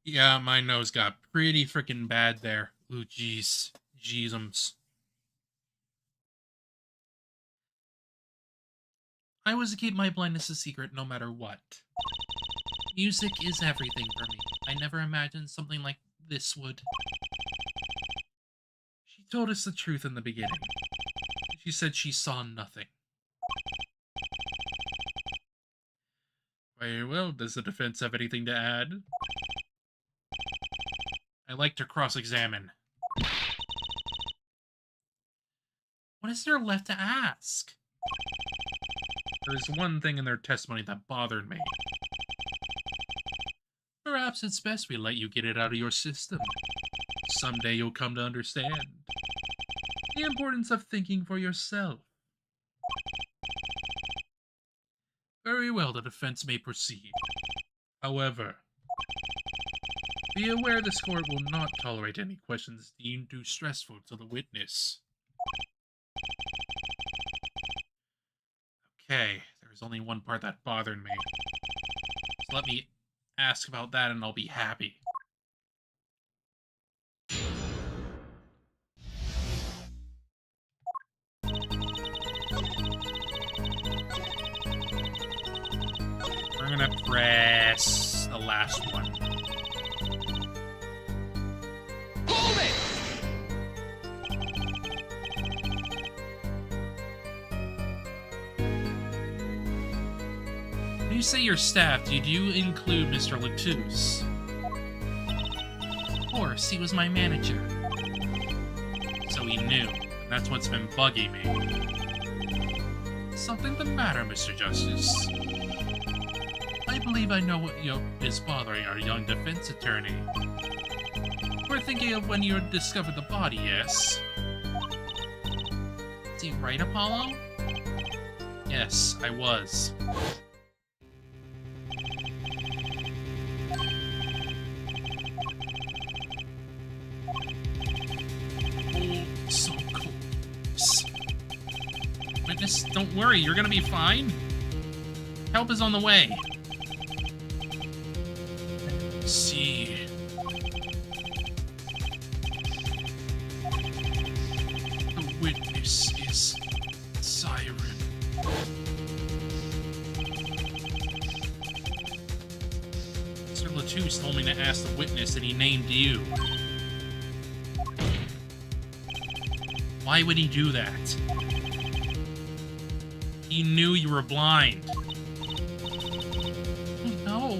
Yeah, my nose got pretty freaking bad there. Ooh, jeez. Jeezums. I was to keep my blindness a secret no matter what. Music is everything for me. I never imagined something like this would. She told us the truth in the beginning. She said she saw nothing. Very well, does the defense have anything to add? I like to cross-examine. What is there left to ask? There's one thing in their testimony that bothered me. Perhaps it's best we let you get it out of your system. Someday you'll come to understand the importance of thinking for yourself. Very well, the defense may proceed. However, be aware this court will not tolerate any questions deemed too stressful to the witness. Okay, there's only one part that bothered me. So let me ask about that and I'll be happy. We're gonna press the last one. Hold it! When you say your staff, did you include Mr. Latouche? Of course, he was my manager. So he knew, and that's what's been bugging me. Something the matter, Mr. Justice? I believe I know what is bothering our young defense attorney. We're thinking of when you discovered the body, yes? Is he right, Apollo? Yes, I was. Oh, so close. Witness, don't worry, you're gonna be fine. Help is on the way. See. The witness is Siren. Mr. Latouche told me to ask the witness and he named you. Why would he do that? He knew you were blind. No.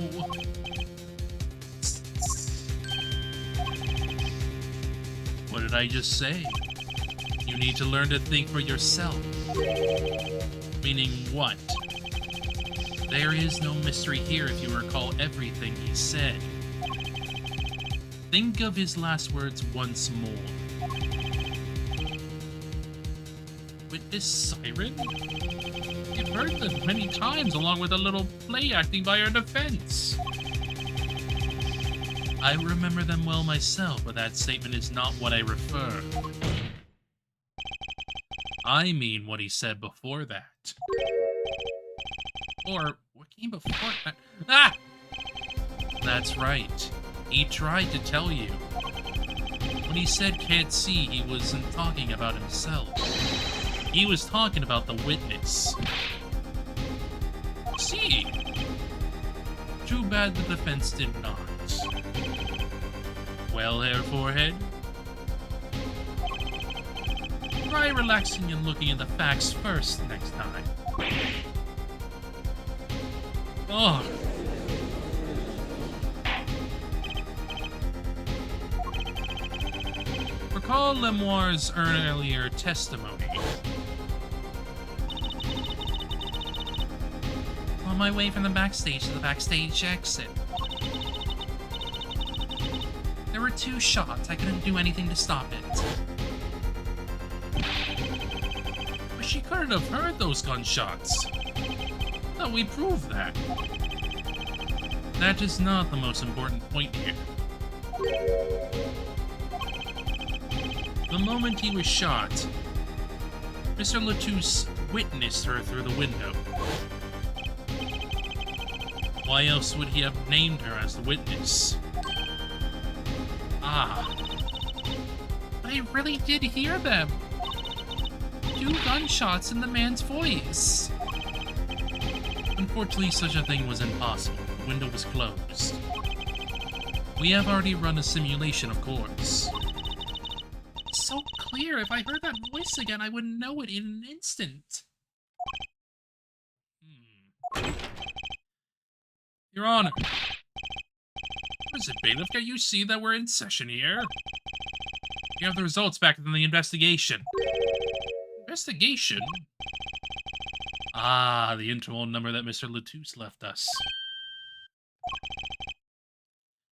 What did I just say? You need to learn to think for yourself. Meaning what? There is no mystery here if you recall everything he said. Think of his last words once more. Witness Siren? You've heard them many times along with a little play acting by our defense. I remember them well myself, but that statement is not what I refer. I mean what he said before that. Or what came before that? Ah! That's right. He tried to tell you. When he said can't see, he wasn't talking about himself. He was talking about the witness. See? Too bad the defense did not. Well, Hair Forehead? Try relaxing and looking at the facts first next time. Oh. recall Lemoire's earlier testimony. On my way from the backstage to the backstage exit. There were 2 shots. I couldn't do anything to stop it. But she couldn't have heard those gunshots. Thought we proved that. That is not the most important point here. The moment he was shot, Mr. Latouche witnessed her through the window. Why else would he have named her as the witness? Ah. But I really did hear them. 2 gunshots in the man's voice. Unfortunately, such a thing was impossible. The window was closed. We have already run a simulation, of course. It's so clear. If I heard that voice again, I would know it in an instant. Your Honor. What is it, bailiff? Can't you see that we're in session here? You have the results back from the investigation. Investigation? Ah, the interval number that Mr. Latouche left us.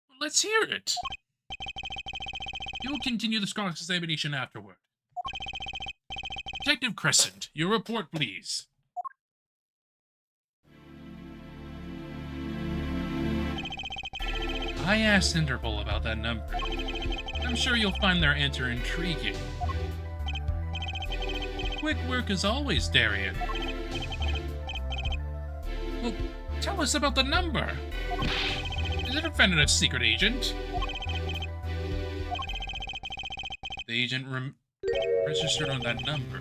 Well, let's hear it. You will continue this cross-examination afterward. Detective Crescent, your report, please. I asked Interpol about that number. I'm sure you'll find their answer intriguing. Quick work as always, Darien. Well, tell us about the number. Is it offended a secret agent? The agent registered on that number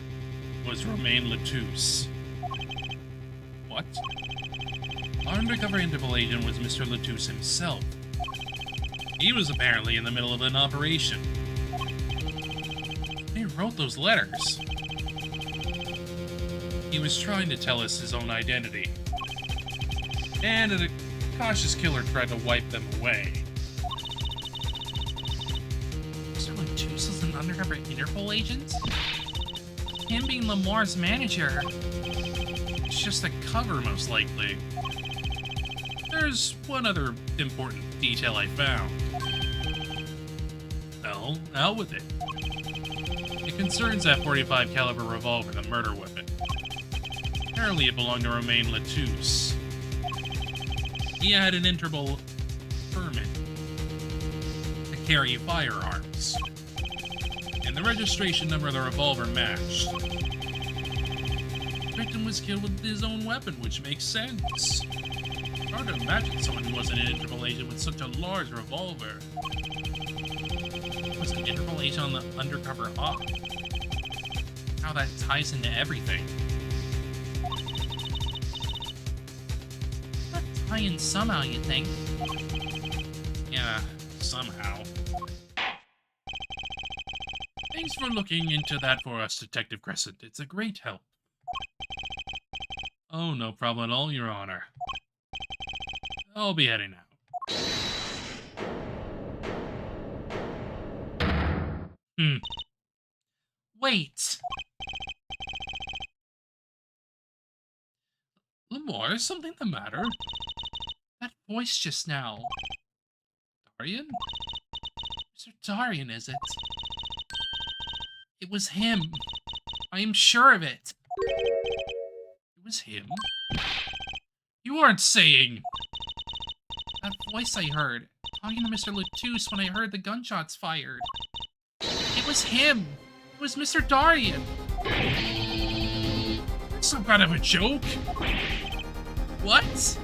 was Romain Latouche. What? Our undercover Interpol agent was Mr. Latouche himself. He was apparently in the middle of an operation. He wrote those letters. He was trying to tell us his own identity. And a cautious killer tried to wipe them away. Mr. Latouche is an undercover Interpol agent? Him being Lemoire's manager. It's just a cover, most likely. There's one other important detail I found. Well, out with it. It concerns that .45 caliber revolver, the murder weapon. Apparently it belonged to Romain Latouche. He had an Interpol permit to carry firearms. And the registration number of the revolver matched. The victim was killed with his own weapon, which makes sense. Hard to imagine someone who wasn't an Interpol agent with such a large revolver. Was an Interpol agent on the undercover op? How that ties into everything. That tie in somehow, you think? Yeah, somehow. Thanks for looking into that for us, Detective Crescent. It's a great help. Oh, no problem at all, Your Honor. I'll be heading out. Wait! Lemoire, is something the matter? That voice just now. Darien? Mr. Darien, is it? It was him. I am sure of it. It was him? You aren't saying... That voice I heard, talking to Mr. Latouche when I heard the gunshots fired. It was him! It was Mr. Darien! Some kind of a joke? What?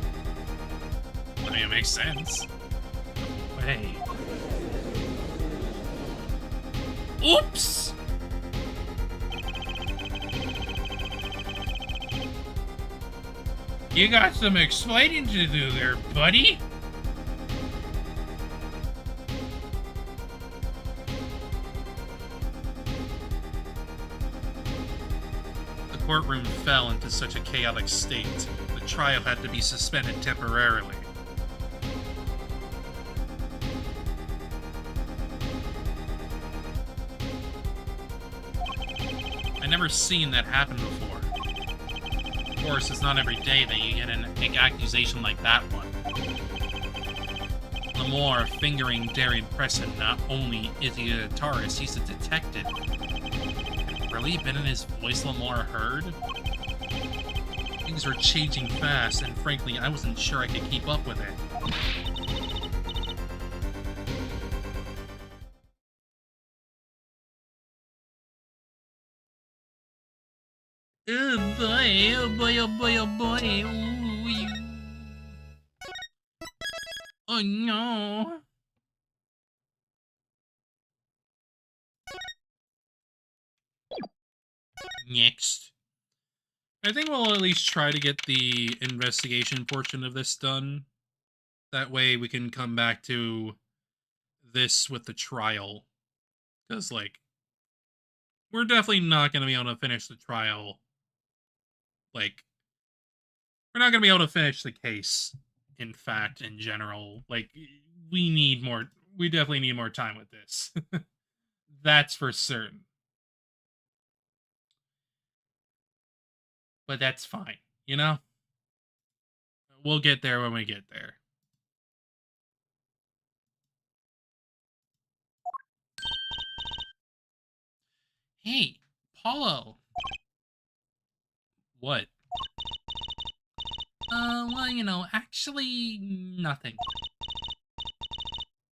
I mean, it makes sense. No way. Oops! You got some explaining to do there, buddy. The courtroom fell into such a chaotic state, the trial had to be suspended temporarily. never seen that happen before. Of course, it's not every day that you get an accusation like that one. The more fingering Darren Preston, not only is he a guitarist, he's a detective. Had it really been in his voice Lamar heard? Things were changing fast, and frankly, I wasn't sure I could keep up with it. Oh boy, oh boy, oh boy, oh boy. Ooh, you... Oh no. Next. I think we'll at least try to get the investigation portion of this done. That way we can come back to this with the trial. Because, like, we're definitely not going to be able to finish the trial. Like, we're not going to be able to finish the case, in fact, in general. Like, we definitely need more time with this. That's for certain. But that's fine, you know? We'll get there when we get there. Hey, Paulo. What? Well, you know, actually, nothing.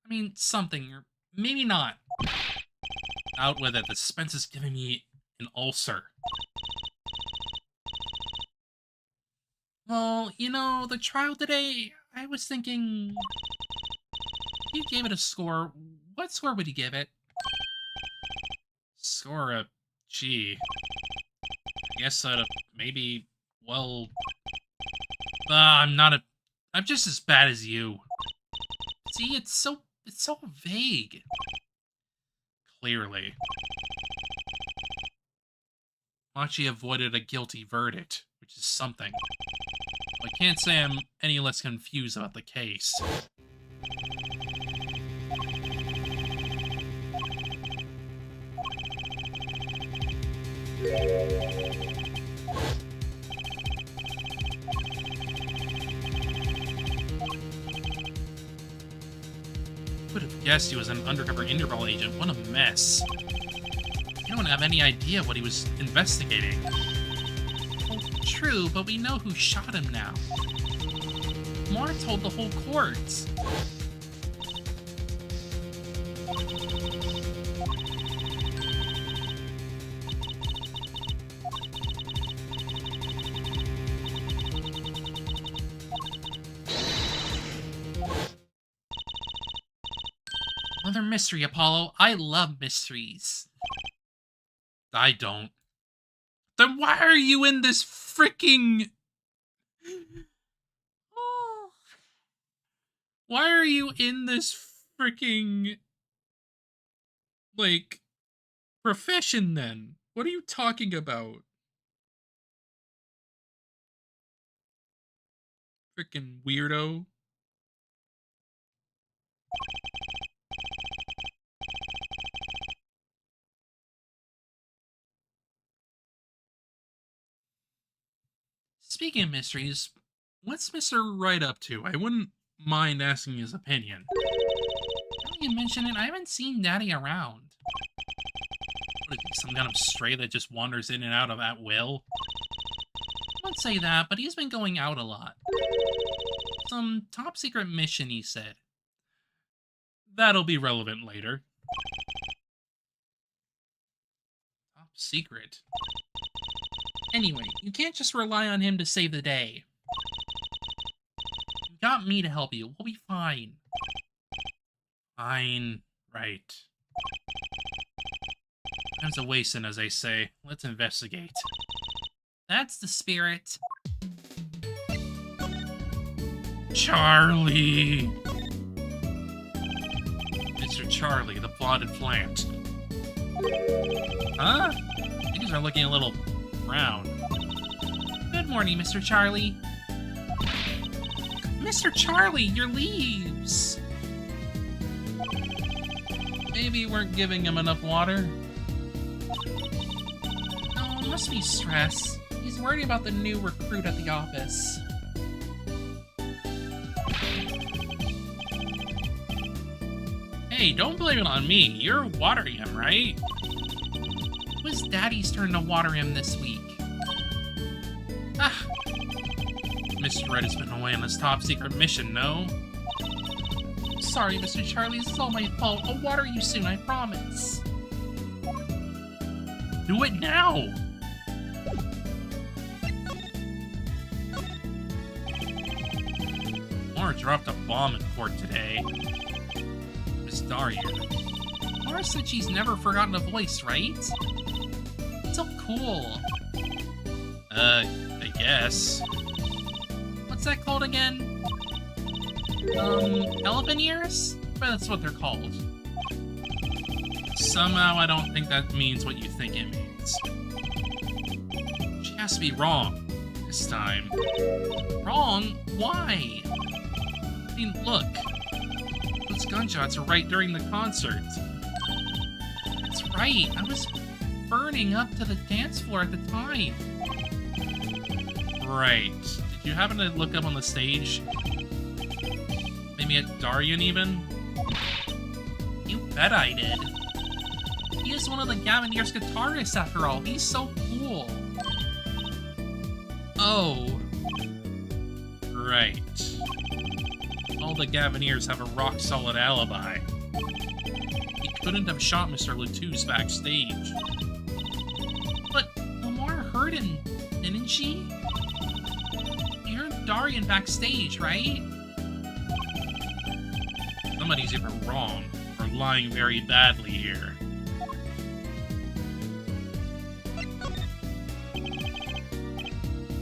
I mean, something, or maybe not. Out with it, the suspense is giving me an ulcer. Well, you know, the trial today, I was thinking... If you gave it a score, what score would you give it? Score a G. I guess maybe, well... I'm just as bad as you. See, it's so vague. Clearly. Machi avoided a guilty verdict, which is something. I can't say I'm any less confused about the case. Would have guessed he was an undercover Interpol agent. What a mess. You don't have any idea what he was investigating. Well, true, but we know who shot him now. Mar told the whole court. Another mystery, Apollo. I love mysteries. I don't. Then why are you in this freaking... Why are you in this freaking... like, profession then? What are you talking about? Freaking weirdo. Speaking of mysteries, what's Mr. Wright up to? I wouldn't mind asking his opinion. Now you mention it, I haven't seen Daddy around. What is he, some kind of stray that just wanders in and out of at will? I wouldn't say that, but he's been going out a lot. Some top secret mission, he said. That'll be relevant later. Top secret? Anyway, you can't just rely on him to save the day. You got me to help you. We'll be fine. Fine. Right. Time's a wasting, as they say. Let's investigate. That's the spirit. Charlie! Mr. Charlie, the plotted plant. Huh? Things are looking a little... round. Good morning, Mr. Charlie. Mr. Charlie, your leaves! Maybe you weren't giving him enough water? No, must be stress. He's worried about the new recruit at the office. Hey, don't blame it on me. You're watering him, right? It was Daddy's turn to water him this week. Ah. Mr. Red has been away on this top-secret mission, no? Sorry, Mr. Charlie. This is all my fault. I'll water you soon, I promise. Do it now! Laura dropped a bomb in court today. Miss Darien. Laura said she's never forgotten a voice, right? It's so cool. I guess. What's that called again? Elephant ears? But that's what they're called. Somehow I don't think that means what you think it means. She has to be wrong this time. Wrong? Why? I mean, look. Those gunshots are right during the concert. That's right. I was burning up to the dance floor at the time. Right. Did you happen to look up on the stage? Maybe at Darien, even? You bet I did. He is one of the Gavineers guitarists, after all. He's so cool. Oh. Right. All the Gavineers have a rock-solid alibi. He couldn't have shot Mr. Latouche backstage. But Lamar heard him, didn't she? He heard Darien backstage, right? Somebody's either wrong or lying very badly here.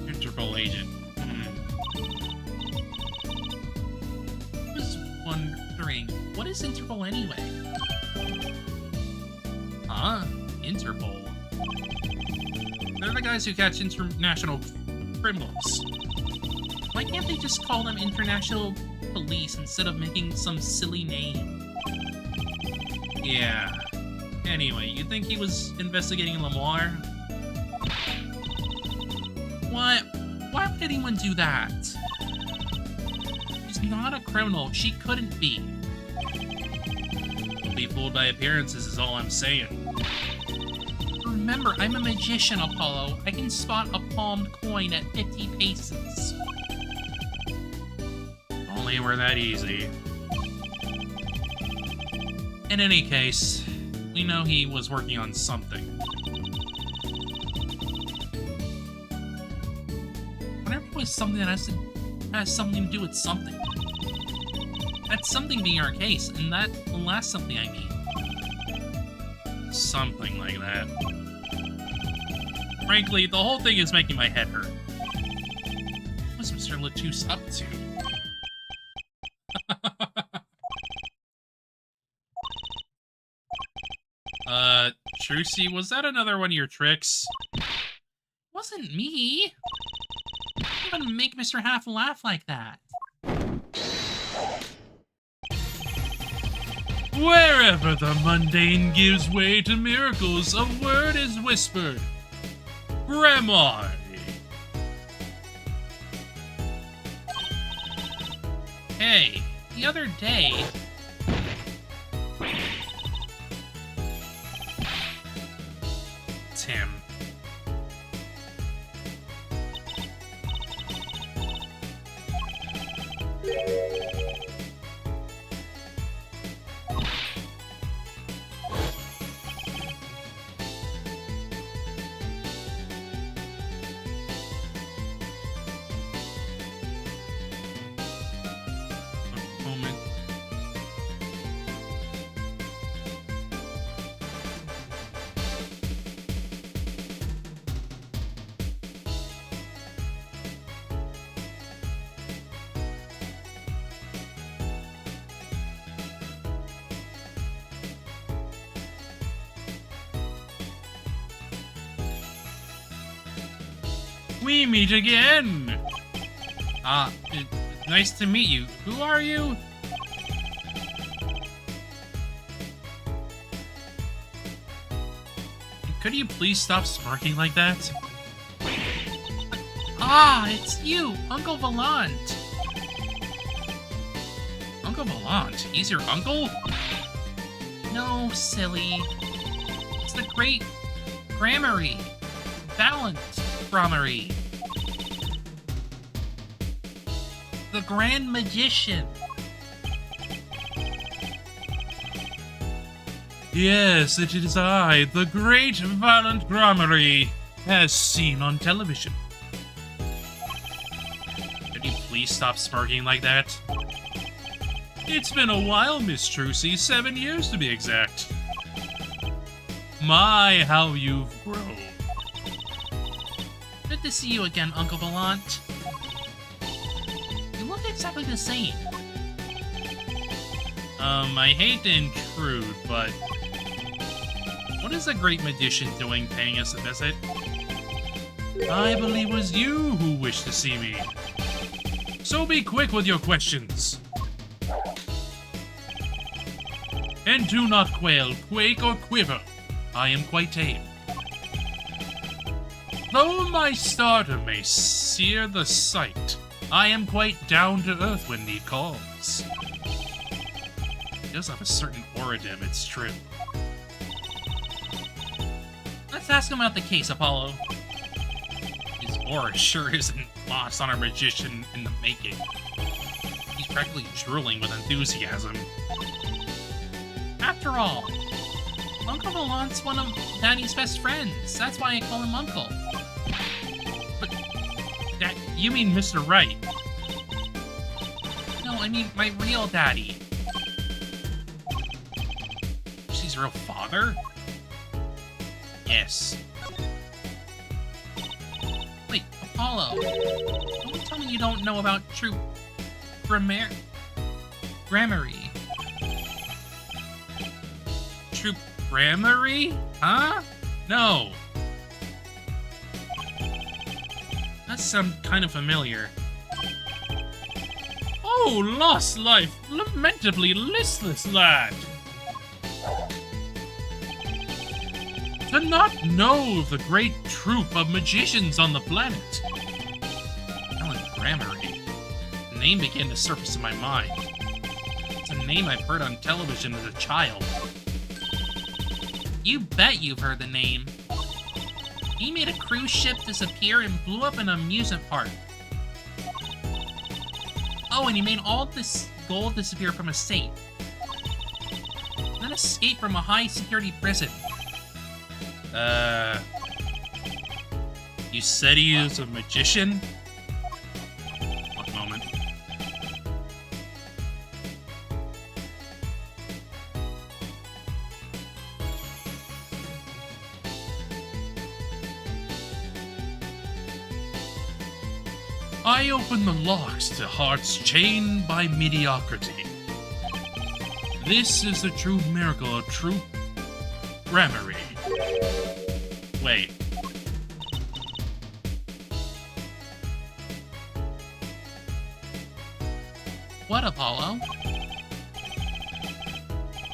Interpol agent. I was wondering, what is Interpol anyway? Huh? Interpol? They're the guys who catch international criminals. Why can't they just call them International Police instead of making some silly name? Yeah. Anyway, you think he was investigating Lamar? What? Why would anyone do that? She's not a criminal. She couldn't be. Don't be fooled by appearances is all I'm saying. Remember, I'm a magician, Apollo. I can spot a palmed coin at 50 paces. Only it were that easy. In any case, we know he was working on something. Whenever it was something that has something to do with something. That's something being our case, and that the last something I mean. Something like that. Frankly, the whole thing is making my head hurt. What's Mr. Latouche up to? Trucy, was that another one of your tricks? Wasn't me. I'm gonna make Mr. Half laugh like that. Wherever the mundane gives way to miracles, a word is whispered. Grandma. Hey, the other day... Tim. We meet again! Nice to meet you. Who are you? could you please stop smirking like that? Ah, it's you, Uncle Volant. Uncle Volant? He's your uncle? No, silly. It's the great Grammary. Valant Grammary. The Grand Magician. Yes, it is I, the great Valant Grammary, as seen on television. Could you please stop smirking like that? It's been a while, Miss Trucy, 7 years to be exact. My, how you've grown. Good to see you again, Uncle Volant. You look exactly the same. I hate to intrude, but what is the great magician doing paying us a visit? I believe it was you who wished to see me. So be quick with your questions. And do not quail, quake, or quiver. I am quite tame. Though my stardom may sear the sight, I am quite down to earth when need calls. He does have a certain aura to him, it's true. Let's ask him about the case, Apollo. His aura sure isn't lost on our magician in the making. He's practically drooling with enthusiasm. After all, Uncle Volant's one of Daddy's best friends. That's why I call him Uncle. But that you mean Mr. Right? No, I mean my real daddy. She's real father? Yes. Wait, Apollo. Don't tell me you don't know about true Grammary. True Grammary? Huh? No. That sounds kind of familiar. Oh, lost life, lamentably listless lad. To not know of the great troop of magicians on the planet. Alan Grammary. The name began to surface in my mind. It's a name I've heard on television as a child. You bet you've heard the name. He made a cruise ship disappear and blew up an amusement park. Oh, and he made all this gold disappear from a safe. Then escaped from a high-security prison. You said he is a magician? One moment. I open the locks to hearts chained by mediocrity. This is the true miracle of true Grammary. Wait. What, Apollo?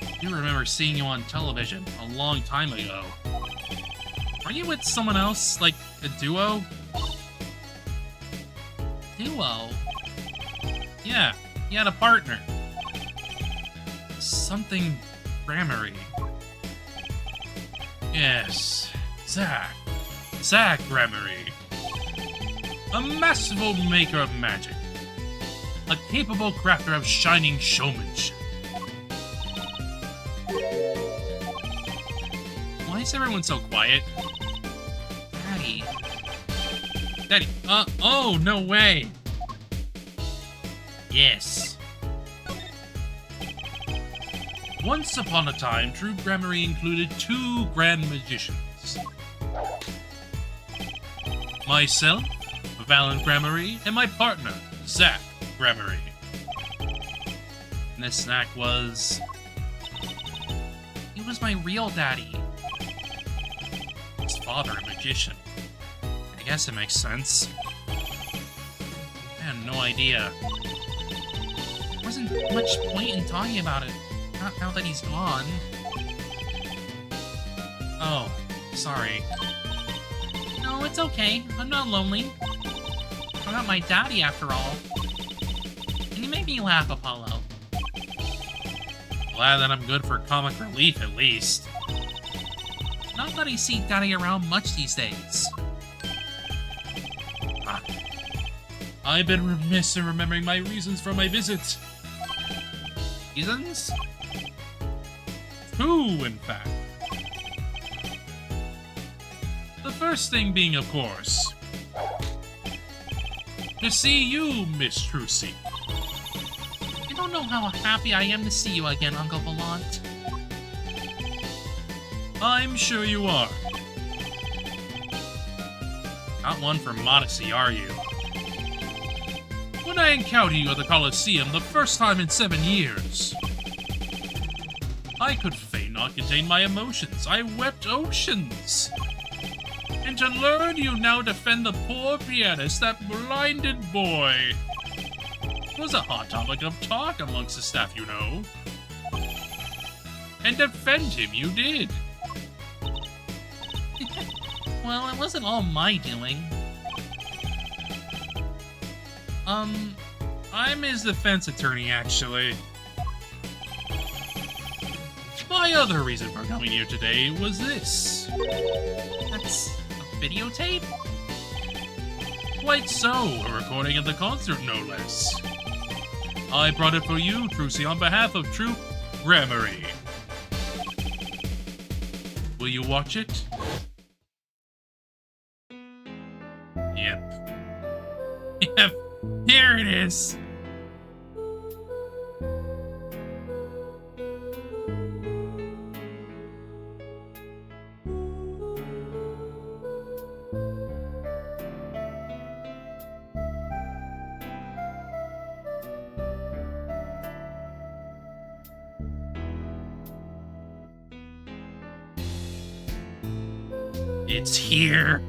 I do remember seeing you on television a long time ago. Were you with someone else, like a duo? Duo? Yeah, you had a partner. Something Grammary. Yes, Zach Grammary. A masterful maker of magic. A capable crafter of shining showmanship. Why is everyone so quiet? Daddy, oh, no way. Yes. Once upon a time, true Grammary included 2 grand magicians. Myself, Valant Grammary, and my partner, Zach Grammary. And this Zach was... He was my real daddy. his father a magician. I guess it makes sense. I had no idea. There wasn't much point in talking about it. Not now that he's gone. Oh, Sorry. No, it's okay. I'm not lonely. I'm not my daddy after all. And you make me laugh, Apollo. Glad that I'm good for comic relief, at least. Not that I see Daddy around much these days. I've been remiss in remembering my reasons for my visit. Reasons? 2, in fact. The first thing being, of course, to see you, Miss Trucy. You don't know how happy I am to see you again, Uncle Volant. I'm sure you are. Not one for modesty, are you? When I encountered you at the Coliseum the first time in 7 years, I could fain not contain my emotions. I wept oceans. And to learn you now defend the poor pianist, that blinded boy, was a hot topic of talk amongst the staff, you know. And defend him you did. Well, it wasn't all my doing. I'm his defense attorney, actually. My other reason for coming here today was this. That's a videotape? Quite so, a recording of the concert, no less. I brought it for you, Trucy, on behalf of Troop Grammary. Will you watch it? Yep. Yep, here it is. It's here.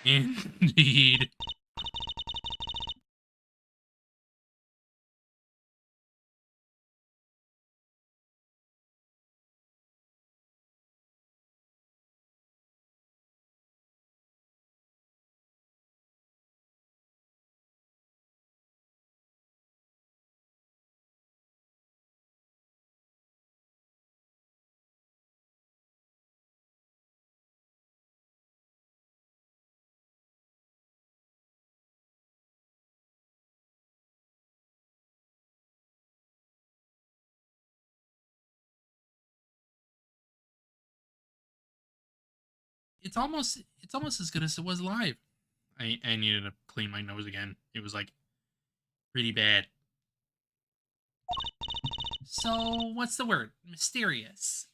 Indeed. It's almost as good as it was live. I needed to clean my nose again. It was, like, pretty bad. So, what's the word? Mysterious.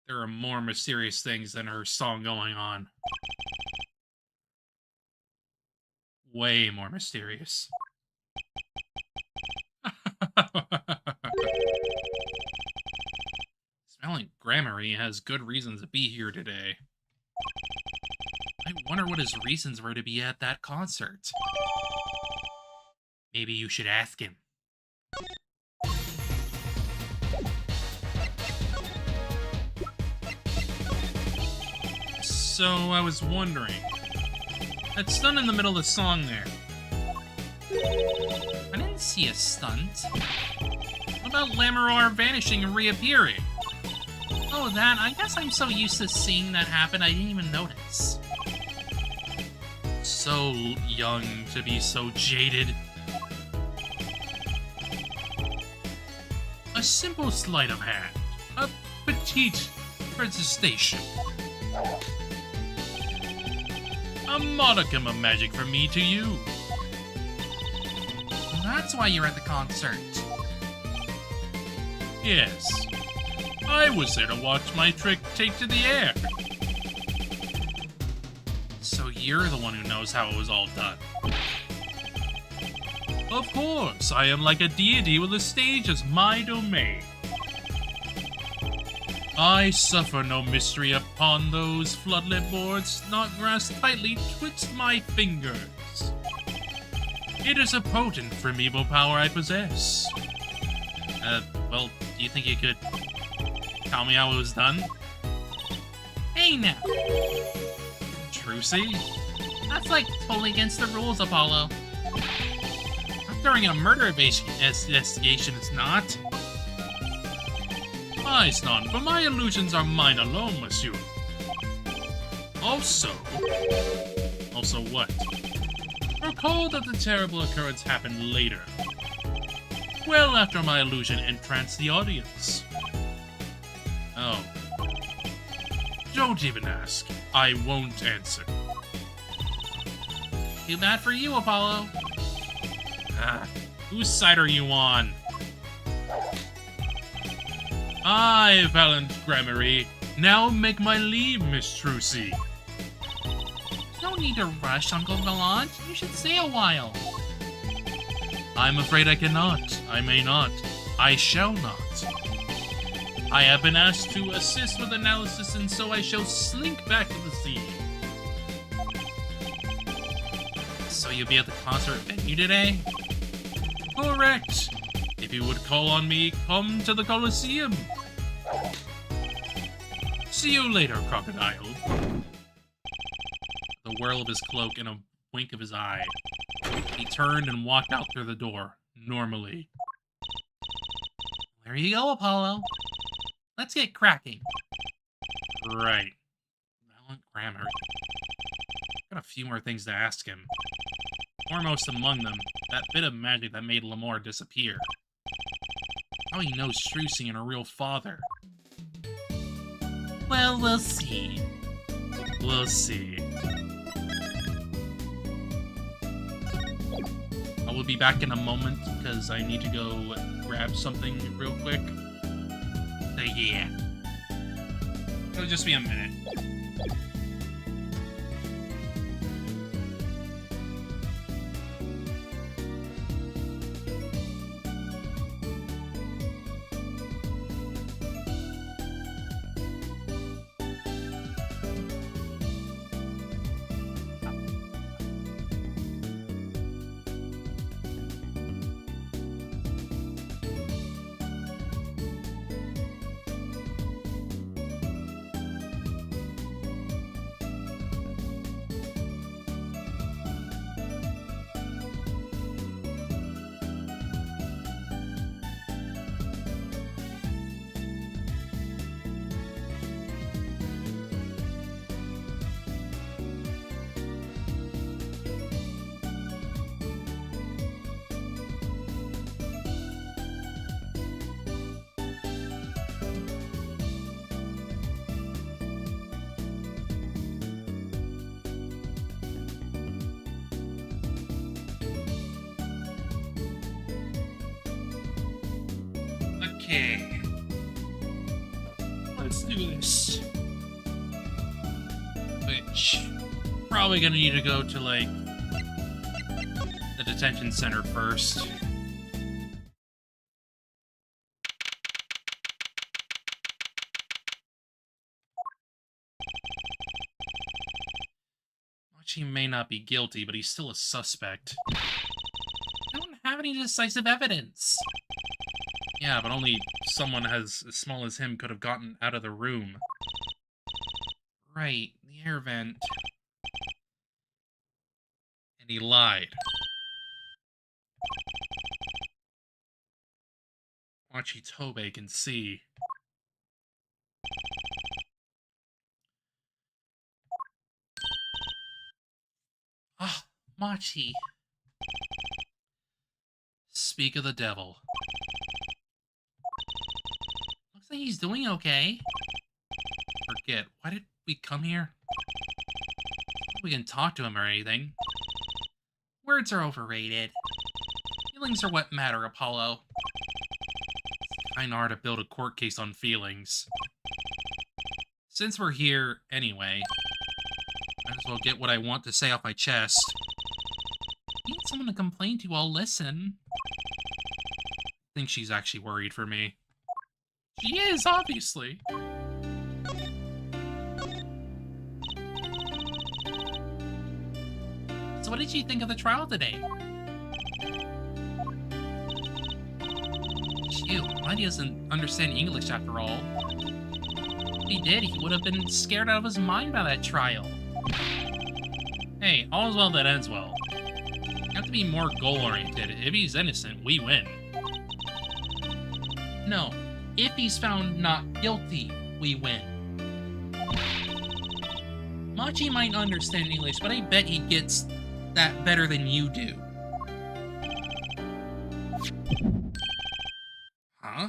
There are more mysterious things than her song going on. Way more mysterious. Smelling Grammary has good reasons to be here today. I wonder what his reasons were to be at that concert. Maybe you should ask him. So, I was wondering. That stun in the middle of the song there. I didn't see a stunt. What about Lammeror vanishing and reappearing? Oh, that? I guess I'm so used to seeing that happen I didn't even notice. So young to be so jaded. A simple sleight of hand. A petite presentation. A modicum of magic from me to you. That's why you're at the concert. Yes. I was there to watch my trick take to the air. So you're the one who knows how it was all done. Of course, I am like a deity with a stage as my domain. I suffer no mystery upon those floodlit boards, not grasped tightly twixt my fingers. It is a potent primeval power I possess. Well, do you think you could tell me how it was done? Hey now! Trucy? That's like totally against the rules, Apollo. During a murder investigation, it's not. It's none, but my illusions are mine alone, monsieur. Also what? Recall that the terrible occurrence happened later. Well after my illusion entranced the audience. Oh. Don't even ask. I won't answer. Too bad for you, Apollo. Whose side are you on? I, Valiant Gramarye, now make my leave, Miss Trucy. No need to rush, Uncle Gallant. You should stay a while. I'm afraid I cannot. I may not. I shall not. I have been asked to assist with analysis, and so I shall slink back to the scene. So you'll be at the concert venue today? Correct. If you would call on me, come to the Colosseum. See you later, Crocodile. The whirl of his cloak and a wink of his eye. He turned and walked out through the door, normally. There you go, Apollo. Let's get cracking. Right. Valiant Grammar. Got a few more things to ask him. Foremost among them, that bit of magic that made Lamore disappear. How he knows Trucy and her real father. Well, we'll see. We'll see. I will be back in a moment, because I need to go grab something real quick. So yeah. It'll just be a minute. Okay. Let's do this. Which, probably gonna need to go to, like, the detention center first. Which he may not be guilty, but he's still a suspect. I don't have any decisive evidence. Yeah, but only someone as small as him could have gotten out of the room. Right, the air vent. And he lied. Machi Tobe can see. Ah, Machi. Speak of the devil. Looks like he's doing okay. Forget, why did we come here? We can talk to him or anything. Words are overrated. Feelings are what matter, Apollo. It's kinda hard to build a court case on feelings. Since we're here anyway, might as well get what I want to say off my chest. Need someone to complain to, I'll listen. I think she's actually worried for me. She is, obviously. So what did you think of the trial today? Shoot, why doesn't understand English after all? If he did, he would have been scared out of his mind by that trial. Hey, all's well that ends well. You have to be more goal-oriented. If he's innocent, we win. No, if he's found not guilty, we win. Machi might understand English, but I bet he gets that better than you do. Huh?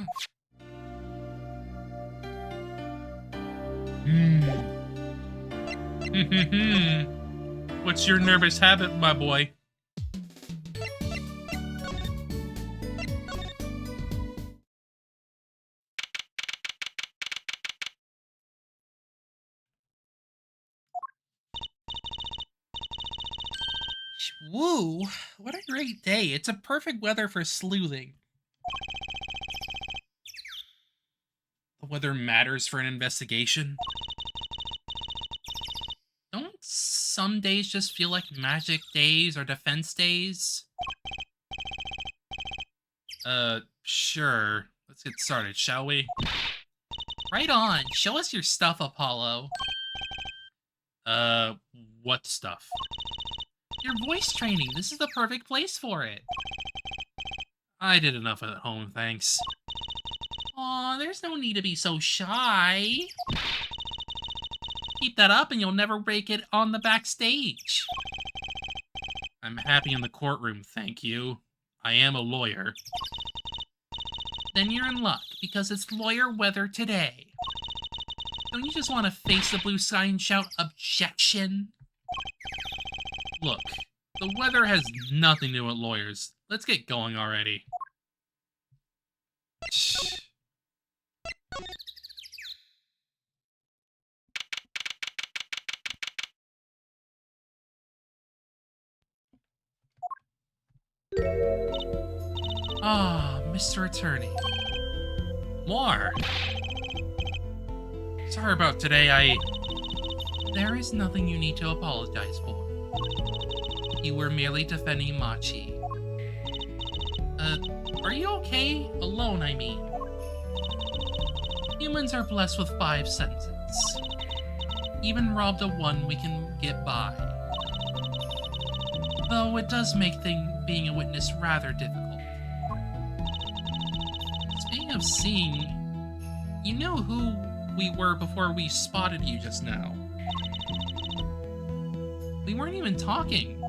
What's your nervous habit, my boy? Woo! What a great day. It's a perfect weather for sleuthing. The weather matters for an investigation. Don't some days just feel like magic days or defense days? Sure. Let's get started, shall we? Right on. Show us your stuff, Apollo. What stuff? Your voice training. This is the perfect place for it. I did enough at home, thanks. Aw, there's no need to be so shy. Keep that up and you'll never break it on the backstage. I'm happy in the courtroom, thank you. I am a lawyer. Then you're in luck, because it's lawyer weather today. Don't you just want to face the blue sky and shout, objection? Look, the weather has nothing to do with lawyers. Let's get going already. Ah, Mr. Attorney. More! Sorry about today, There is nothing you need to apologize for. You were merely defending Machi. Are you okay? Alone, I mean. Humans are blessed with 5 senses. Even robbed of one, we can get by. Though it does make being a witness rather difficult. Speaking of seeing, you know who we were before we spotted you just now. We weren't even talking.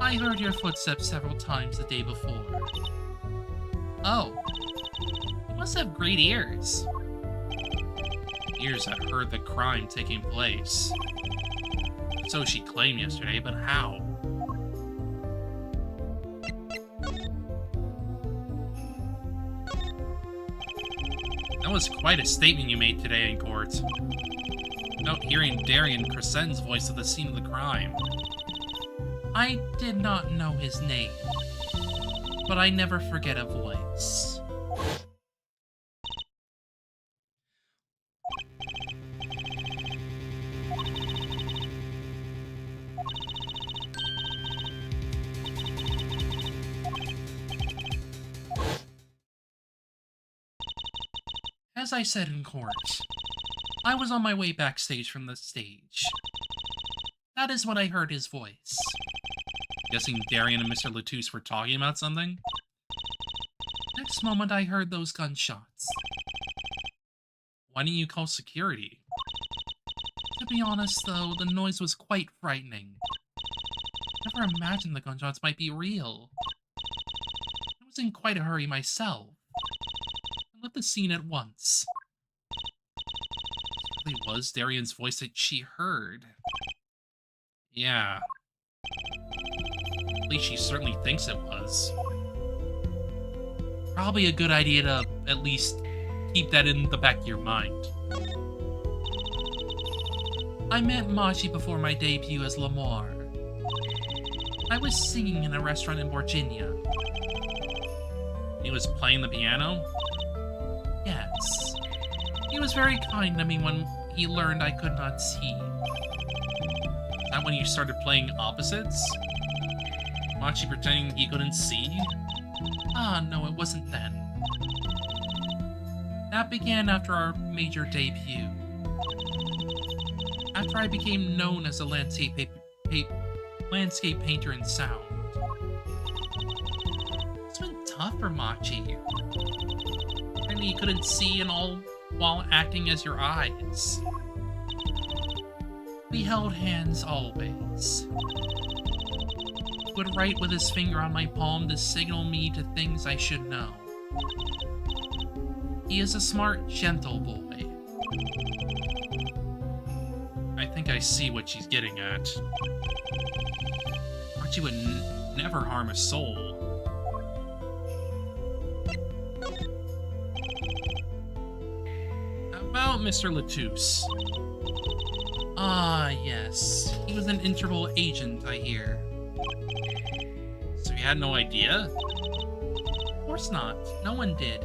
I heard your footsteps several times the day before. Oh. You must have great ears. ears that heard the crime taking place. So she claimed yesterday, but how? That was quite a statement you made today in court. About hearing Darian Crescent's voice at the scene of the crime. I did not know his name, but I never forget a voice. As I said in court, I was on my way backstage from the stage. That is when I heard his voice. Guessing Darian and Mr. Latouche were talking about something? Next moment, I heard those gunshots. Why didn't you call security? To be honest, though, the noise was quite frightening. I never imagined the gunshots might be real. I was in quite a hurry myself. I left the scene at once. It really was Darian's voice that she heard. Yeah. At least she certainly thinks it was. Probably a good idea to at least keep that in the back of your mind. I met Machi before my debut as Lamar. I was singing in a restaurant in Virginia. He was playing the piano? Yes. He was very kind to me when he learned I could not see. Is that when you started playing opposites? Machi pretending he couldn't see? Ah, no, it wasn't then. That began after our major debut. After I became known as a landscape painter in sound. It's been tough for Machi. And he couldn't see and all while acting as your eyes. We held hands always. He would write with his finger on my palm to signal me to things I should know. He is a smart, gentle boy. I think I see what she's getting at. Archie would never harm a soul. How about Mr. Latouche? Ah, yes. He was an Interpol agent, I hear. So you had no idea? Of course not. No one did.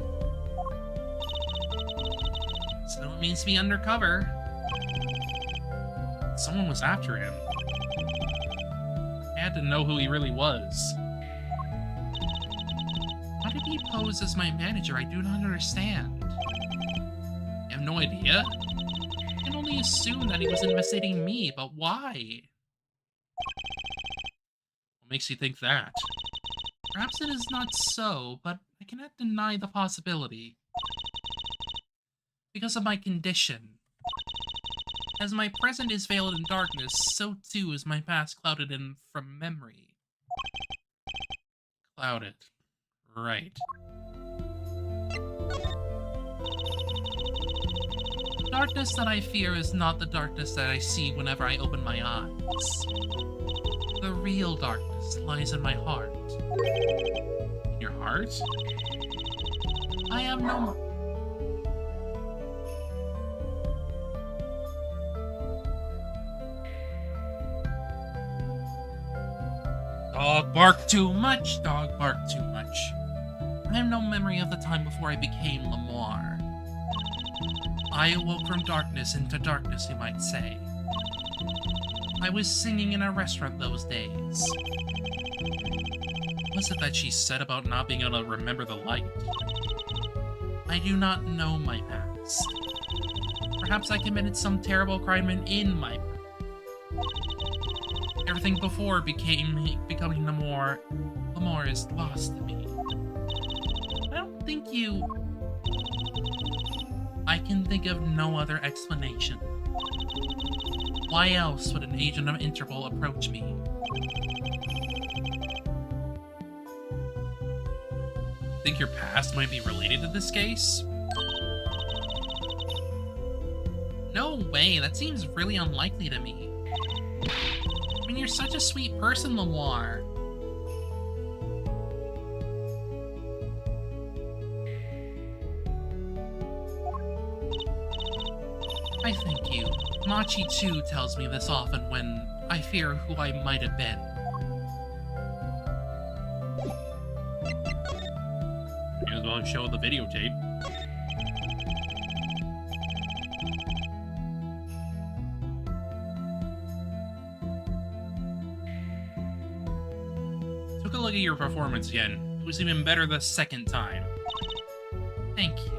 So it means to be undercover. Someone was after him. I had to know who he really was. Why did he pose as my manager? I do not understand. I have no idea. I can only assume that he was investigating me, but why? What makes you think that? Perhaps it is not so, but I cannot deny the possibility. Because of my condition. As my present is veiled in darkness, so too is my past clouded in from memory. Clouded. Right. The darkness that I fear is not the darkness that I see whenever I open my eyes. The real darkness lies in my heart. In your heart? I have no... Dog bark too much. Dog bark too much. I have no memory of the time before I became Lamar. I awoke from darkness into darkness, you might say. I was singing in a restaurant those days. What was it that she said about not being able to remember the light? I do not know my past. Perhaps I committed some terrible crime in my past. Everything before becoming Lamar is lost to me. I don't think you... I can think of no other explanation. Why else would an agent of Interpol approach me? Think your past might be related to this case? No way, that seems really unlikely to me. I mean, you're such a sweet person, Lamar. I thank you. Machi too tells me this often when I fear who I might have been. May as well show the videotape. Took a look at your performance again. It was even better the second time. Thank you.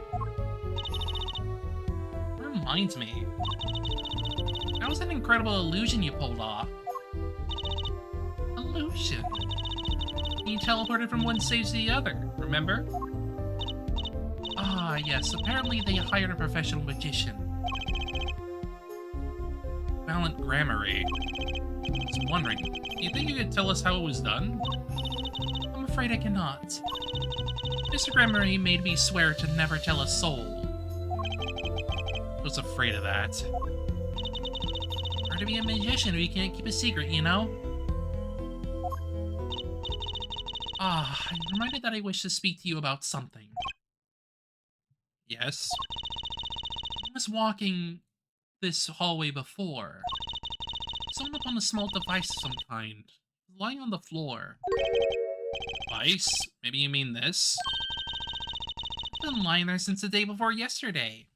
Reminds me. That was an incredible illusion you pulled off. Illusion? You teleported from one stage to the other, remember? Ah, yes, apparently they hired a professional magician. Valiant Gramarye. I was wondering, do you think you could tell us how it was done? I'm afraid I cannot. Mr. Gramarye made me swear to never tell a soul. I was afraid of that. Hard to be a magician if you can't keep a secret, you know? Ah, I'm reminded that I wish to speak to you about something. Yes? I was walking this hallway before. Someone upon a small device of some kind, lying on the floor. Device? Maybe you mean this? I've been lying there since the day before yesterday.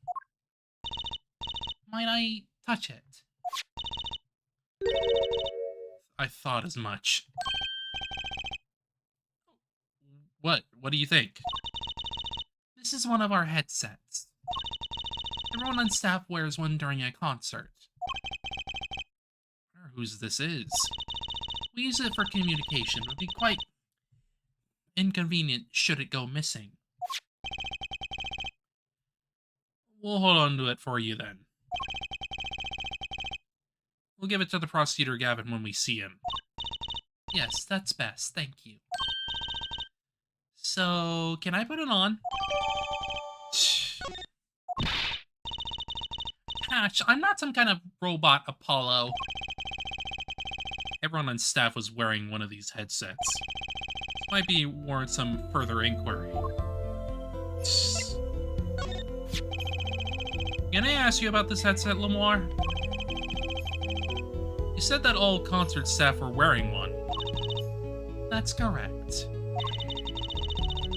Might I touch it? I thought as much. What? What do you think? This is one of our headsets. Everyone on staff wears one during a concert. I wonder whose this is. We use it for communication. It would be quite inconvenient should it go missing. We'll hold on to it for you then. We'll give it to the prosecutor Gavin when we see him. Yes, that's best. Thank you. So, can I put it on? Gosh, I'm not some kind of robot Apollo. Everyone on staff was wearing one of these headsets. This might be warrant some further inquiry. Can I ask you about this headset, Lemoire? You said that all concert staff were wearing one. That's correct.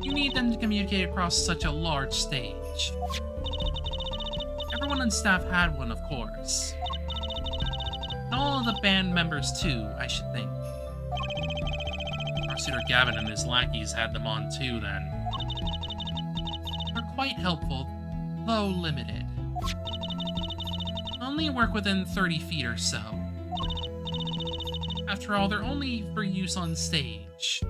You need them to communicate across such a large stage. Everyone on staff had one, of course. And all of the band members too, I should think. Prosecutor Gavin and his lackeys had them on too then. They're quite helpful, though limited. Only work within 30 feet or so. After all, they're only for use on stage.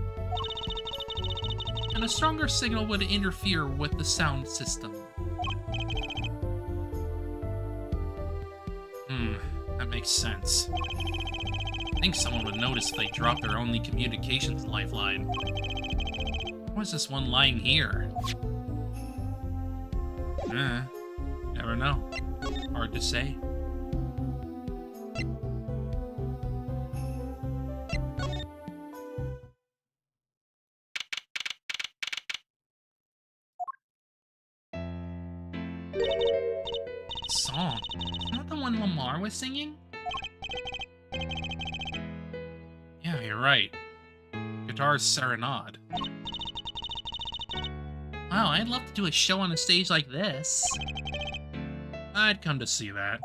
And a stronger signal would interfere with the sound system. That makes sense. I think someone would notice if they dropped their only communications lifeline. What's this one lying here? Never know. Hard to say. Song? Isn't that the one Lamar was singing? Yeah, you're right. Guitar's Serenade. Wow, I'd love to do a show on a stage like this. I'd come to see that.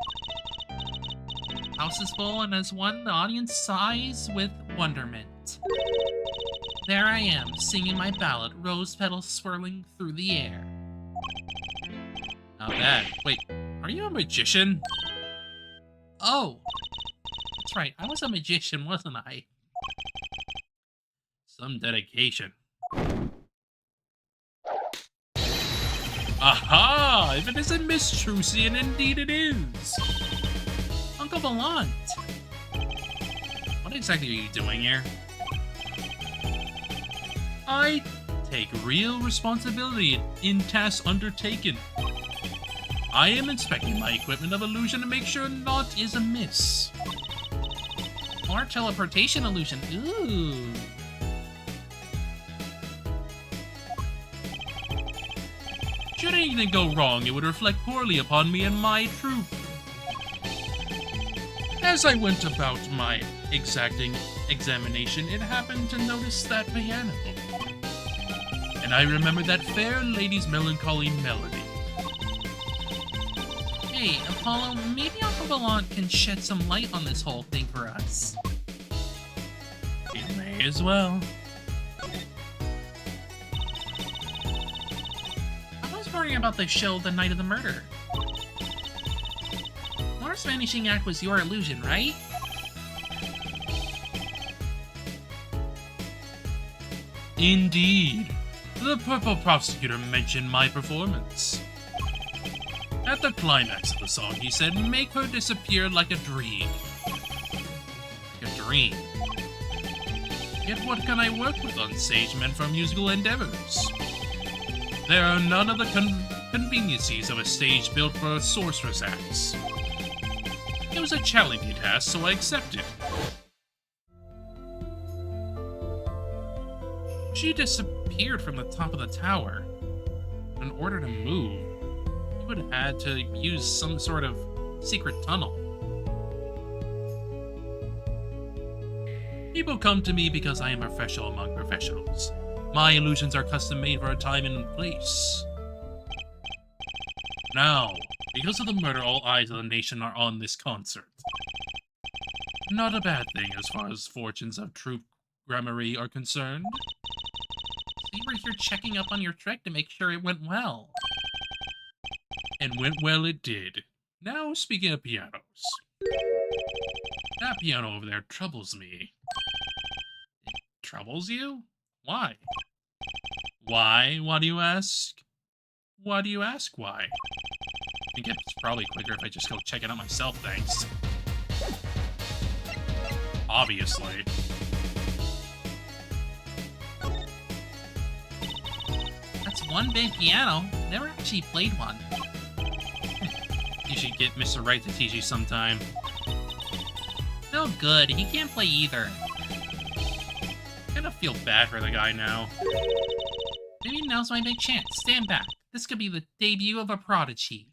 House is full and has won the audience sighs with wonderment. There I am, singing my ballad, rose petals swirling through the air. Not bad. Wait, are you a magician? Oh! That's right, I was a magician, wasn't I? Some dedication. Aha! If it isn't Miss Trucy, and indeed it is! Uncle Valant! What exactly are you doing here? I take real responsibility in tasks undertaken. I am inspecting my equipment of illusion to make sure naught is amiss. Or teleportation illusion. Ooh. Should anything go wrong, it would reflect poorly upon me and my troop. As I went about my exacting examination, it happened to notice that piano. And I remembered that fair lady's melancholy melody. Hey, Apollo, maybe Uncle Valant can shed some light on this whole thing for us. It may as well. I was worrying about the show the night of the murder. Laura's vanishing act was your illusion, right? Indeed. The purple prosecutor mentioned my performance. At the climax of the song, he said, "Make her disappear like a dream." Like a dream. Yet what can I work with on stage meant for musical endeavors? There are none of the conveniences of a stage built for sorceress acts. It was a challenging task, so I accepted. She disappeared from the top of the tower. In order to move, you would have had to use some sort of secret tunnel. People come to me because I am a professional among professionals. My illusions are custom made for a time and place. Now, because of the murder, all eyes of the nation are on this concert. Not a bad thing as far as fortunes of true Gramarye are concerned. So you were here checking up on your trick to make sure it went well. And went well it did. Now, speaking of pianos. That piano over there troubles me. It troubles you? Why? Why? Why do you ask? Why do you ask why? I think it's probably quicker if I just go check it out myself, thanks. Obviously. That's one big piano. Never actually played one. You should get Mr. Wright to teach you sometime. No good. He can't play either. I kind of feel bad for the guy now. Maybe now's my big chance. Stand back. This could be the debut of a prodigy.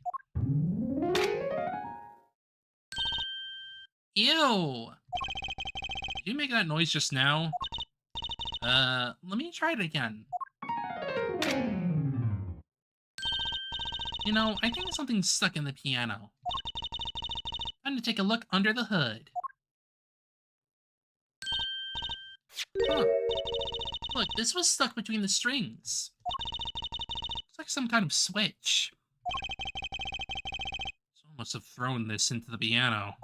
Ew! Did you make that noise just now? Let me try it again. You know, I think something's stuck in the piano. Time to take a look under the hood. Huh. Look, this was stuck between the strings. Looks like some kind of switch. Someone must have thrown this into the piano.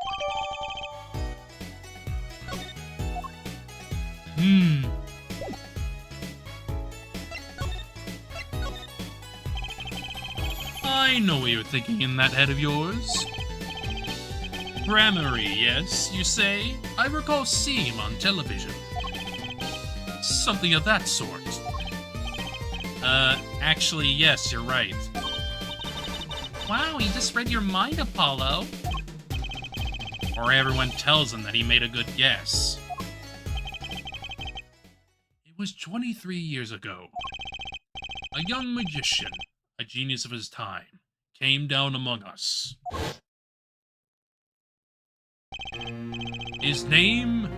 I know what you're thinking in that head of yours. Gramarye, yes, you say? I recall seeing him on television. Something of that sort. Actually, yes, you're right. Wow, he just read your mind, Apollo. Or everyone tells him that he made a good guess. It was 23 years ago. A young magician, a genius of his time, came down among us. His name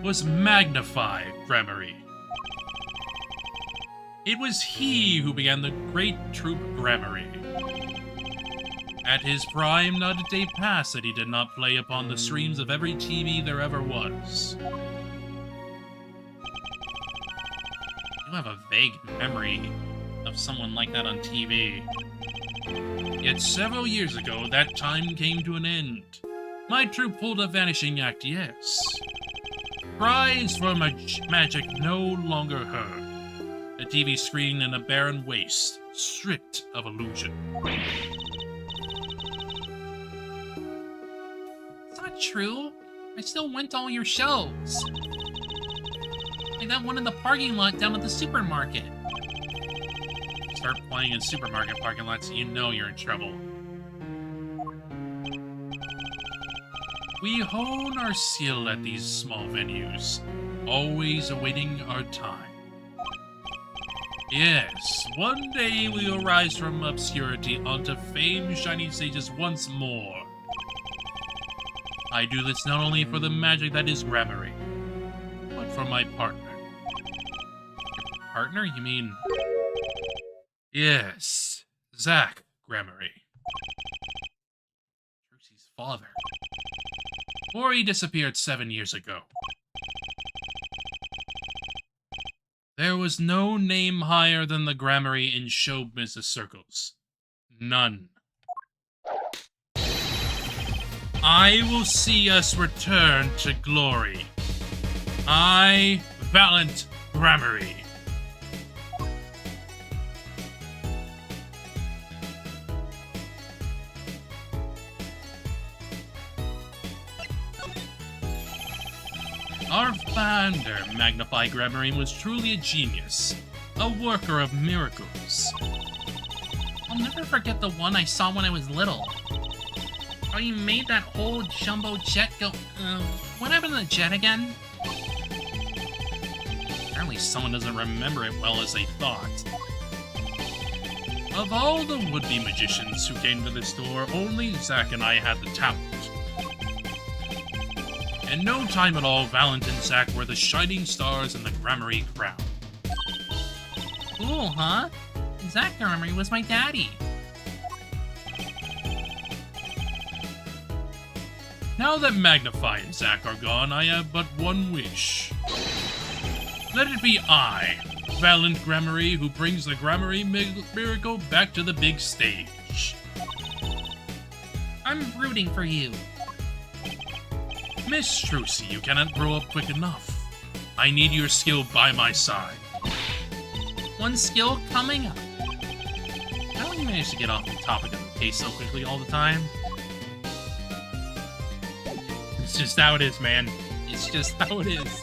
was Magnified Gramarye. It was he who began the great troupe Gramarye. At his prime, not a day passed that he did not play upon the streams of every TV there ever was. You have a vague memory of someone like that on TV. Yet several years ago, that time came to an end. My troupe pulled a vanishing act, yes. Cries for magic no longer heard. A TV screen in a barren waste, stripped of illusion. It's not true. I still went to all your shows. Like that one in the parking lot down at the supermarket. Start playing in supermarket parking lots, you know you're in trouble. We hone our skill at these small venues, always awaiting our time. Yes, one day we will rise from obscurity onto fame's shining stages once more. I do this not only for the magic that is Gramarye, but for my partner. Your partner? You mean... Yes, Zach Gramarye. Trucy's father. Or he disappeared 7 years ago. There was no name higher than the Gramarye in show business circles. None. I will see us return to glory. I, Valiant Gramarye. Our founder, Magnify Gramarine, was truly a genius, a worker of miracles. I'll never forget the one I saw when I was little. How he made that whole jumbo jet go... what happened to the jet again? Apparently someone doesn't remember it well as they thought. Of all the would-be magicians who came to this store, only Zack and I had the talent. In no time at all, Valent and Zack were the shining stars in the Gramarye crowd. Cool, huh? Zack Gramarye was my daddy. Now that Magnify and Zack are gone, I have but one wish. Let it be I, Valent Gramarye, who brings the Gramarye miracle back to the big stage. I'm rooting for you. Miss Trucy, you cannot grow up quick enough. I need your skill by my side. One skill coming up. How do you manage to get off the topic of the case so quickly all the time? It's just how it is, man. It's just how it is.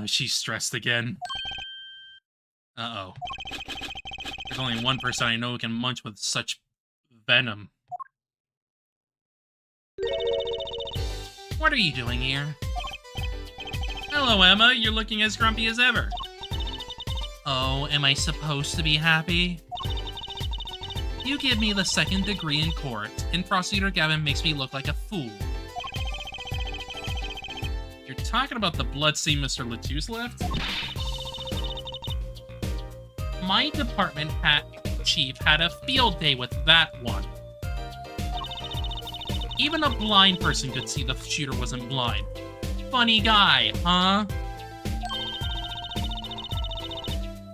She's stressed again. Uh-oh. There's only one person I know who can munch with such venom. What are you doing here? Hello, Emma. You're looking as grumpy as ever. Oh, am I supposed to be happy? You give me the 2nd degree in court, and Prosecutor Gavin makes me look like a fool. You're talking about the bloodstained Mr. Latouche left? My department chief had a field day with that one. Even a blind person could see the shooter wasn't blind. Funny guy, huh?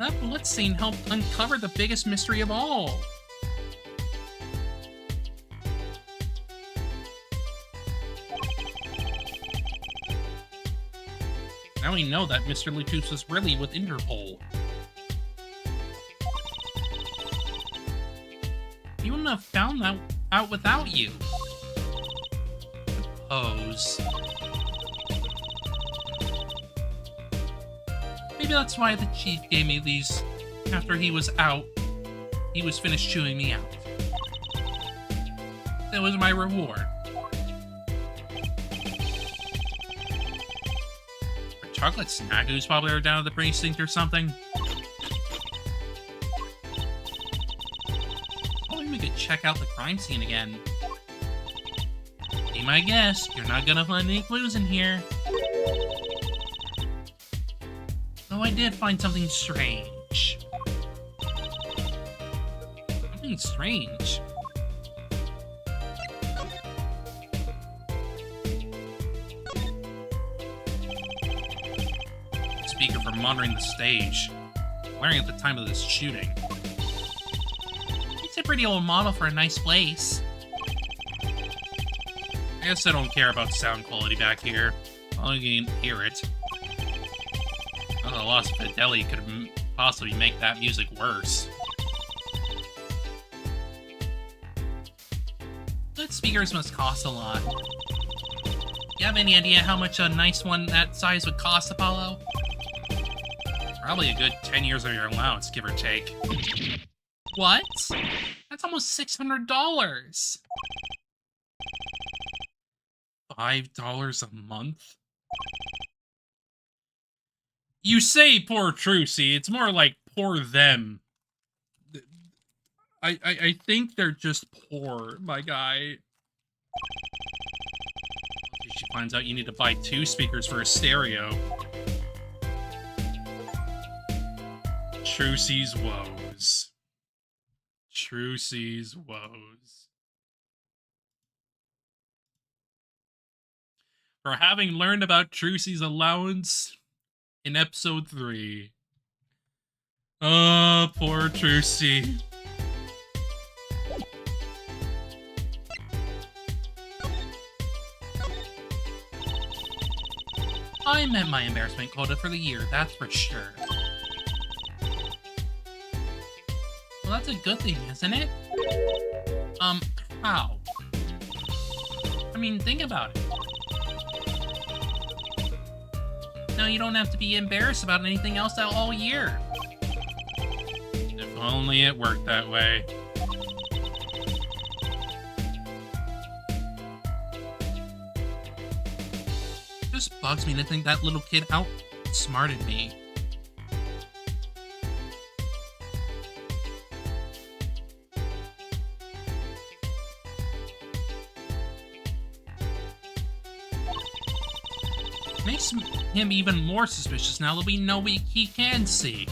That bloodstain helped uncover the biggest mystery of all. Now we know that Mr. Latouche was really with Interpol. He wouldn't have found that out without you. Suppose. Maybe that's why the chief gave me these after he was out. He was finished chewing me out. That was my reward. Chocolate snackoos probably are down at the precinct or something. Oh, maybe we could check out the crime scene again. Be my guest, you're not gonna find any clues in here. Though I did find something strange. Something strange? Speaker for monitoring the stage. Wearing at the time of this shooting. It's a pretty old model for a nice place. I guess I don't care about sound quality back here. I can hear it. The loss of fidelity could possibly make that music worse. Good speakers must cost a lot. You have any idea how much a nice one that size would cost, Apollo? Probably a good 10 years of your allowance, give or take. What? That's almost $600. $5 a month? You say poor Trucy, it's more like poor them. I think they're just poor, my guy. She finds out you need to buy 2 speakers for a stereo. Trucy's woes. Trucy's woes. For having learned about Trucy's allowance in episode 3. Oh, poor Trucy. I met my embarrassment quota for the year, that's for sure. Well, that's a good thing, isn't it? How? I mean, think about it. Now you don't have to be embarrassed about anything else all year. If only it worked that way. It just bugs me to think that little kid outsmarted me. Makes him even more suspicious now that we know he can see.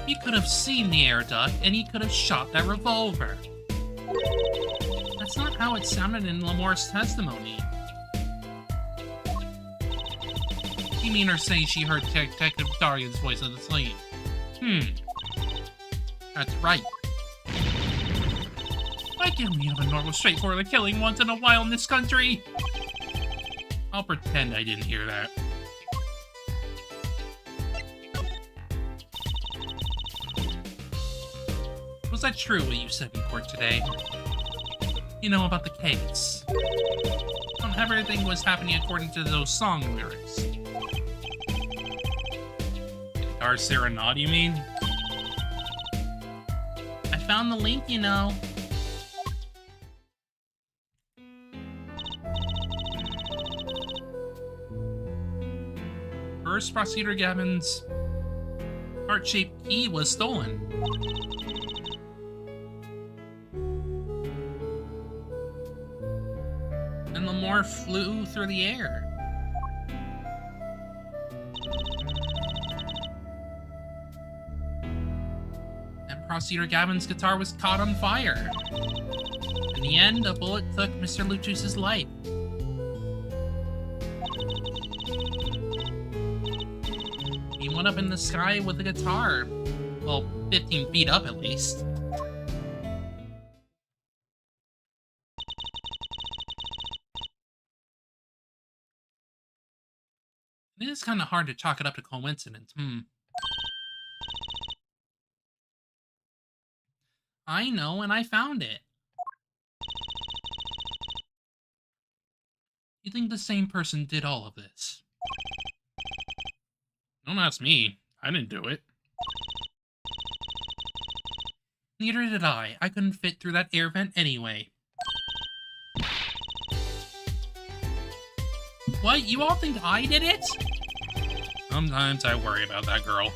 He could have seen the air duct, and he could have shot that revolver. That's not how it sounded in Lamore's testimony. You mean her saying she heard Detective Darian's voice on the scene? That's right. Why can't we have a normal, straightforward killing once in a while in this country? I'll pretend I didn't hear that. Was that true what you said in court today? You know, about the case. Everything was happening according to those song lyrics. Our Serenity, you mean? I found the link, you know. First, Prosecutor Gavin's heart-shaped key was stolen. And Lamore flew through the air. And Prosecutor Gavin's guitar was caught on fire. In the end, a bullet took Mr. Lutus's life. He went up in the sky with a guitar. Well, 15 feet up at least. It is kind of hard to chalk it up to coincidence, I know, and I found it. You think the same person did all of this? Don't ask me. I didn't do it. Neither did I. I couldn't fit through that air vent anyway. What? You all think I did it? Sometimes I worry about that girl.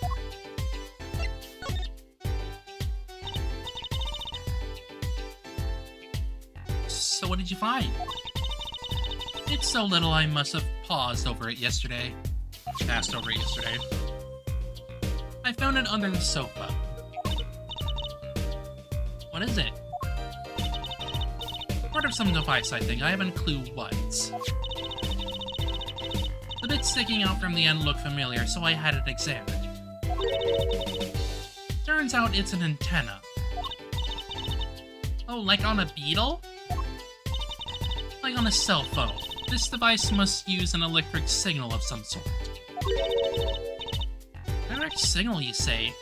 So what did you find? It's so little I must have paused over it yesterday. Passed over it yesterday. I found it under the sofa. What is it? Part of some device, I think. I haven't a clue what. The bit sticking out from the end looked familiar, so I had it examined. Turns out it's an antenna. Oh, like on a beetle? Like on a cell phone. This device must use an electric signal of some sort. Electric signal, you say?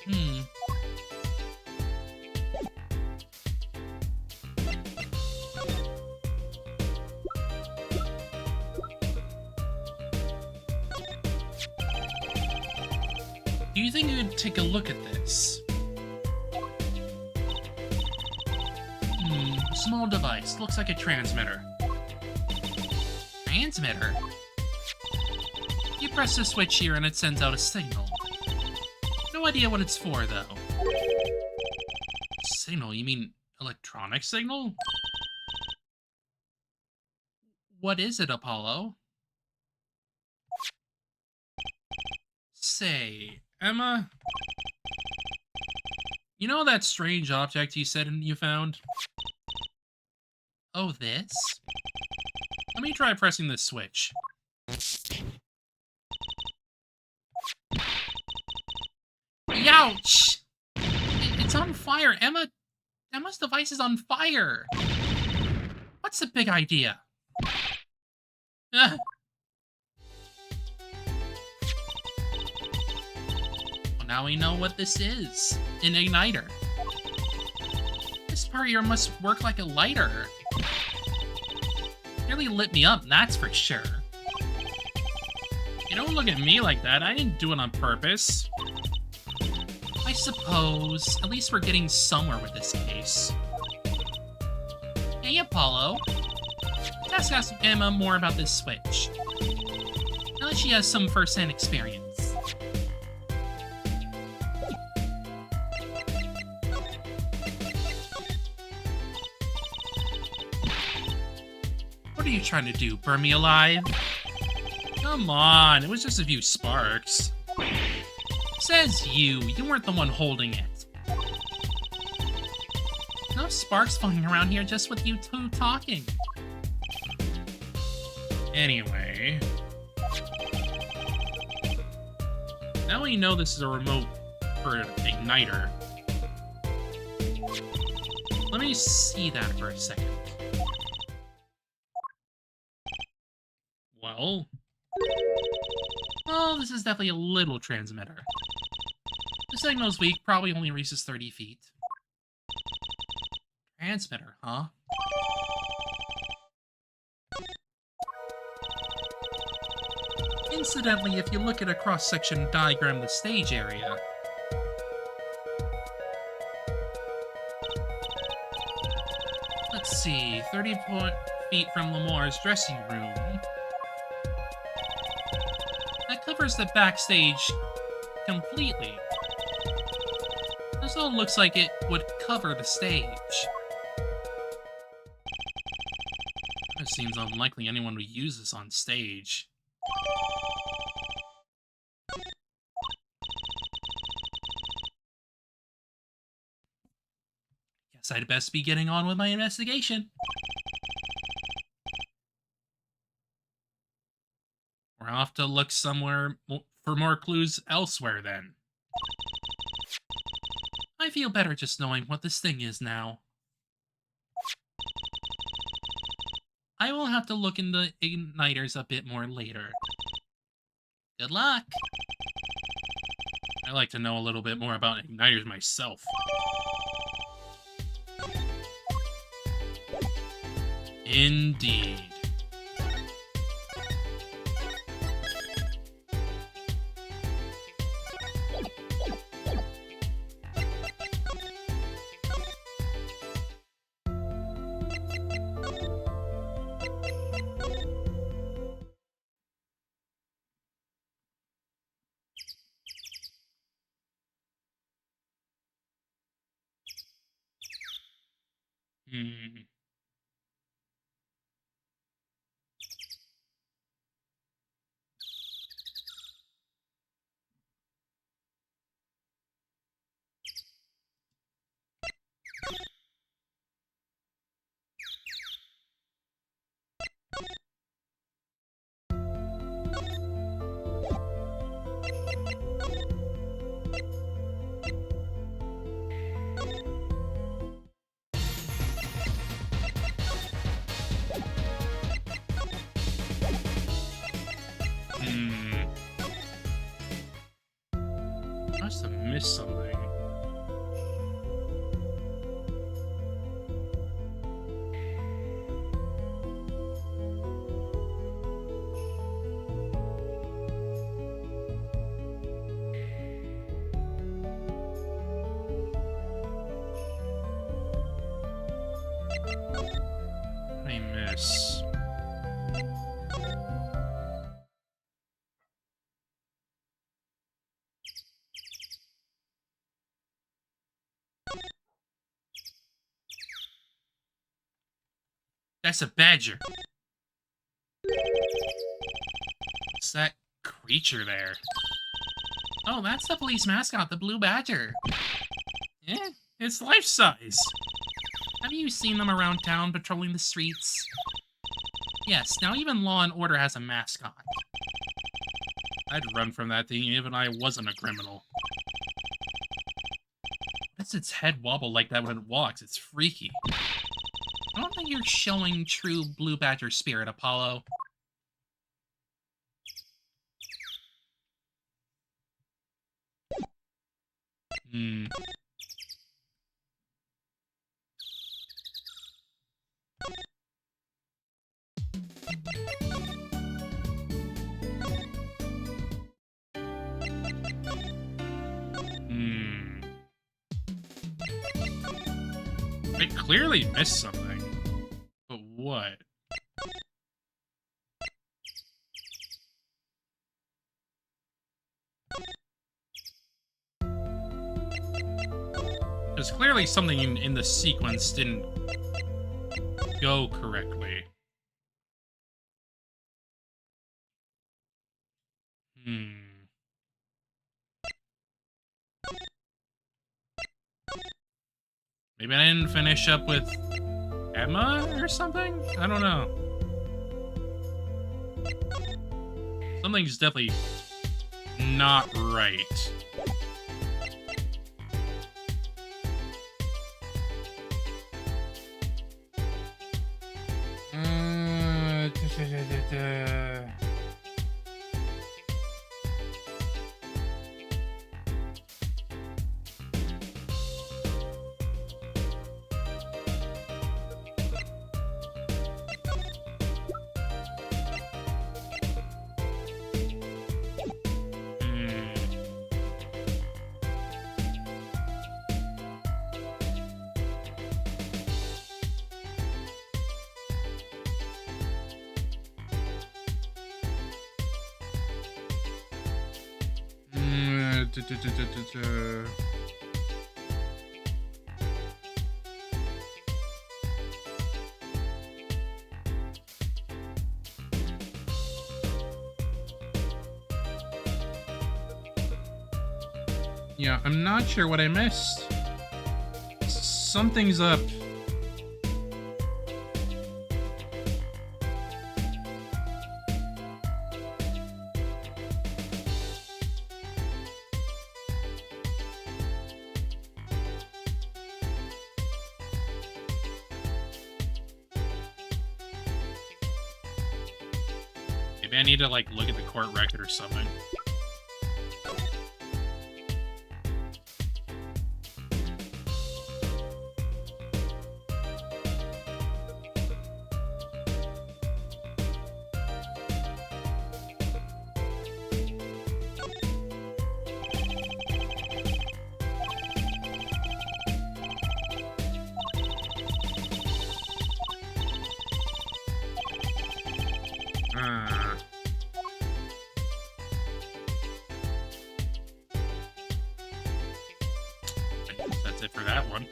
Do you think you could take a look at this? Small device. Looks like a transmitter. Transmitter? You press the switch here and it sends out a signal. No idea what it's for, though. Signal? You mean electronic signal? What is it, Apollo? Say, Emma? You know that strange object you said you found? Oh, this? Let me try pressing this switch. Youch! It's on fire, Emma! Emma's device is on fire! What's the big idea? Well, now we know what this is. An igniter. This part here must work like a lighter. Really lit me up, that's for sure. You don't look at me like that. I didn't do it on purpose. I suppose. At least we're getting somewhere with this case. Hey, Apollo. Let's ask Emma more about this switch. Now that she has some first-hand experience. What are you trying to do, burn me alive? Come on, it was just a few sparks. Says you weren't the one holding it. No sparks flying around here just with you two talking. Anyway. Now we know this is a remote for an igniter. Let me see that for a second. Well, this is definitely a little transmitter. The signal's weak, probably only reaches 30 feet. Transmitter, huh? Incidentally, if you look at a cross-section diagram of the stage area, let's see, 30 feet from Lamore's dressing room. That covers the backstage completely. This all looks like it would cover the stage. It seems unlikely anyone would use this on stage. Guess I'd best be getting on with my investigation. We're off to look somewhere for more clues elsewhere, then. I feel better just knowing what this thing is now. I will have to look into igniters a bit more later. Good luck! I like to know a little bit more about igniters myself. Indeed. Must have missed something. I miss. That's a badger. What's that creature there? Oh, that's the police mascot, the blue badger. Yeah, it's life-size. Have you seen them around town patrolling the streets? Yes, now even Law and Order has a mascot. I'd run from that thing even if I wasn't a criminal. Why does its head wobble like that when it walks? It's freaky. I don't think you're showing true Blue Badger spirit, Apollo. Hmm. I clearly missed something. But what? Because clearly something in the sequence didn't go correctly. Maybe I didn't finish up with Emma or something? I don't know. Something's definitely not right. Yeah, I'm not sure what I missed. Something's up. Maybe I need to, like, look at the court record or something. That's it for that one.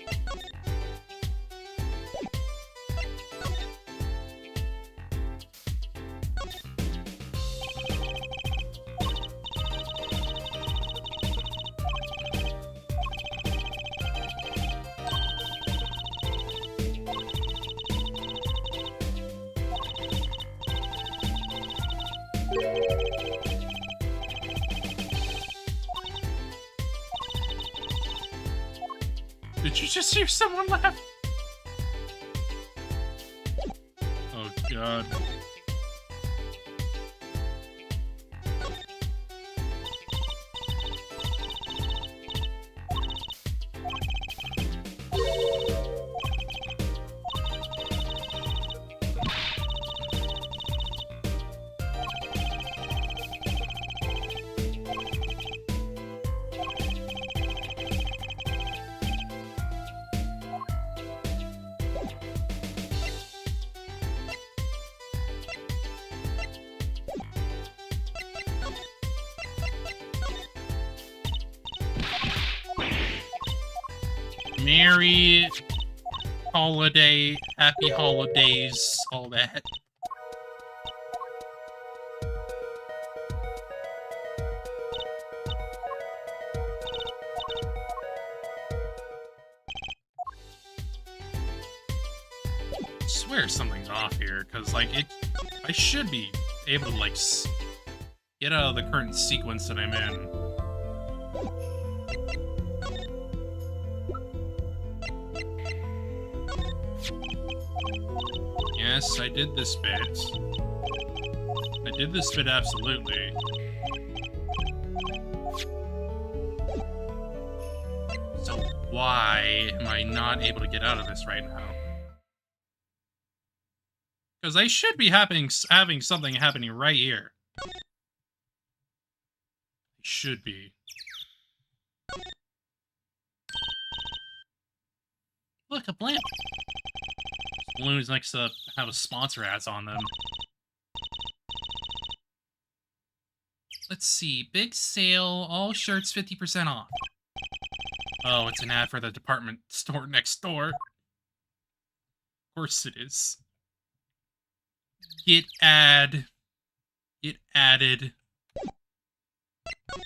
Did you just hear someone laugh? Oh, God. Merry holiday, happy holidays, all that. I swear something's off here, because, like, I should be able to, like, get out of the current sequence that I'm in. Yes, I did this bit. I did this bit absolutely. So why am I not able to get out of this right now? Because I should be having something happening right here. It should be. Look, a blimp. Balloons next to have a sponsor ads on them. Let's see. Big sale. All shirts 50% off. Oh, it's an ad for the department store next door. Of course it is. Get ad. Get added. No,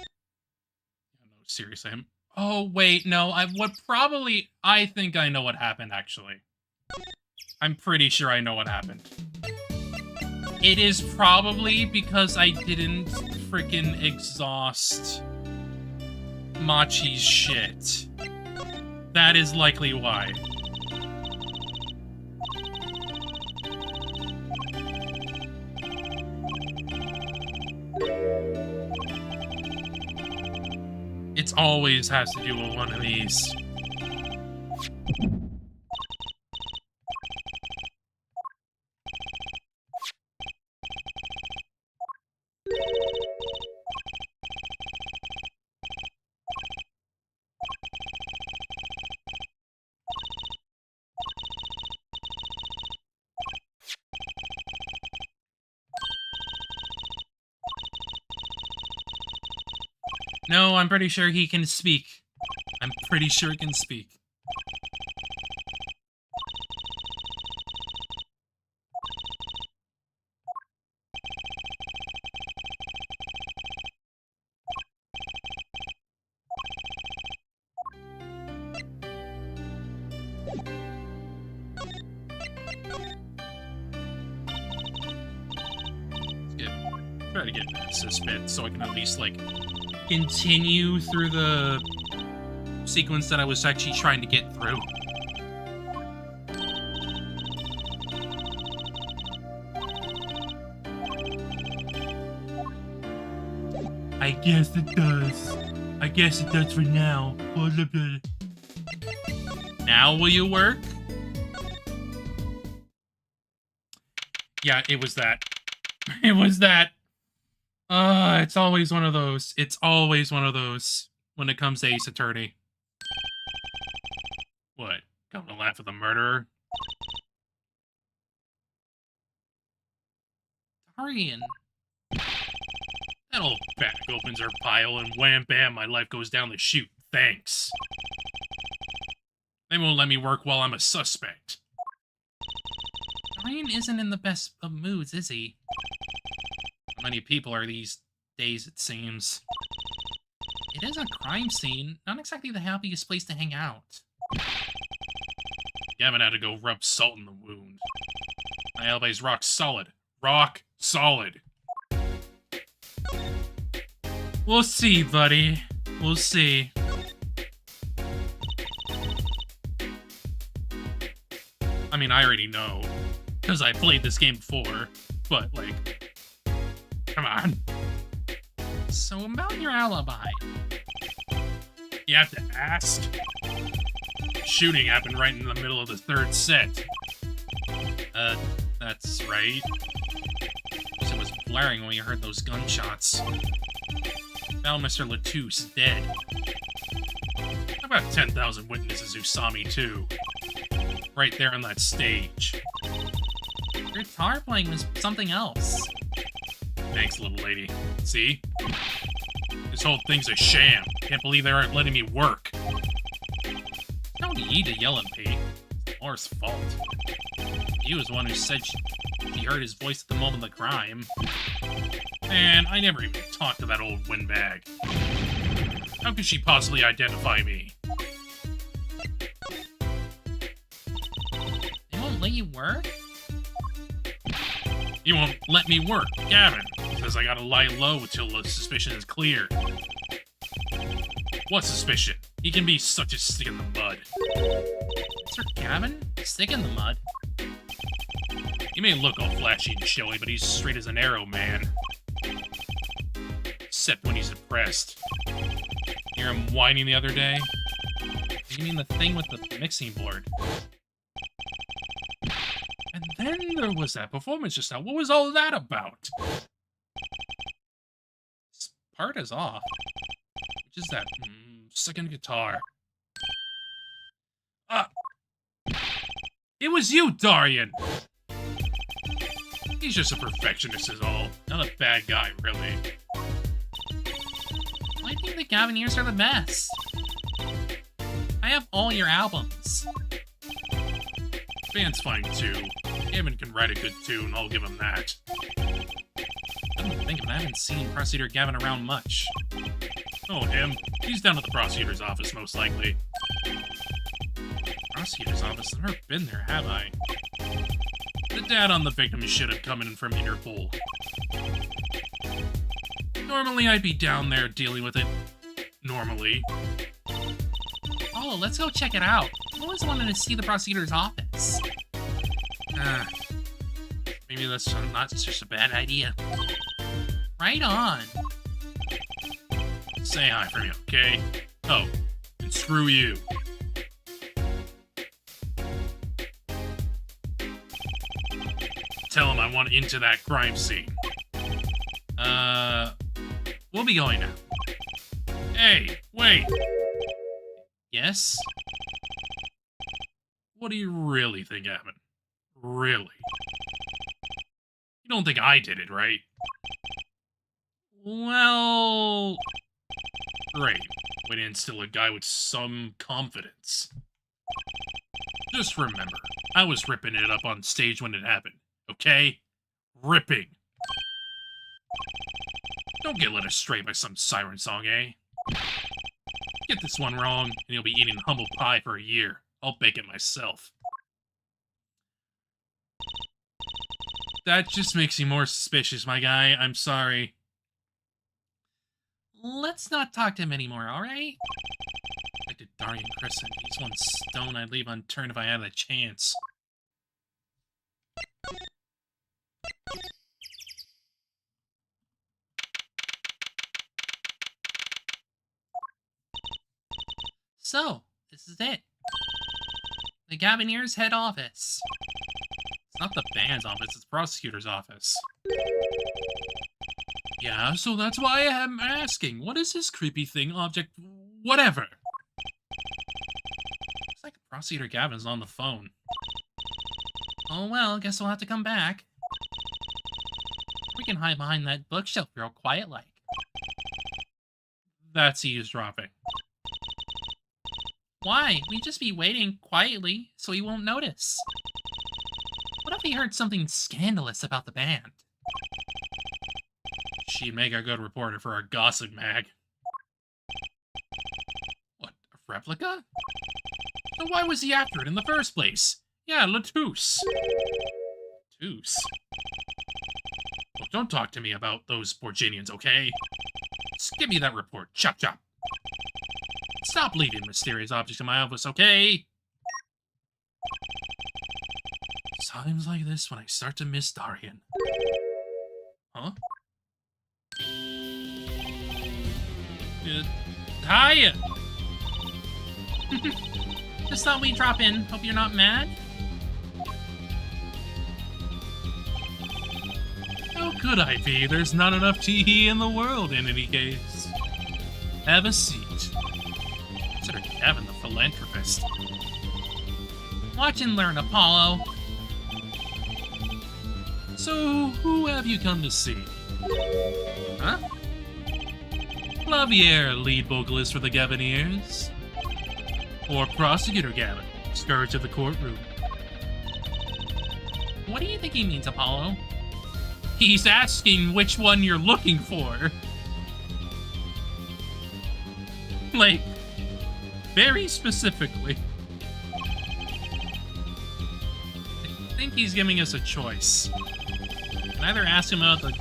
seriously. Oh, wait, no. I think I know what happened, actually. I'm pretty sure I know what happened. It is probably because I didn't freaking exhaust Machi's shit. That is likely why. It always has to do with one of these. No, I'm pretty sure he can speak. I'm pretty sure he can speak. Try to get this bit so I can at least, like, continue through the sequence that I was actually trying to get through. I guess it does. I guess it does for now. Now will you work? Yeah, it was that. It was that. It's always one of those. It's always one of those when it comes to Ace Attorney. What? Come to laugh at the murderer? Jarren. That old bag opens her pile and wham bam, my life goes down the chute. Thanks. They won't let me work while I'm a suspect. Jarren isn't in the best of moods, is he? How many people are these days, it seems. It is a crime scene, not exactly the happiest place to hang out. You haven't had to go rub salt in the wound. My alibi's rock solid. Rock solid. We'll see, buddy. We'll see. I mean, I already know, because I played this game before, but, like, come on. So about your alibi. You have to ask? Shooting happened right in the middle of the third set. That's right. It was blaring when you heard those gunshots. Now Mr. Latouche dead. About 10,000 witnesses who saw me too. Right there on that stage. Your guitar playing was something else. Thanks, little lady. See? This whole thing's a sham. Can't believe they aren't letting me work. No need to yell at me. It's Laura's fault. He was the one who said she heard his voice at the moment of the crime. Man, I never even talked to that old windbag. How could she possibly identify me? They won't let you work? You won't let me work. Gavin says I gotta lie low until the suspicion is clear. What suspicion? He can be such a stick in the mud. Sir Gavin? Stick in the mud? He may look all flashy and showy, but he's straight as an arrow, man. Except when he's depressed. Hear him whining the other day? You mean the thing with the mixing board? And then there was that performance just now. What was all that about? This part is off. Which is that second guitar? It was you, Darian! He's just a perfectionist is all. Not a bad guy, really. I think the Gavineers are the best. I have all your albums. Band's fine, too. Gavin can write a good tune, I'll give him that. Come to think of it, I haven't seen Prosecutor Gavin around much. Oh, him? He's down at the prosecutor's office, most likely. Prosecutor's office? I've never been there, have I? The dad on the victim should have come in from Interpol. Normally, I'd be down there dealing with it. Normally. Oh, let's go check it out. I always wanted to see the prosecutor's office. Maybe that's not just a bad idea. Right on. Say hi for me, okay? Oh, and screw you. Tell him I want into that crime scene. We'll be going now. Hey, wait. Yes? What do you really think happened? Really? You don't think I did it, right? Well... Great. Way to instill a guy with some confidence. Just remember, I was ripping it up on stage when it happened, okay? Ripping. Don't get led astray by some siren song, eh? Get this one wrong, and you'll be eating humble pie for a year. I'll bake it myself. That just makes you more suspicious, my guy. I'm sorry. Let's not talk to him anymore, alright? Like to Darian Crist, he's one stone I'd leave unturned if I had a chance. So, this is it. The Gavineers' head office. It's not the band's office, it's the prosecutor's office. Yeah, so that's why I'm asking. What is this creepy thing, object, whatever? Looks like Prosecutor Gavin's on the phone. Oh well, guess we'll have to come back. We can hide behind that bookshelf real quiet-like. That's eavesdropping. Why? We'd just be waiting quietly so he won't notice. What if he heard something scandalous about the band? She'd make a good reporter for our gossip mag. What, a replica? Then why was he after it in the first place? Yeah, Latouche. Latouche? Well, don't talk to me about those Borginians, okay? Just give me that report. Chop, chop. Stop leaving mysterious objects in my office, okay? Times like this when I start to miss Darian. Huh? Hiya! Just thought we'd drop in. Hope you're not mad? How could I be? There's not enough tea in the world in any case. Have a seat. Consider Gavin the philanthropist. Watch and learn, Apollo. So, who have you come to see? Huh? Clavier, lead vocalist for the Gavineers. Or Prosecutor Gavin, scourge of the courtroom. What do you think he means, Apollo? He's asking which one you're looking for. Like, very specifically. I think he's giving us a choice. Can either ask him about the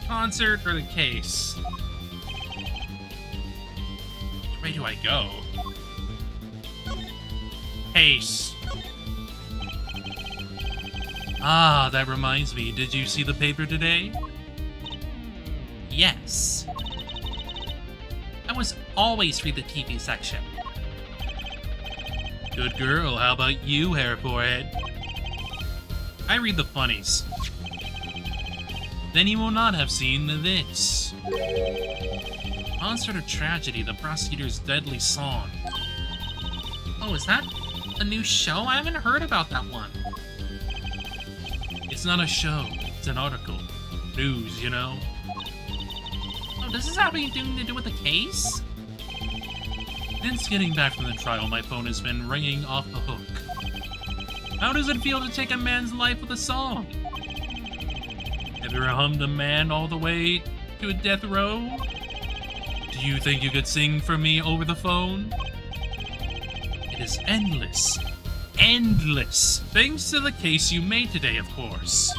concert or the case. Which way do I go? Case. Ah, that reminds me, did you see the paper today? Yes. I was always read the TV section. Good girl, how about you, hair forehead? I read the funnies. Then you will not have seen this. Concert of Tragedy, the prosecutor's deadly song. Oh, is that a new show? I haven't heard about that one. It's not a show, it's an article. News, you know? Oh, does this have anything to do with the case? Since getting back from the trial, my phone has been ringing off the hook. How does it feel to take a man's life with a song? Have you ever hummed a man all the way to a death row? Do you think you could sing for me over the phone? It is endless. Endless! Thanks to the case you made today, of course.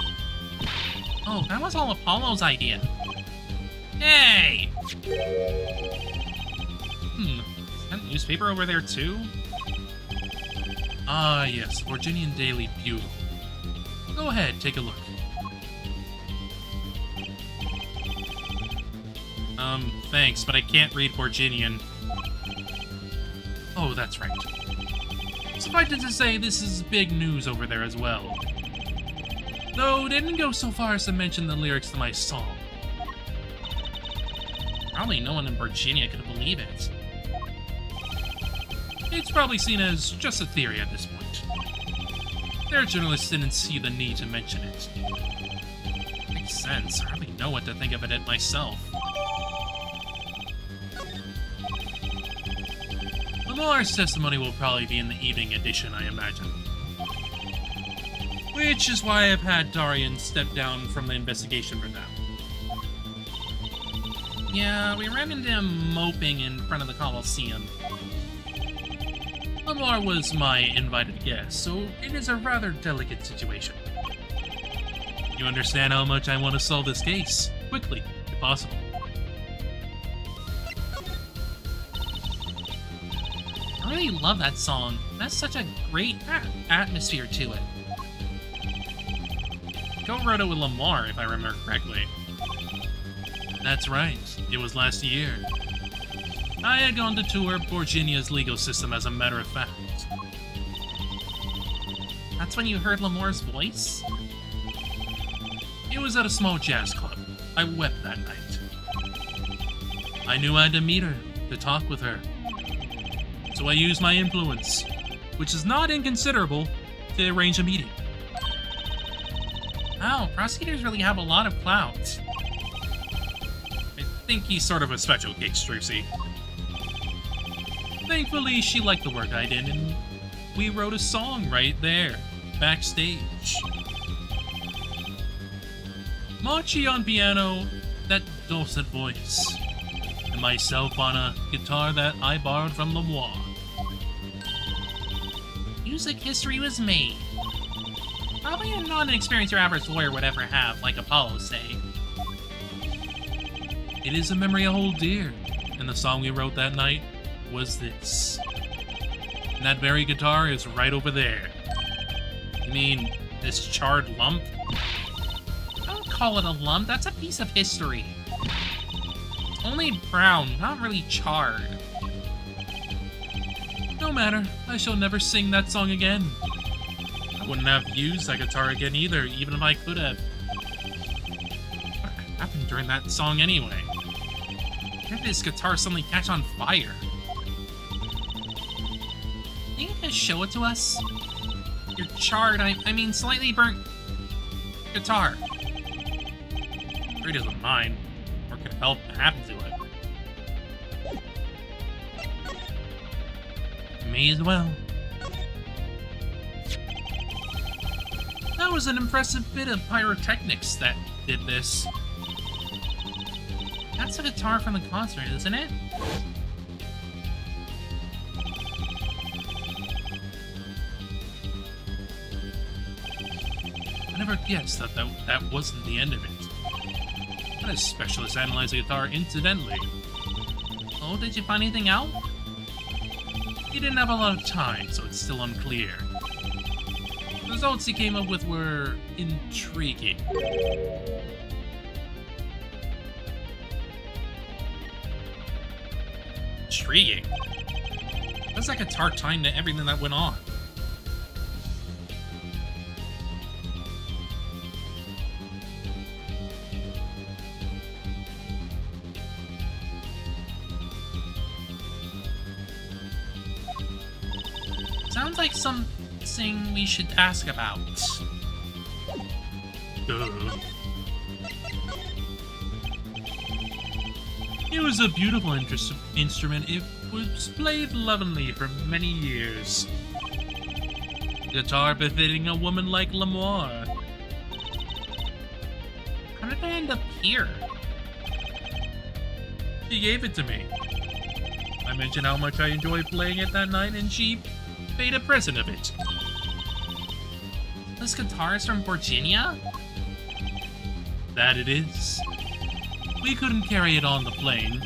Oh, that was all Apollo's idea. Hey! Is that newspaper over there too? Ah, yes, Virginian Daily Bugle. Go ahead, take a look. Thanks, but I can't read Virginian. Oh, that's right. Suffice it to say, this is big news over there as well. Though it didn't go so far as to mention the lyrics to my song. Probably no one in Virginia could believe it. It's probably seen as just a theory at this point. Their journalists didn't see the need to mention it. Makes sense. I hardly know what to think of it myself. Lamar's testimony will probably be in the evening edition, I imagine. Which is why I've had Darian step down from the investigation for now. Yeah, we ran into him moping in front of the Coliseum. Lamar was my invited guest, so it is a rather delicate situation. You understand how much I want to solve this case, quickly, if possible. I really love that song. That's such a great atmosphere to it. Go wrote it with Lamar, if I remember correctly. That's right. It was last year. I had gone to tour Virginia's legal system, as a matter of fact. That's when you heard Lamar's voice? It was at a small jazz club. I wept that night. I knew I had to meet her, to talk with her. So I used my influence, which is not inconsiderable, to arrange a meeting. Wow, prosecutors really have a lot of clout. I think he's sort of a special case, Tracy. Thankfully, she liked the work I did, and we wrote a song right there, backstage. Machi on piano, that dulcet voice, and myself on a guitar that I borrowed from Lamar. Music history was made. Probably not an experience your average lawyer would ever have, like Apollo say. It is a memory I hold dear, and the song we wrote that night was this. And that very guitar is right over there. You mean, this charred lump? Don't call it a lump, that's a piece of history. It's only brown, not really charred. No matter, I shall never sing that song again. I wouldn't have used that guitar again either, even if I could have. What happened during that song anyway? Where did this guitar suddenly catch on fire? Think you could show it to us? Your charred, I mean slightly burnt guitar. It isn't mine, or could help happen to it. May as well. That was an impressive bit of pyrotechnics that did this. That's a guitar from the concert, isn't it? I never guessed that wasn't the end of it. What a specialist analyzed the guitar incidentally. Oh, did you find anything out? He didn't have a lot of time, so it's still unclear. The results he came up with were intriguing. Intriguing? That's like a tart time to everything that went on. Sounds like something we should ask about. It was a beautiful instrument. It was played lovingly for many years. Guitar befitting a woman like Lamore. How did I end up here? She gave it to me. I mentioned how much I enjoyed playing it that night, and she made a present of it. This guitar is from Virginia? That it is. We couldn't carry it on the plane.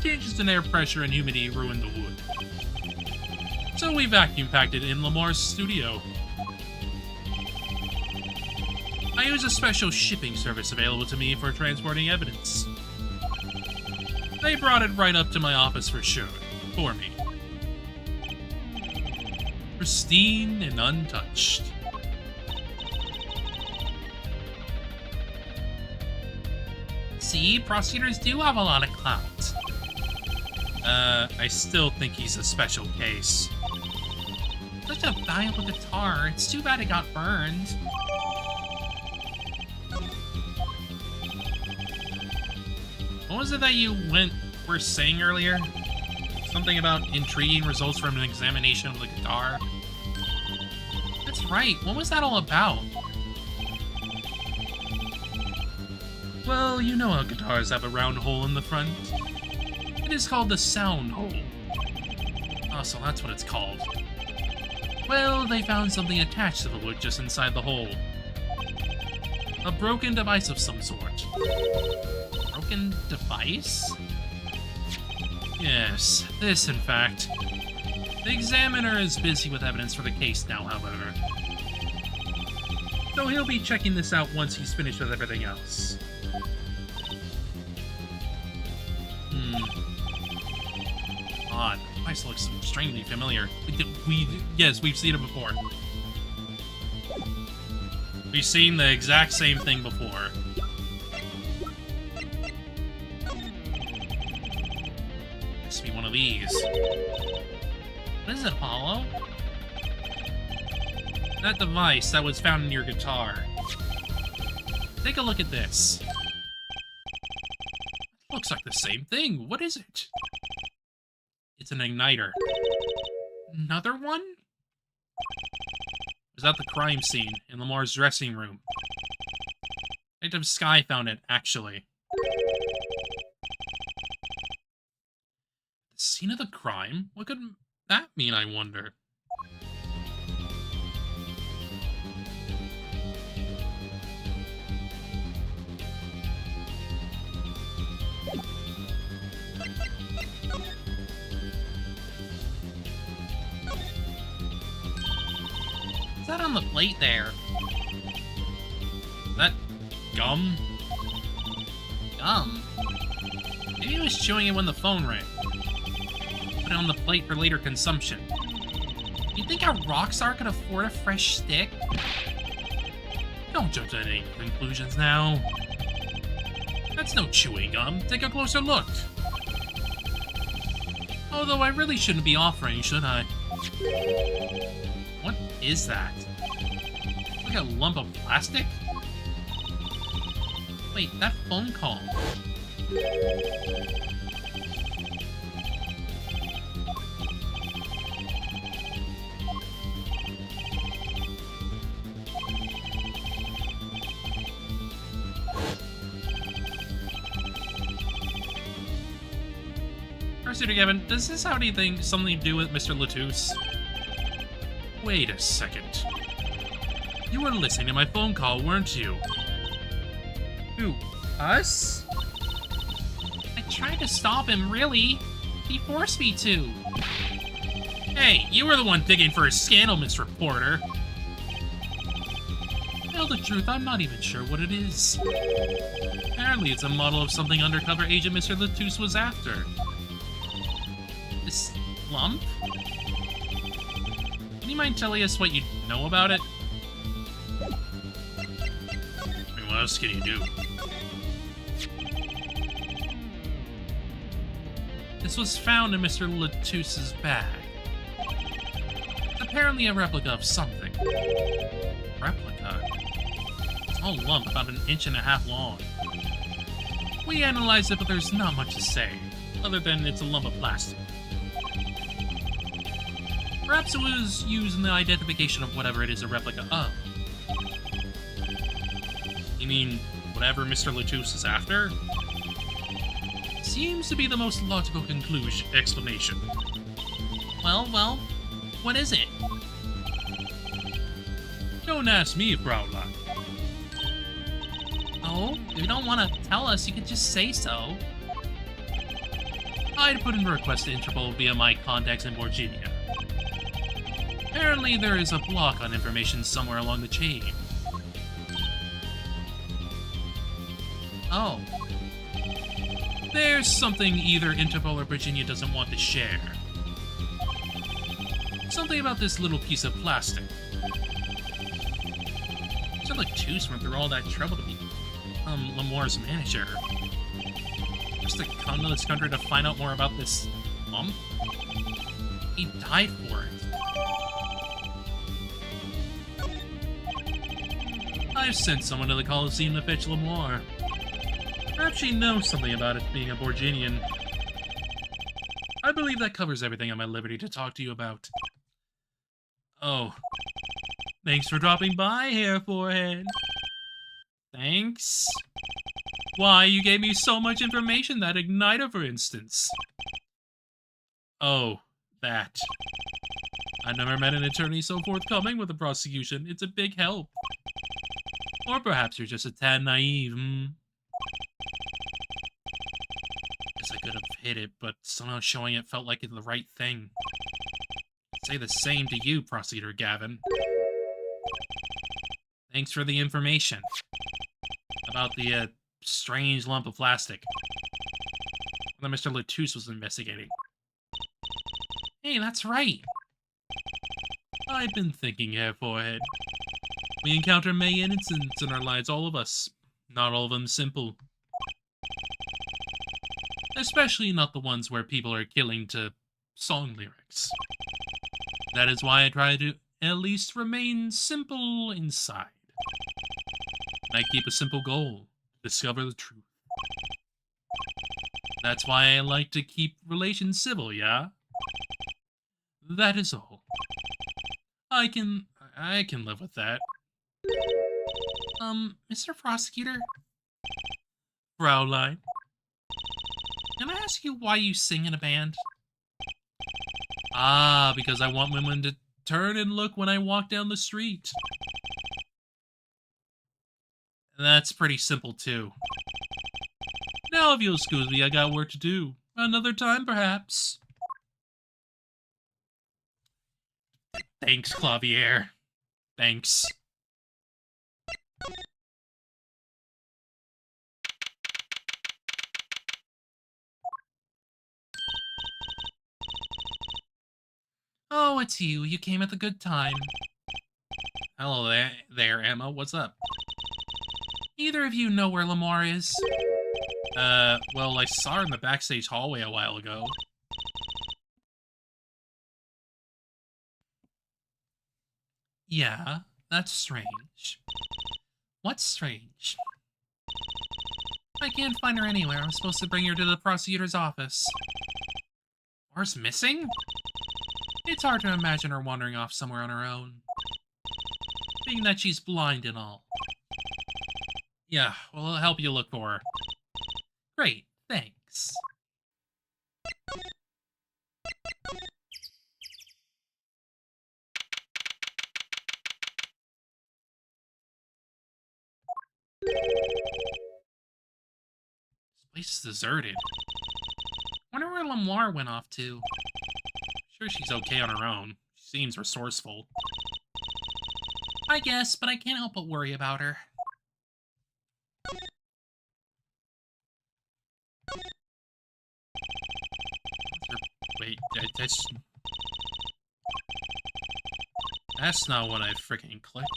Changes in air pressure and humidity ruined the wood. So we vacuum packed it in Lamore's studio. I use a special shipping service available to me for transporting evidence. They brought it right up to my office for me. Pristine and untouched. See, prosecutors do have a lot of clout. I still think he's a special case. Such a valuable guitar. It's too bad it got burned. What was it that you were saying earlier? Something about intriguing results from an examination of the guitar? That's right. What was that all about? Well, you know how guitars have a round hole in the front. It is called the sound hole. Oh, so that's what it's called. Well, they found something attached to the wood just inside the hole. A broken device of some sort. Broken device? Yes, this, in fact. The examiner is busy with evidence for the case now, however. So he'll be checking this out once he's finished with everything else. Odd. The device looks extremely familiar. Yes, we've seen it before. We've seen the exact same thing before. Must be one of these. What is it, Apollo? That device that was found in your guitar. Take a look at this. Looks like the same thing. What is it? It's an igniter. Another one? It was at the crime scene in Lamore's dressing room. Detective Sky found it, actually. The scene of the crime? What could that mean, I wonder? What's that on the plate there? Is that gum? Gum? Maybe he was chewing it when the phone rang. Put it on the plate for later consumption. You think a rock star could afford a fresh stick? Don't jump to any conclusions now. That's no chewing gum. Take a closer look. Although I really shouldn't be offering, should I? What is that? Like a lump of plastic? Wait, that phone call. Prosecutor Gavin, does this have anything something to do with Mr. Latouche? Wait a second. You were listening to my phone call, weren't you? Who? Us? I tried to stop him, really. He forced me to. Hey, you were the one digging for a scandal, Miss Reporter. tell the truth, I'm not even sure what it is. Apparently, it's a model of something undercover agent Mr. Latouche was after. This lump? Can you mind telling us what you know about it? I mean, what else can you do? This was found in Mr. Latouche's bag. It's apparently a replica of something. Replica? Small lump about 1.5 inches long. We analyzed it, but there's not much to say, other than it's a lump of plastic. Perhaps it was used in the identification of whatever it is a replica of. You mean, whatever Mr. Latouche is after? Seems to be the most logical explanation. Well, what is it? Don't ask me, Fraulein. Oh, if you don't want to tell us, you could just say so. I'd put in a request to Interpol via my contacts in Virginia. Apparently, there is a block on information somewhere along the chain. Oh. There's something either Interpol or Virginia doesn't want to share. Something about this little piece of plastic. Mr. Latouche went through all that trouble to become Lamoire's manager. Just to come to this country to find out more about this lump? He died for it. I've sent someone to the Coliseum to fetch Lamoire. Perhaps she knows something about it being a Borginian. I believe that covers everything I'm at liberty to talk to you about. Oh. Thanks for dropping by, Hair Forehead. Thanks? Why, you gave me so much information, that igniter, for instance. Oh, that. I've never met an attorney so forthcoming with the prosecution. It's a big help. Or perhaps you're just a tad naive, Guess I could have hit it, but somehow showing it felt like the right thing. I'd say the same to you, Prosecutor Gavin. Thanks for the information. About the, strange lump of plastic that Mr. Latouche was investigating. Hey, that's right. I've been thinking, Hair Forehead. We encounter many incidents in our lives, all of us. Not all of them simple. Especially not the ones where people are killing to song lyrics. That is why I try to at least remain simple inside. And I keep a simple goal. Discover the truth. That's why I like to keep relations civil, yeah? That is all. I can live with that. Mr. Prosecutor? Fraulein? Can I ask you why you sing in a band? Ah, because I want women to turn and look when I walk down the street. That's pretty simple, too. Now, if you'll excuse me, I got work to do. Another time, perhaps. Thanks, Clavier. Thanks. Oh, it's you. You came at the good time. Hello there, Emma. What's up? Either of you know where Lamoire is? Well, I saw her in the backstage hallway a while ago. Yeah, that's strange. What's strange? I can't find her anywhere. I'm supposed to bring her to the prosecutor's office. Lamoire's missing? It's hard to imagine her wandering off somewhere on her own. Being that she's blind and all. Yeah, well, I'll help you look for her. Great, thanks. This place is deserted. Wonder where Lamoire went off to. Sure she's okay on her own. She seems resourceful. I guess, but I can't help but worry about her. Wait, that's not what I freaking clicked.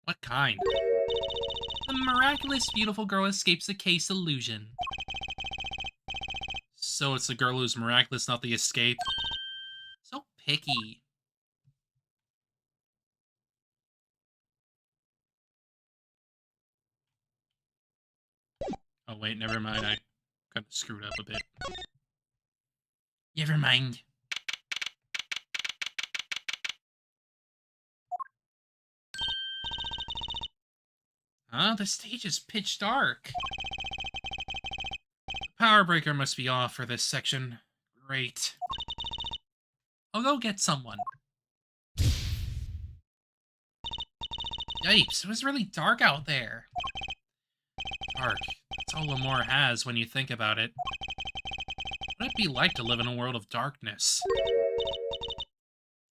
What kind? The miraculous beautiful girl escapes the case illusion. So it's the girl who's miraculous, not the escape. So picky. Oh wait, never mind. I kind of screwed up a bit. Never mind. Huh? The stage is pitch dark. The power breaker must be off for this section. Great. I'll go get someone. Yipes, it was really dark out there. Dark. That's all Lamore has when you think about it. What would it be like to live in a world of darkness?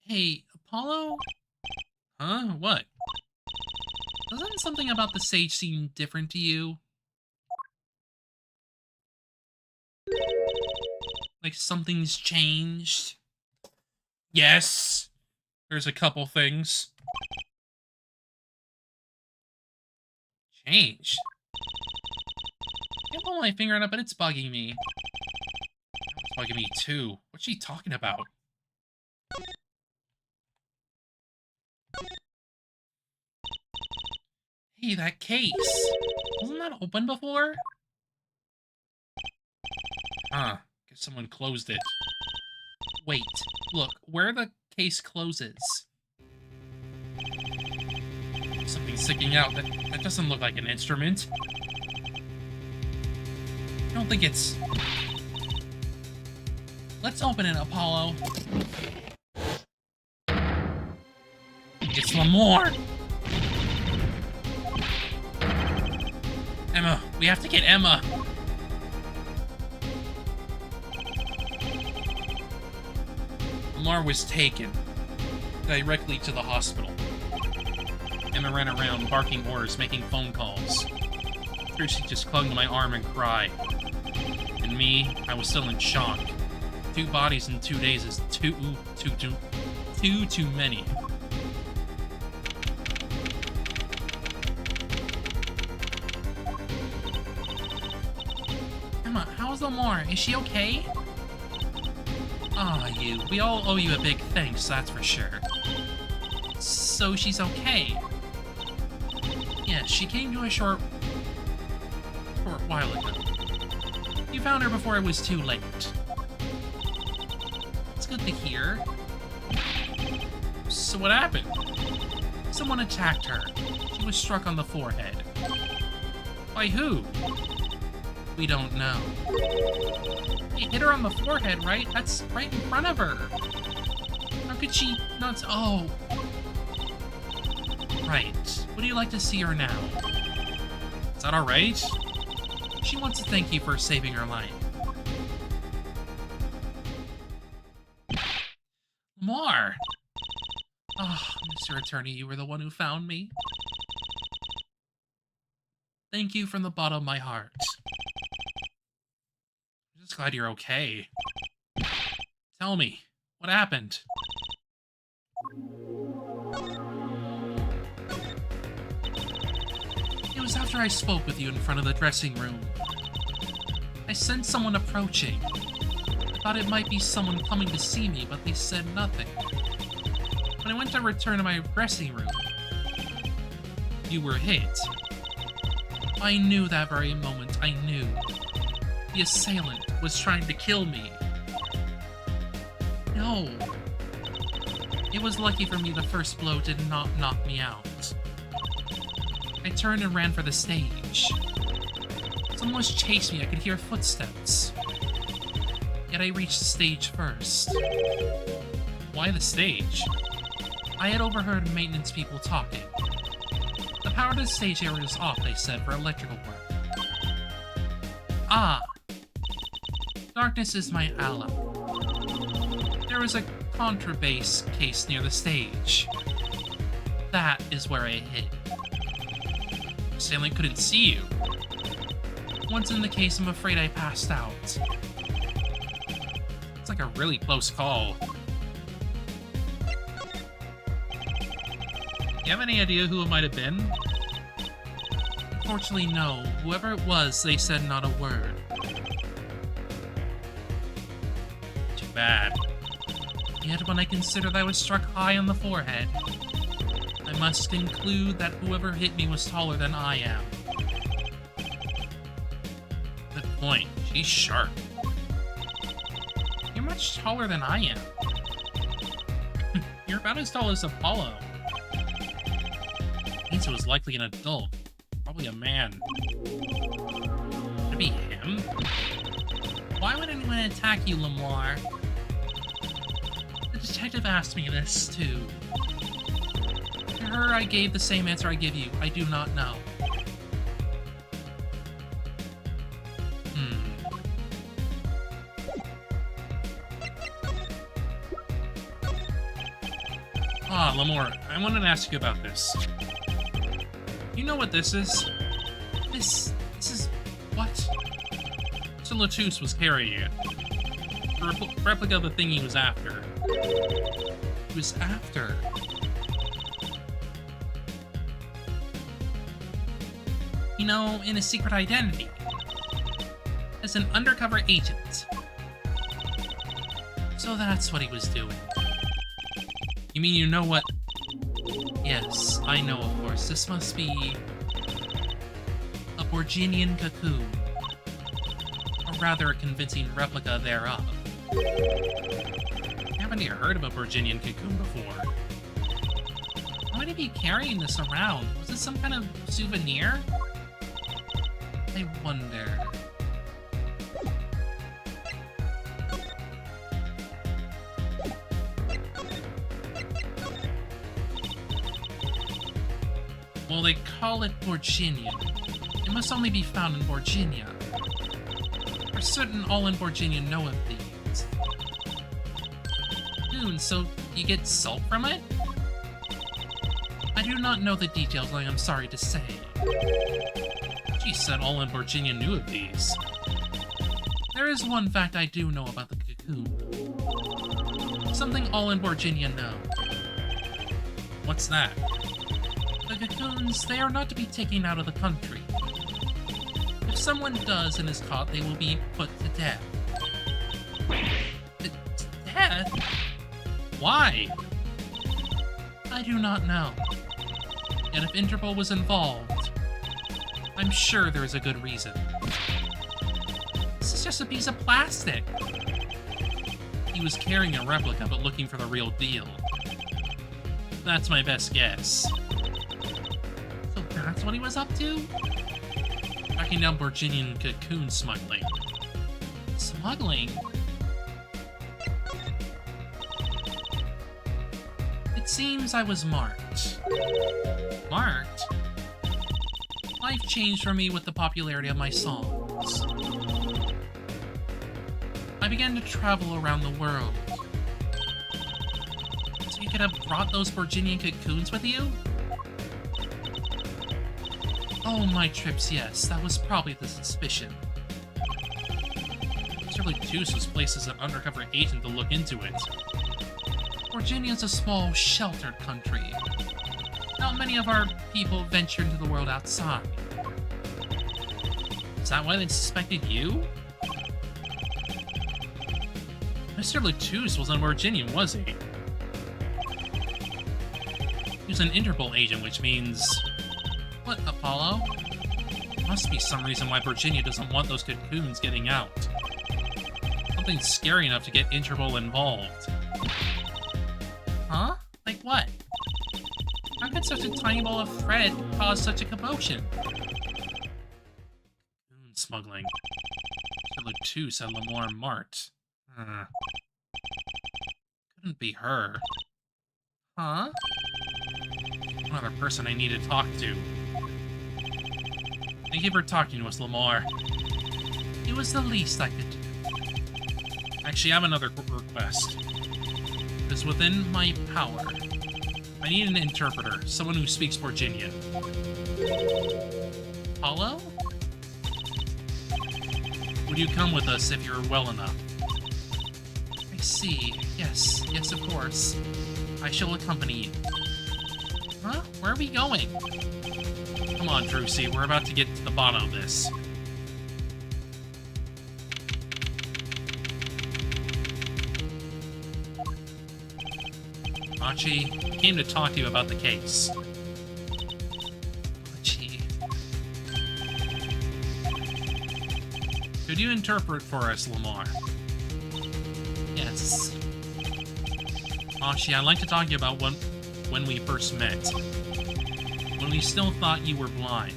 Hey, Apollo? Huh? What? Doesn't something about the stage seem different to you? Like something's changed? Yes! There's a couple things. Changed? I can't pull my finger on it, but it's bugging me. It's bugging me too. What's she talking about? Hey, that case. Wasn't that open before? Huh. Guess someone closed it. Wait, look, where the case closes. Something's sticking out. That doesn't look like an instrument. I don't think it's... Let's open it, Apollo. It's Lamore! Emma, we have to get Emma. Lamore was taken directly to the hospital. Emma ran around, barking orders, making phone calls. Tracy just clung to my arm and cried. And me, I was still in shock. 2 bodies in 2 days is too many. Emma, how's Lamore? Is she okay? Ah, you. We all owe you a big thanks, that's for sure. So she's okay? Yes, she came to a short while ago. You found her before it was too late. It's good to hear. So what happened? Someone attacked her. She was struck on the forehead. By who? We don't know. He hit her on the forehead, right? That's right in front of her. How could she not... Oh. Right. Would you like to see her now? Is that alright? She wants to thank you for saving her life. More! Ah, Mr. Attorney, you were the one who found me. Thank you from the bottom of my heart. I'm just glad you're okay. Tell me, what happened? It was after I spoke with you in front of the dressing room. I sensed someone approaching. I thought it might be someone coming to see me, but they said nothing. When I went to return to my dressing room, you were hit. I knew that very moment, I knew. The assailant was trying to kill me. No. It was lucky for me the first blow did not knock me out. I turned and ran for the stage. Someone was chasing me, I could hear footsteps. Yet I reached the stage first. Why the stage? I had overheard maintenance people talking. The power to the stage area is off, they said, for electrical work. Ah! Darkness is my ally. There was a contrabass case near the stage. That is where I hid. Stanley couldn't see you. Once in the case, I'm afraid I passed out. It's like a really close call. You have any idea who it might have been? Unfortunately, no. Whoever it was, they said not a word. Too bad. Yet when I consider that I was struck high on the forehead, I must conclude that whoever hit me was taller than I am. Good point. She's sharp. You're much taller than I am. You're about as tall as Apollo. Means it was likely an adult. Probably a man. Could it be him? Why would anyone attack you, Lamar? The detective asked me this, too. To her, I gave the same answer I give you. I do not know. Ah, Lamar, I wanted to ask you about this. You know what this is? This is... what? Mr. Latus was carrying it. A replica of the thing he was after. He was after... You know, in a secret identity. As an undercover agent. So that's what he was doing. You mean you know what? Yes, I know, of course. This must be... a Borginian cocoon. Or rather, a convincing replica thereof. I haven't even heard of a Virginian cocoon before. Why would he be carrying this around? Was it some kind of souvenir? I wonder... Well, they call it Borginian. It must only be found in Borginia. For certain, all in Borginia know of these. So you get salt from it? I do not know the details, I am sorry to say. She said all in Virginia knew of these. There is one fact I do know about the cocoon. Something all in Virginia know. What's that? The cocoons, they are not to be taken out of the country. If someone does and is caught, they will be put to death. Death? Why? I do not know. And if Interpol was involved, I'm sure there is a good reason. This is just a piece of plastic. He was carrying a replica, but looking for the real deal. That's my best guess. So that's what he was up to? Tracking down Virginian cocoon smuggling. Smuggling? It seems I was marked. Marked? Life changed for me with the popularity of my songs. I began to travel around the world. So you could have brought those Virginian cocoons with you? Oh, my trips, yes. That was probably the suspicion. Mr. Latus was placed as an undercover agent to look into it. Virginia's a small, sheltered country. Not many of our people venture into the world outside. Is that why they suspected you? Mr. Latus wasn't Virginian, was he? He was an Interpol agent, which means... What, Apollo? Must be some reason why Virginia doesn't want those cocoons getting out. Something scary enough to get Interpol involved. Huh? Like what? How could such a tiny ball of thread cause such a commotion? Cocoon smuggling. Mr. Latus had Lamar marked. Couldn't be her. Huh? Another person I need to talk to. Thank you for talking to us, Lamar. It was the least I could do. Actually, I have another request. It's within my power. I need an interpreter, someone who speaks Virginian. Paulo? Would you come with us if you're well enough? I see. Yes, of course. I shall accompany you. Huh? Where are we going? Come on, Drusy, we're about to get to the bottom of this. Machi, came to talk to you about the case. Machi. Could you interpret for us, Lamar? Yes. Machi, I'd like to talk to you about when we first met. When we still thought you were blind.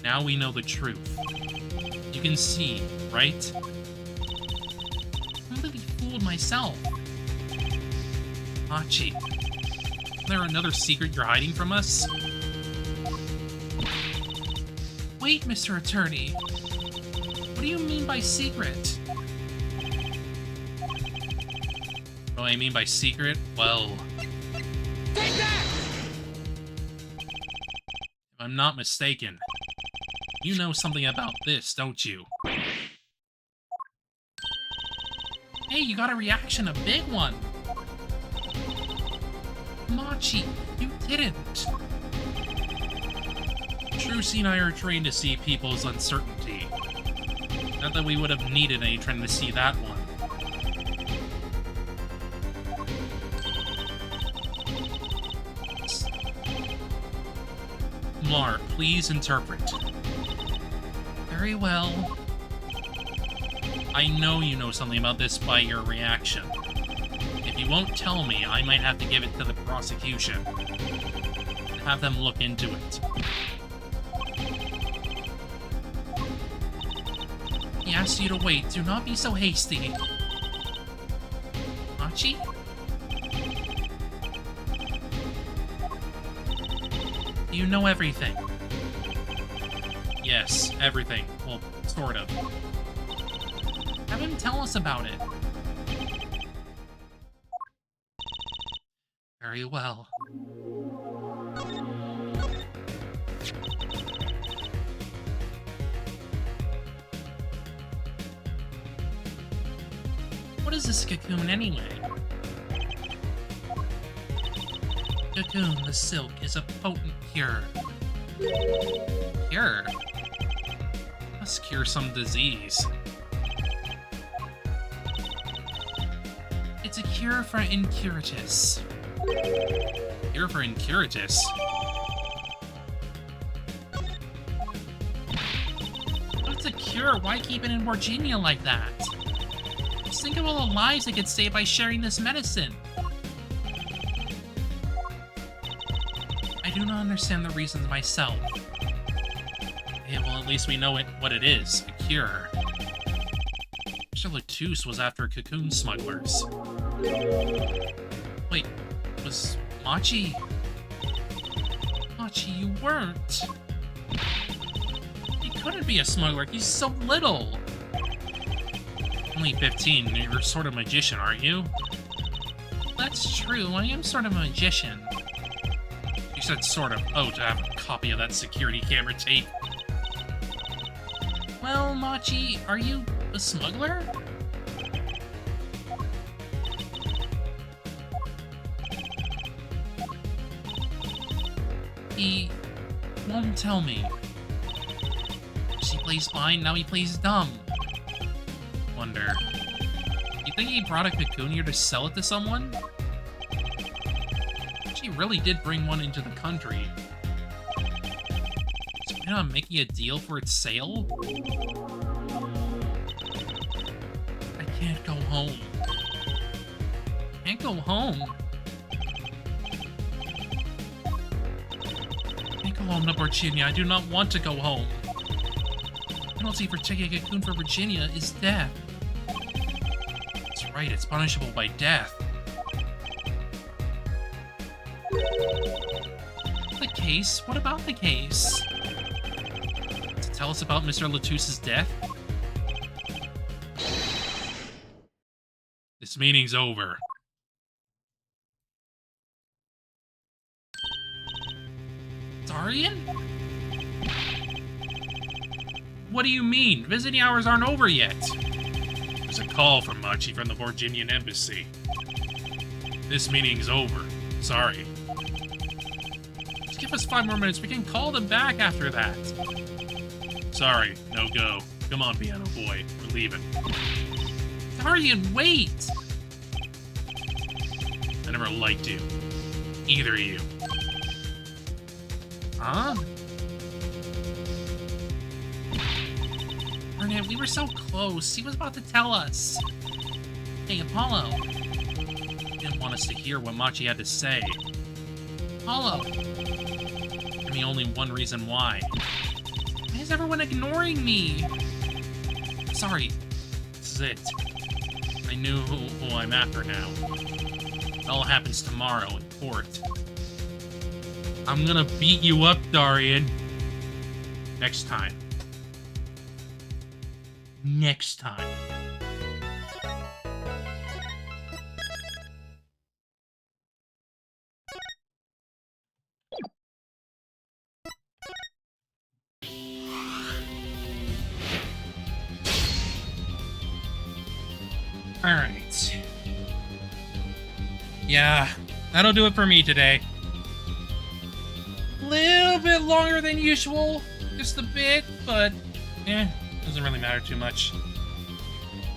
Now we know the truth. You can see, right? I completely fooled myself. Machi, is there another secret you're hiding from us? Wait, Mr. Attorney. What do you mean by secret? What do I mean by secret? Well... Take that! If I'm not mistaken, you know something about this, don't you? Hey, you got a reaction, a big one! Machi, you didn't! Drusy and I are trained to see people's uncertainty. Not that we would have needed any training to see that one. Mar, please interpret. Very well. I know you know something about this by your reaction. If you won't tell me, I might have to give it to the prosecution. Have them look into it. He asks you to wait. Do not be so hasty. Machi? You know everything. Yes, everything. Well, sort of. Have him tell us about it. Very well. What is this cocoon anyway? Cocoon, the silk, is a potent cure. Cure? Must cure some disease. It's a cure for incuratus. Cure for incuratus? What's a cure? Why keep it in Virginia like that? Just think of all the lives it could save by sharing this medicine. I do not understand the reasons myself. Okay, well, at least we know what it is. A cure. Mr. Latouche was after cocoon smugglers. Wait, was Machi... Machi, you weren't. He couldn't be a smuggler, he's so little. Only 15, you're sort of a magician, aren't you? That's true, I am sort of a magician. You said sort of. Oh, to have a copy of that security camera tape. Well, Machi, are you a smuggler? He won't tell me. He plays fine, now he plays dumb. Wonder. You think he brought a cocoon here to sell it to someone? He really did bring one into the country. Is he not making a deal for its sale? I can't go home. Can't go home. Can't go Oh no, Virginia, I do not want to go home. The penalty for taking a cocoon for Virginia is death. That's right, it's punishable by death. The case? What about the case? To tell us about Mr. Latusse's death? This meeting's over. Darian? What do you mean? Visiting hours aren't over yet. There's a call from Machi from the Virginian embassy. This meeting's over. Sorry. Just give us 5 more minutes. We can call them back after that. Sorry, no go. Come on, piano boy. We're leaving. Darian, wait! I never liked you. Either of you. Huh? Bernard, we were so close. He was about to tell us. Hey, Apollo. He didn't want us to hear what Machi had to say. Apollo. I mean, only one reason why. Why is everyone ignoring me? Sorry. This is it. I knew who I'm after now. It all happens tomorrow in court. I'm gonna beat you up, Darian. Next time. Next time. Alright. Yeah, that'll do it for me today. Little bit longer than usual, just a bit, but doesn't really matter too much.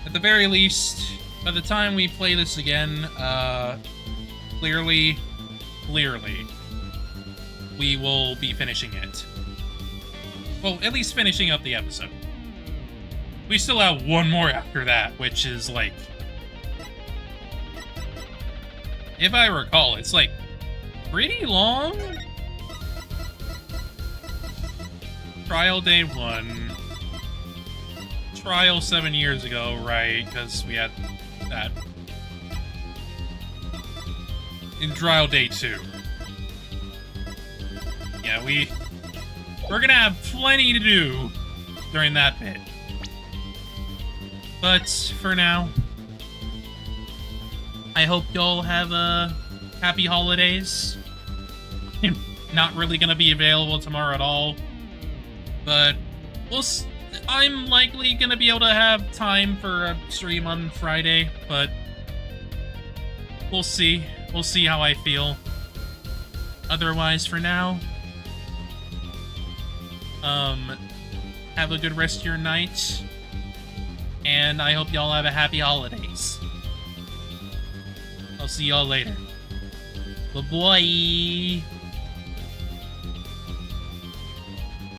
At the very least, by the time we play this again, clearly, we will be finishing it. Well, at least finishing up the episode. We still have one more after that, which is like, if I recall, it's like pretty long. Trial day 1. Trial 7 years ago, right? Because we had that. In trial day 2. Yeah, we're gonna have plenty to do during that bit. But for now, I hope y'all have happy holidays. I'm not really gonna be available tomorrow at all. But I'm likely gonna be able to have time for a stream on Friday, but we'll see. We'll see how I feel. Otherwise, for now, have a good rest of your night, and I hope y'all have a happy holidays. I'll see y'all later. Bye-bye.